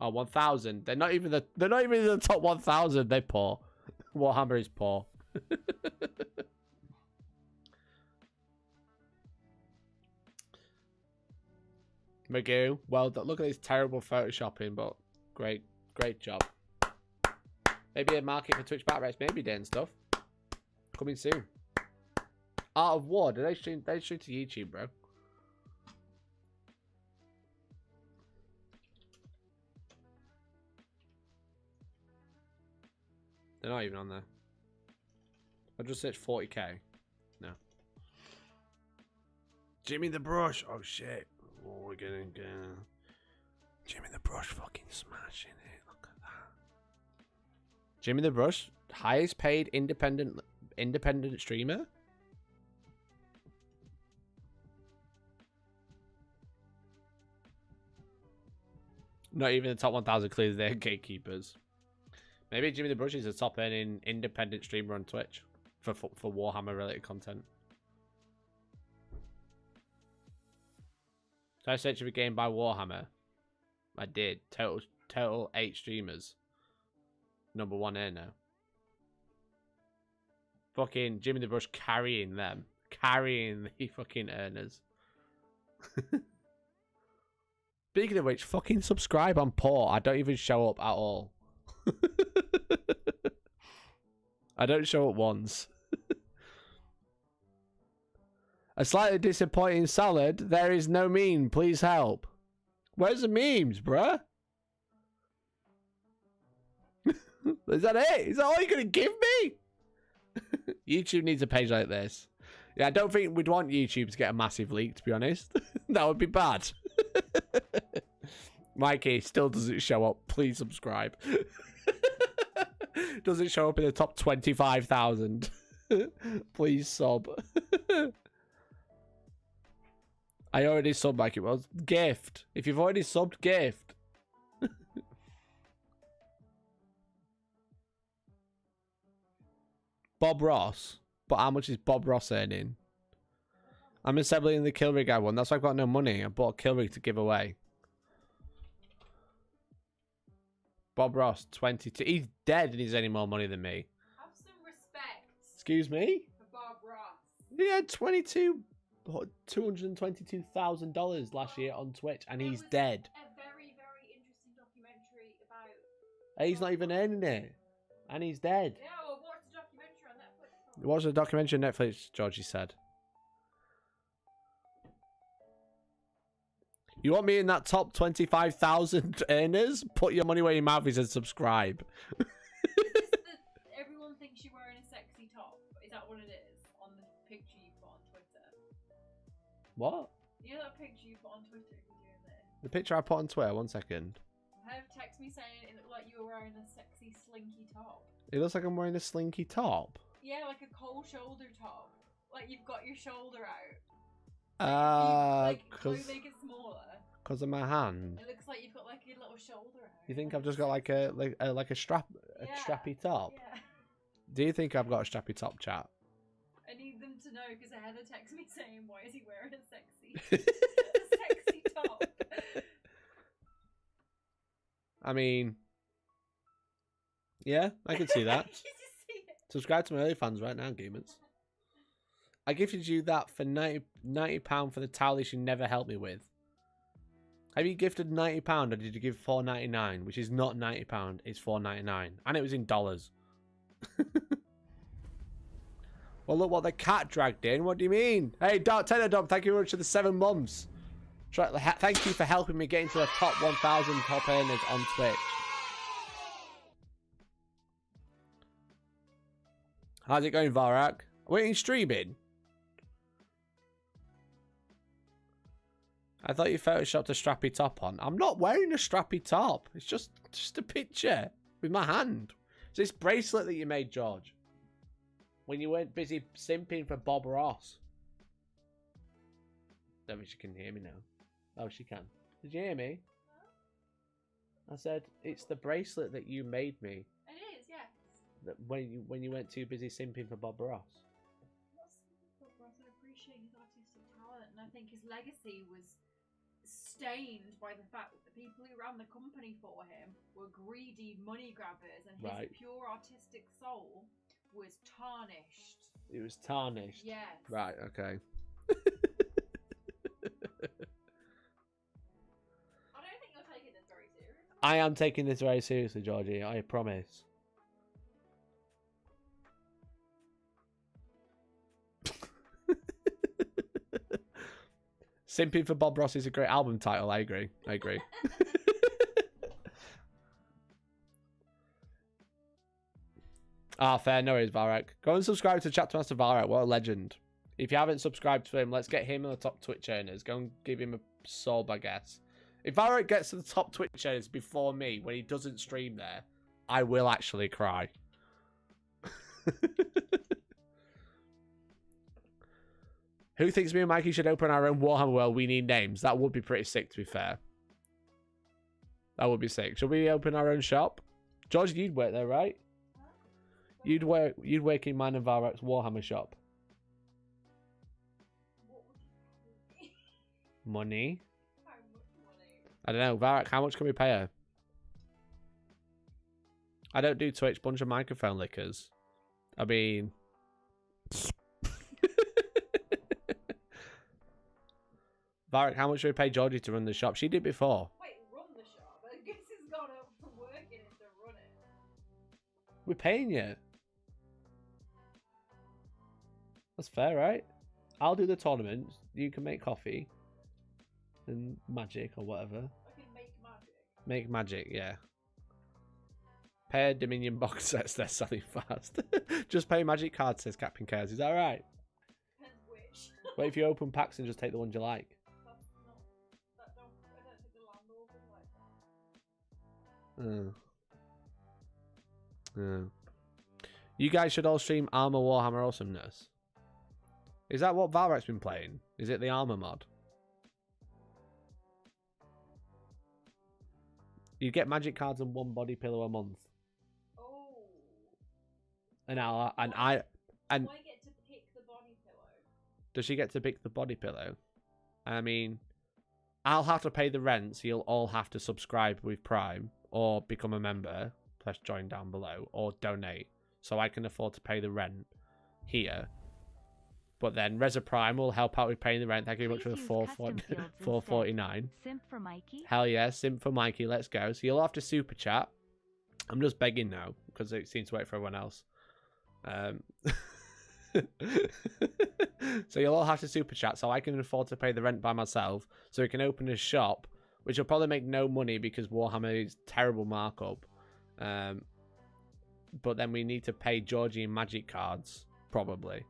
Oh, 1,000. They're not even in the top 1,000. They're poor. Warhammer is poor. Magoo, well, look at this terrible photoshopping, but great job. Maybe a market for Twitch back rates, maybe doing stuff. Coming soon. Art of War, do they stream to YouTube, bro? They're not even on there. I just searched 40k. No. Jimmy the Brush. Oh shit. Oh, we're gonna go. Jimmy the Brush fucking smashing it. Look at that. Jimmy the Brush, highest paid independent streamer. Not even the top 1,000. Clearly, they're gatekeepers. Maybe Jimmy the Brush is a top earning independent streamer on Twitch for Warhammer related content. Did I search for a game by Warhammer? I did. Total 8 streamers. #1 earner. Fucking Jimmy the Brush carrying them. Carrying the fucking earners. Speaking of which, fucking subscribe on Port. I don't even show up at all. I don't show up once. A slightly disappointing salad. There is no meme. Please help. Where's the memes, bruh? Is that it? Is that all you're going to give me? YouTube needs a page like this. Yeah, I don't think we'd want YouTube to get a massive leak, to be honest. That would be bad. Mikey still doesn't show up. Please subscribe. Doesn't show up in the top 25,000. Please sub. I already subbed, Mikey. Well, gift. If you've already subbed, gift. Bob Ross. But how much is Bob Ross earning? I'm assembling the kill rig I won. That's why I've got no money. I bought a kill rig to give away. Bob Ross, 22. He's dead and he's any more money than me. Have some respect. Excuse me? For Bob Ross. He had $222,000 last year on Twitch and he's dead. A very, very interesting documentary about... He's not even earning it. And he's dead. Yeah, well, watch the documentary on Netflix. Watch the documentary on Netflix, Georgie said. You want me in that top 25,000 earners? Put your money where your mouth is and subscribe. Everyone thinks you're wearing a sexy top. Is that what it is? On the picture you put on Twitter? What? You know that picture you put on Twitter if you're doing this? The picture I put on Twitter, 1 second. Herb texted me saying it looked like you were wearing a sexy slinky top. It looks like I'm wearing a slinky top. Yeah, like a cold shoulder top. Like you've got your shoulder out. Because make it smaller. Because of my hand. It looks like you've got like your little shoulder out. You think I've just got like a strappy top? Yeah. Do you think I've got a strappy top, chat? I need them to know because Heather texted me saying, "Why is he wearing a sexy top?" I mean, yeah, I can see that. Did you see it? Subscribe to my OnlyFans right now, gamers. I gifted you that for £90 for the towel you should never help me with. Have you gifted £90 or did you give $4.99? Which is not £90, it's $4.99. And it was in dollars. Well, look what the cat dragged in. What do you mean? Hey, Taylor Dog, thank you very much for the 7 months. Thank you for helping me get into the top 1,000 top earners on Twitch. How's it going, Varak? Wait, you streaming? I thought you photoshopped a strappy top on. I'm not wearing a strappy top. It's just a picture with my hand. It's this bracelet that you made, George. When you weren't busy simping for Bob Ross. Don't think she can hear me now. Oh, she can. Did you hear me? I said, it's the bracelet that you made me. It is, yes. That when you weren't too busy simping for Bob Ross. Bob Ross, I appreciate his artistic talent, and I think his legacy was stained by the fact that the people who ran the company for him were greedy money grabbers, and his pure artistic soul was tarnished. It was tarnished? Yes. Right, okay. I don't think you're taking this very seriously. I am taking this very seriously, Georgie. I promise. Simping for Bob Ross is a great album title. I agree. Fair. No worries, Varak. Go and subscribe to Chaptermaster Varak. What a legend. If you haven't subscribed to him, let's get him on the top Twitch earners. Go and give him a sub, I guess. If Varak gets to the top Twitch earners before me, when he doesn't stream there, I will actually cry. Who thinks me and Mikey should open our own Warhammer world? We need names. That would be pretty sick, to be fair. That would be sick. Should we open our own shop? George, you'd work there, right? Huh? You'd work in mine and Varrock's Warhammer shop. What would you pay me? Money? How much money? I don't know. Varrock, how much can we pay her? I don't do Twitch. Bunch of microphone lickers. I mean... Varrock, how much should we pay Georgie to run the shop? She did before. Wait, run the shop? I guess he's gone up from working it to run it. We're paying you. That's fair, right? I'll do the tournaments. You can make coffee. And magic or whatever. I can make magic. Make magic, yeah. Pay a Dominion box sets, they're selling fast. Just pay magic cards, says Captain Chaos. Is that right? Depends which. What if you open packs and just take the ones you like? I don't think the landlord will like that. You guys should all stream Armor Warhammer Awesomeness. Is that what Valrak's been playing? Is it the Armor mod? You get magic cards and one body pillow a month. Oh. And Do I get to pick the body pillow? Does she get to pick the body pillow? I mean, I'll have to pay the rent, so you'll all have to subscribe with Prime or become a member. Press join down below or donate, so I can afford to pay the rent here. But then Reza Prime will help out with paying the rent. Thank you very much for the $4.49. Simp for Mikey. Hell yeah, simp for Mikey. Let's go. So you'll have to super chat. I'm just begging now because it seems to wait for everyone else. So you'll all have to super chat so I can afford to pay the rent by myself, so we can open a shop, which will probably make no money because Warhammer is terrible markup. But then we need to pay Georgie in magic cards probably,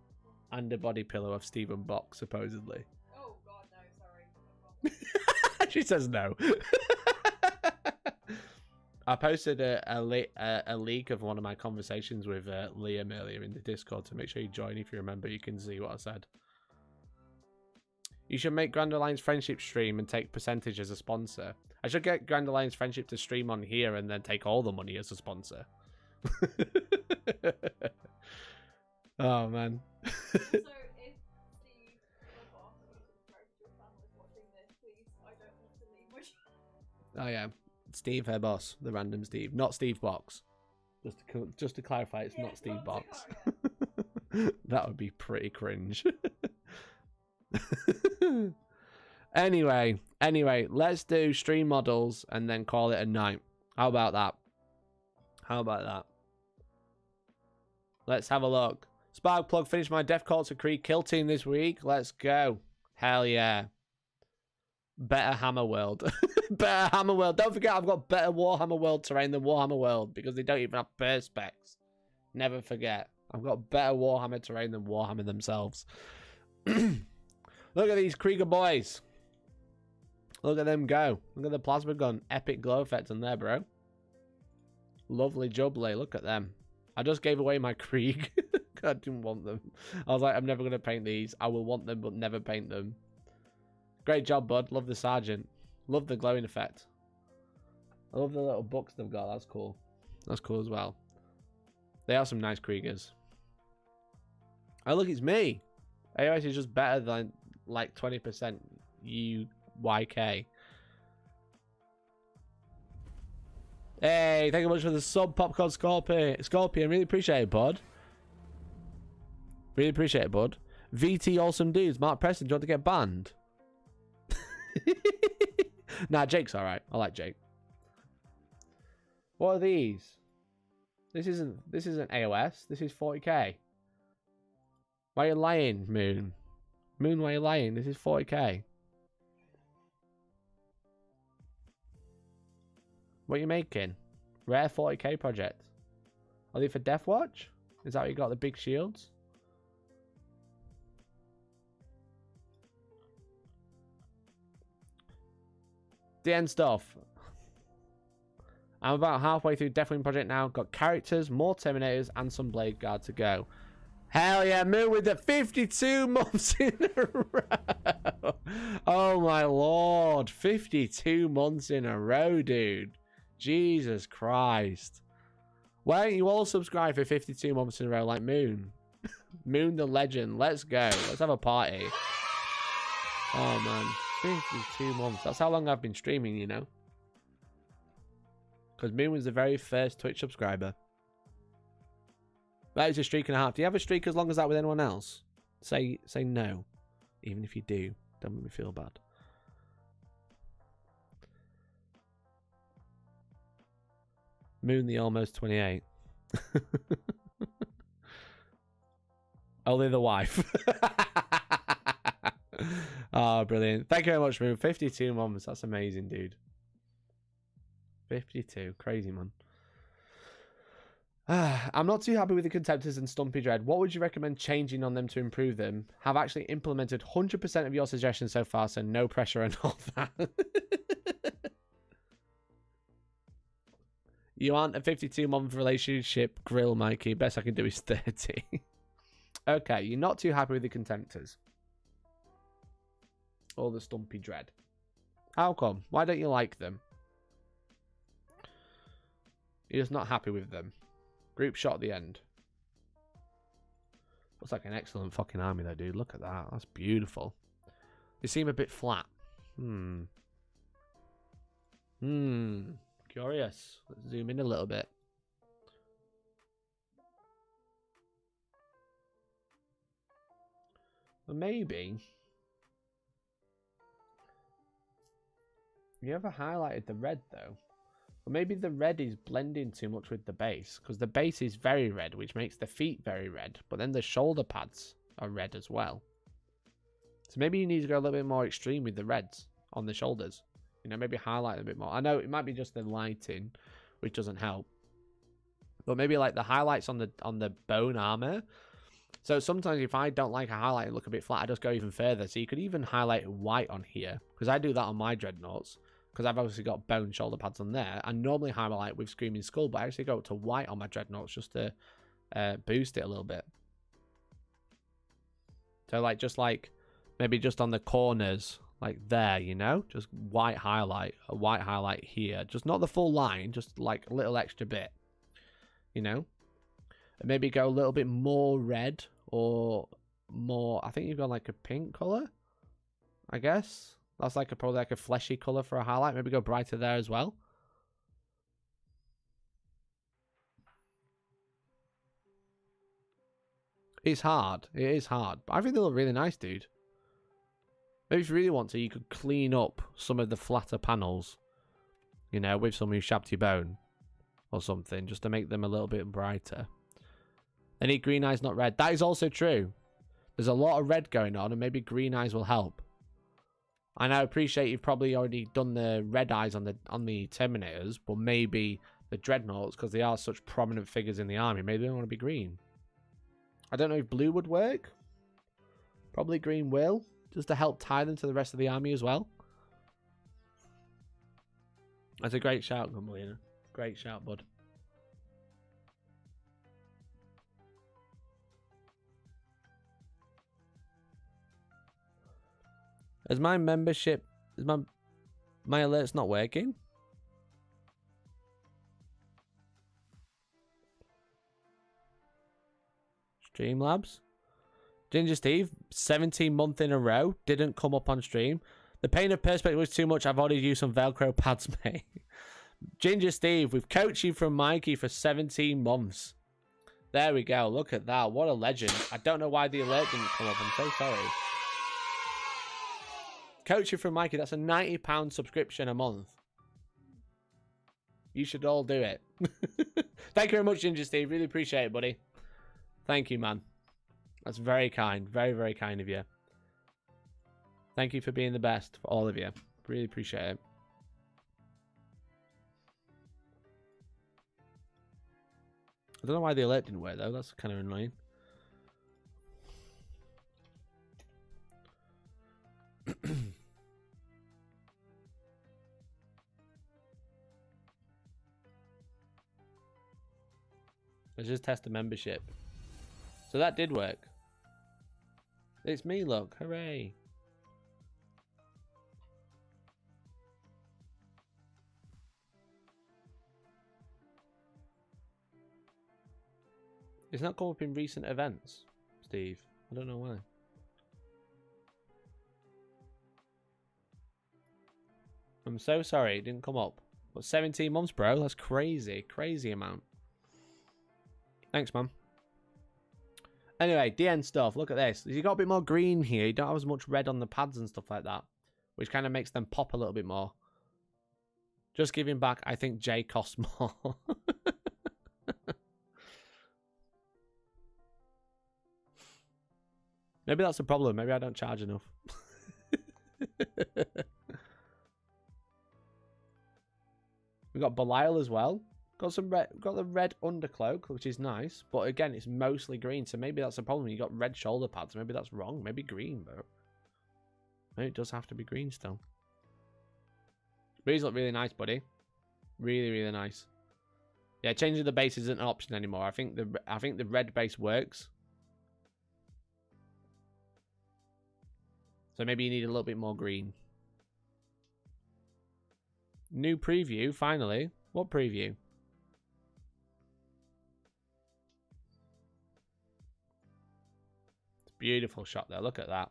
and a body pillow of Stephen Box supposedly. Oh god, no, sorry. She says no. I posted a leak of one of my conversations with Liam earlier in the Discord, to make sure you join. If you remember, you can see what I said. You should make Grand Alliance Friendship stream and take percentage as a sponsor. I should get Grand Alliance Friendship to stream on here and then take all the money as a sponsor. Oh man. Also, if Steve, my boss, who subscribes to your channel, is watching this, please, I don't want to leave my channel. Oh yeah, Steve, her boss, the random Steve, not Steve Box. Just to clarify, it's not Steve Box. That would be pretty cringe. Anyway, let's do stream models and then call it a night. How about that? Let's have a look. Sparkplug finished my Death Culture Creed kill team this week. Let's go. Hell yeah. Better Hammer World. Better Hammer World. Don't forget, I've got better Warhammer World terrain than Warhammer World because they don't even have perspex. Never forget. I've got better Warhammer terrain than Warhammer themselves. Look at these Krieger boys. Look at them go. Look at the plasma gun. Epic glow effect on there, bro. Lovely jubbly. Look at them. I just gave away my Krieg. I didn't want them. I was like, I'm never going to paint these. I will want them, but never paint them. Great job, bud. Love the Sergeant. Love the glowing effect. I love the little books they've got. That's cool. That's cool as well. They are some nice Kriegers. Oh, look, it's me. AOS is just better than like 20% UYK. Hey, thank you much for the sub, Popcorn Scorpion. Really appreciate it, bud. Really appreciate it, bud. VT Awesome Dudes. Mark Preston, do you want to get banned? Nah, Jake's alright. I like Jake. What are these? This isn't AOS. This is 40k. Why are you lying, Moon? Moon, why are you lying? This is 40k. What are you making? Rare 40k project. Are they for Death Watch? Is that what you got, the big shields? The end stuff. I'm about halfway through Deathwing project now. Got characters, more Terminators, and some Blade Guard to go. Hell yeah, Moon with the 52 months in a row. Oh my lord, 52 months in a row, dude. Jesus Christ. Why don't you all subscribe for 52 months in a row like Moon? Moon the legend. Let's go. Let's have a party. Oh man, 52 months. That's how long I've been streaming, you know. Because Moon was the very first Twitch subscriber. That is a streak and a half. Do you have a streak as long as that with anyone else? Say no. Even if you do. Don't make me feel bad. Moon the almost 28. Only the wife. Oh, brilliant. Thank you very much, Moon. 52 months. That's amazing, dude. 52. Crazy, man. I'm not too happy with the Contemptors and Stumpy Dread. What would you recommend changing on them to improve them? Have actually implemented 100% of your suggestions so far, so no pressure and all that. You aren't a 52-month relationship grill, Mikey. Best I can do is 30. Okay, you're not too happy with the Contemptors. Or the Stumpy Dread. How come? Why don't you like them? You're just not happy with them. Group shot at the end. Looks like an excellent fucking army though, dude. Look at that. That's beautiful. They seem a bit flat. Curious. Let's zoom in a little bit. Well, maybe. You ever highlighted the red though? Or maybe the red is blending too much with the base, because the base is very red, which makes the feet very red, but then the shoulder pads are red as well. So maybe you need to go a little bit more extreme with the reds on the shoulders. You know, maybe highlight them a bit more. I know it might be just the lighting, which doesn't help. But maybe like the highlights on the bone armor. So sometimes if I don't like a highlight and look a bit flat, I just go even further. So you could even highlight white on here, because I do that on my dreadnoughts. Because I've obviously got bone shoulder pads on there. I normally highlight with Screaming Skull, but I actually go up to white on my dreadnoughts just to boost it a little bit. So like just like maybe just on the corners, like there, you know, just white highlight, a white highlight here, just not the full line, just like a little extra bit, you know, and maybe go a little bit more red or more. I think you've got like a pink color, I guess. That's like probably like a fleshy color for a highlight. Maybe go brighter there as well. It's hard. It is hard. But I think they look really nice, dude. Maybe if you really want to, you could clean up some of the flatter panels. You know, with some Ushabti bone or something, just to make them a little bit brighter. They need green eyes, not red. That is also true. There's a lot of red going on, and maybe green eyes will help. And I appreciate you've probably already done the red eyes on the Terminators, but maybe the Dreadnoughts, because they are such prominent figures in the army, maybe they want to be green. I don't know if blue would work. Probably green will, just to help tie them to the rest of the army as well. That's a great shout, Gumballina. Great shout, bud. Is my membership, is my alerts not working? Streamlabs? Ginger Steve, 17 month in a row, didn't come up on stream. The pain of perspective was too much. I've already used some Velcro pads, mate. Ginger Steve, we've coached you from Mikey for 17 months. There we go. Look at that. What a legend. I don't know why the alert didn't come up. I'm so sorry. Coaching from Mikey, that's a £90 subscription a month. You should all do it. Thank you very much, Ginger Steve. Really appreciate it, buddy. Thank you, man. That's very kind. Very, very kind of you. Thank you for being the best for all of you. Really appreciate it. I don't know why the alert didn't work, though. That's kind of annoying. Let's just test the membership. So that did work. It's me, look. Hooray. It's not come up in recent events, Steve. I don't know why. I'm so sorry it didn't come up. But 17 months, bro. That's crazy. Crazy amount. Thanks, man. Anyway, DN stuff. Look at this. You got a bit more green here. You don't have as much red on the pads and stuff like that. Which kind of makes them pop a little bit more. Just giving back, I think J costs more. Maybe that's the problem. Maybe I don't charge enough. We got Belial as well. Got some red. Got the red undercloak, which is nice. But again, it's mostly green, so maybe that's the problem. You got red shoulder pads. Maybe that's wrong. Maybe green, bro. Maybe it does have to be green still. These look really nice, buddy. Really, really nice. Yeah, changing the base isn't an option anymore. I think the red base works. So maybe you need a little bit more green. New preview, finally. What preview? It's a beautiful shot there. Look at that.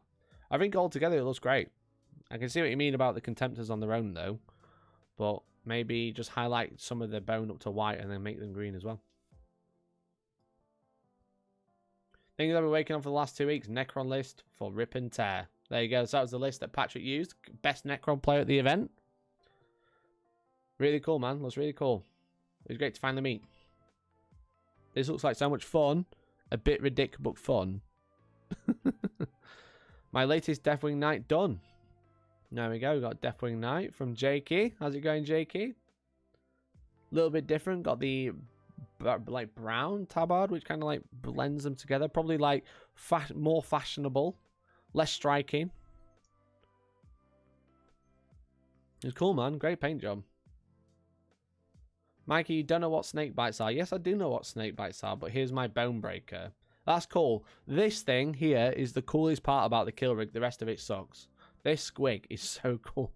I think altogether it looks great. I can see what you mean about the Contemptors on their own, though. But maybe just highlight some of the bone up to white and then make them green as well. Things I've been working on for the last 2 weeks. Necron list for Rip and Tear. There you go. So that was the list that Patrick used. Best Necron player at the event. Really cool, man. Looks really cool. It was great to finally meet. This looks like so much fun. A bit ridiculous, but fun. My latest Deathwing Knight done. There we go. We got Deathwing Knight from Jakey. How's it going, Jakey? A little bit different. Got the like brown tabard, which kind of like blends them together. Probably like more fashionable. Less striking. It's cool, man. Great paint job. Mikey, you don't know what snake bites are. Yes, I do know what snake bites are, but here's my bone breaker. That's cool. This thing here is the coolest part about the kill rig. The rest of it sucks. This squig is so cool.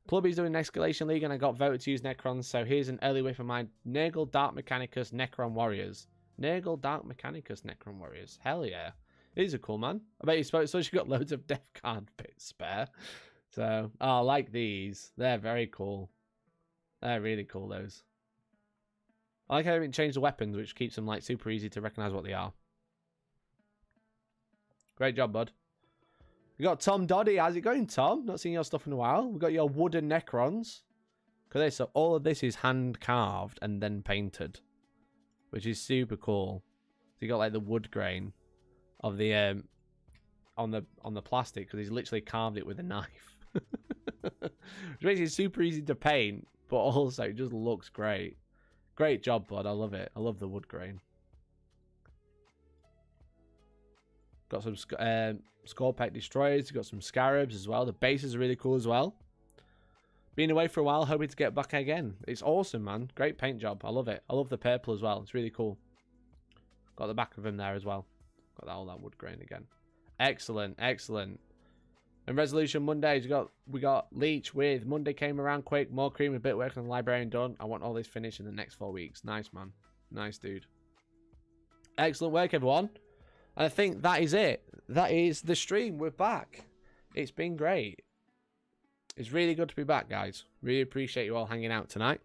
Clubby's doing an escalation league and I got voted to use Necrons, so here's an early whiff of my Nurgle Dark Mechanicus Necron Warriors. Nurgle Dark Mechanicus Necron Warriors. Hell yeah. These are cool, man. I bet you suppose so. You've got loads of death card bits spare. So, oh, I like these. They're very cool. They're really cool, those. I like how they changed the weapons, which keeps them like super easy to recognize what they are. Great job, bud. We got Tom Doddy. How's it going, Tom? Not seen your stuff in a while. We got your wooden Necrons. Okay, so all of this is hand carved and then painted, which is super cool. So you got like the wood grain of the on the plastic because he's literally carved it with a knife. Which makes it super easy to paint, but also it just looks great. Great job, bud. I love it. I love the wood grain. Got some Skullpack Destroyers. Got some Scarabs as well. The bases are really cool as well. Been away for a while, hoping to get back again. It's awesome, man. Great paint job. I love it. I love the purple as well. It's really cool. Got the back of him there as well. Got all that wood grain again. Excellent, excellent. And resolution Mondays, we got Leech with Monday came around quick, more cream, a bit work on the librarian done. I want all this finished in the next 4 weeks. Nice, man. Nice, dude. Excellent work, everyone. And I think that is it. That is the stream. We're back. It's been great. It's really good to be back, guys. Really appreciate you all hanging out tonight.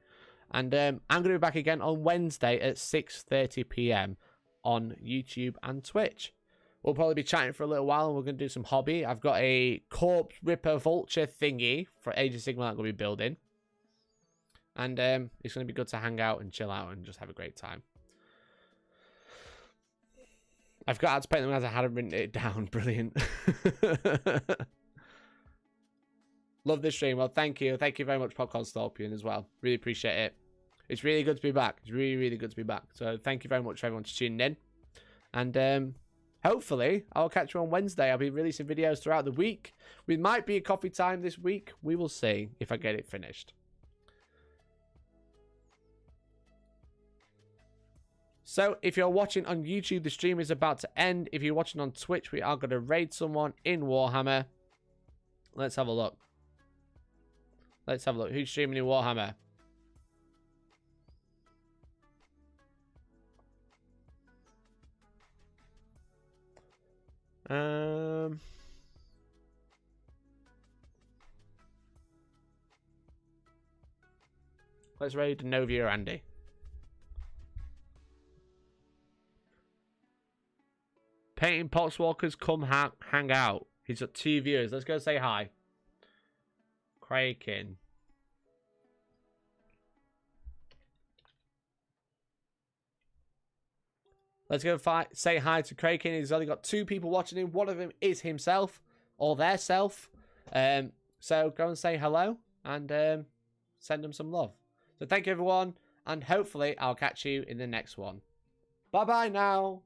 And I'm going to be back again on Wednesday at 6:30 p.m. on YouTube and Twitch. We'll probably be chatting for a little while and we're going to do some hobby. I've got a Corpse Ripper Vulture thingy for Age of Sigmar that I'm going to be building. And it's going to be good to hang out and chill out and just have a great time. I forgot how to paint them as I hadn't written it down. Brilliant. Love this stream. Well, thank you. Thank you very much, Popcorn Scorpion, as well. Really appreciate it. It's really good to be back. It's really, really good to be back. So thank you very much for everyone tuning in. And hopefully, I'll catch you on Wednesday. I'll be releasing videos throughout the week. We might be a coffee time this week. We will see if I get it finished. So if you're watching on YouTube, the stream is about to end. If you're watching on Twitch, we are going to raid someone in Warhammer. Let's have a look. Let's have a look. Who's streaming in Warhammer? Let's raid Novia or Andy. Painting Poxwalkers, come hang out. He's got 2 viewers. Let's go say hi. Kraken. Let's go say hi to Kraken. He's only got 2 people watching him. One of them is himself or their self. So go and say hello and send them some love. So thank you, everyone. And hopefully I'll catch you in the next one. Bye-bye now.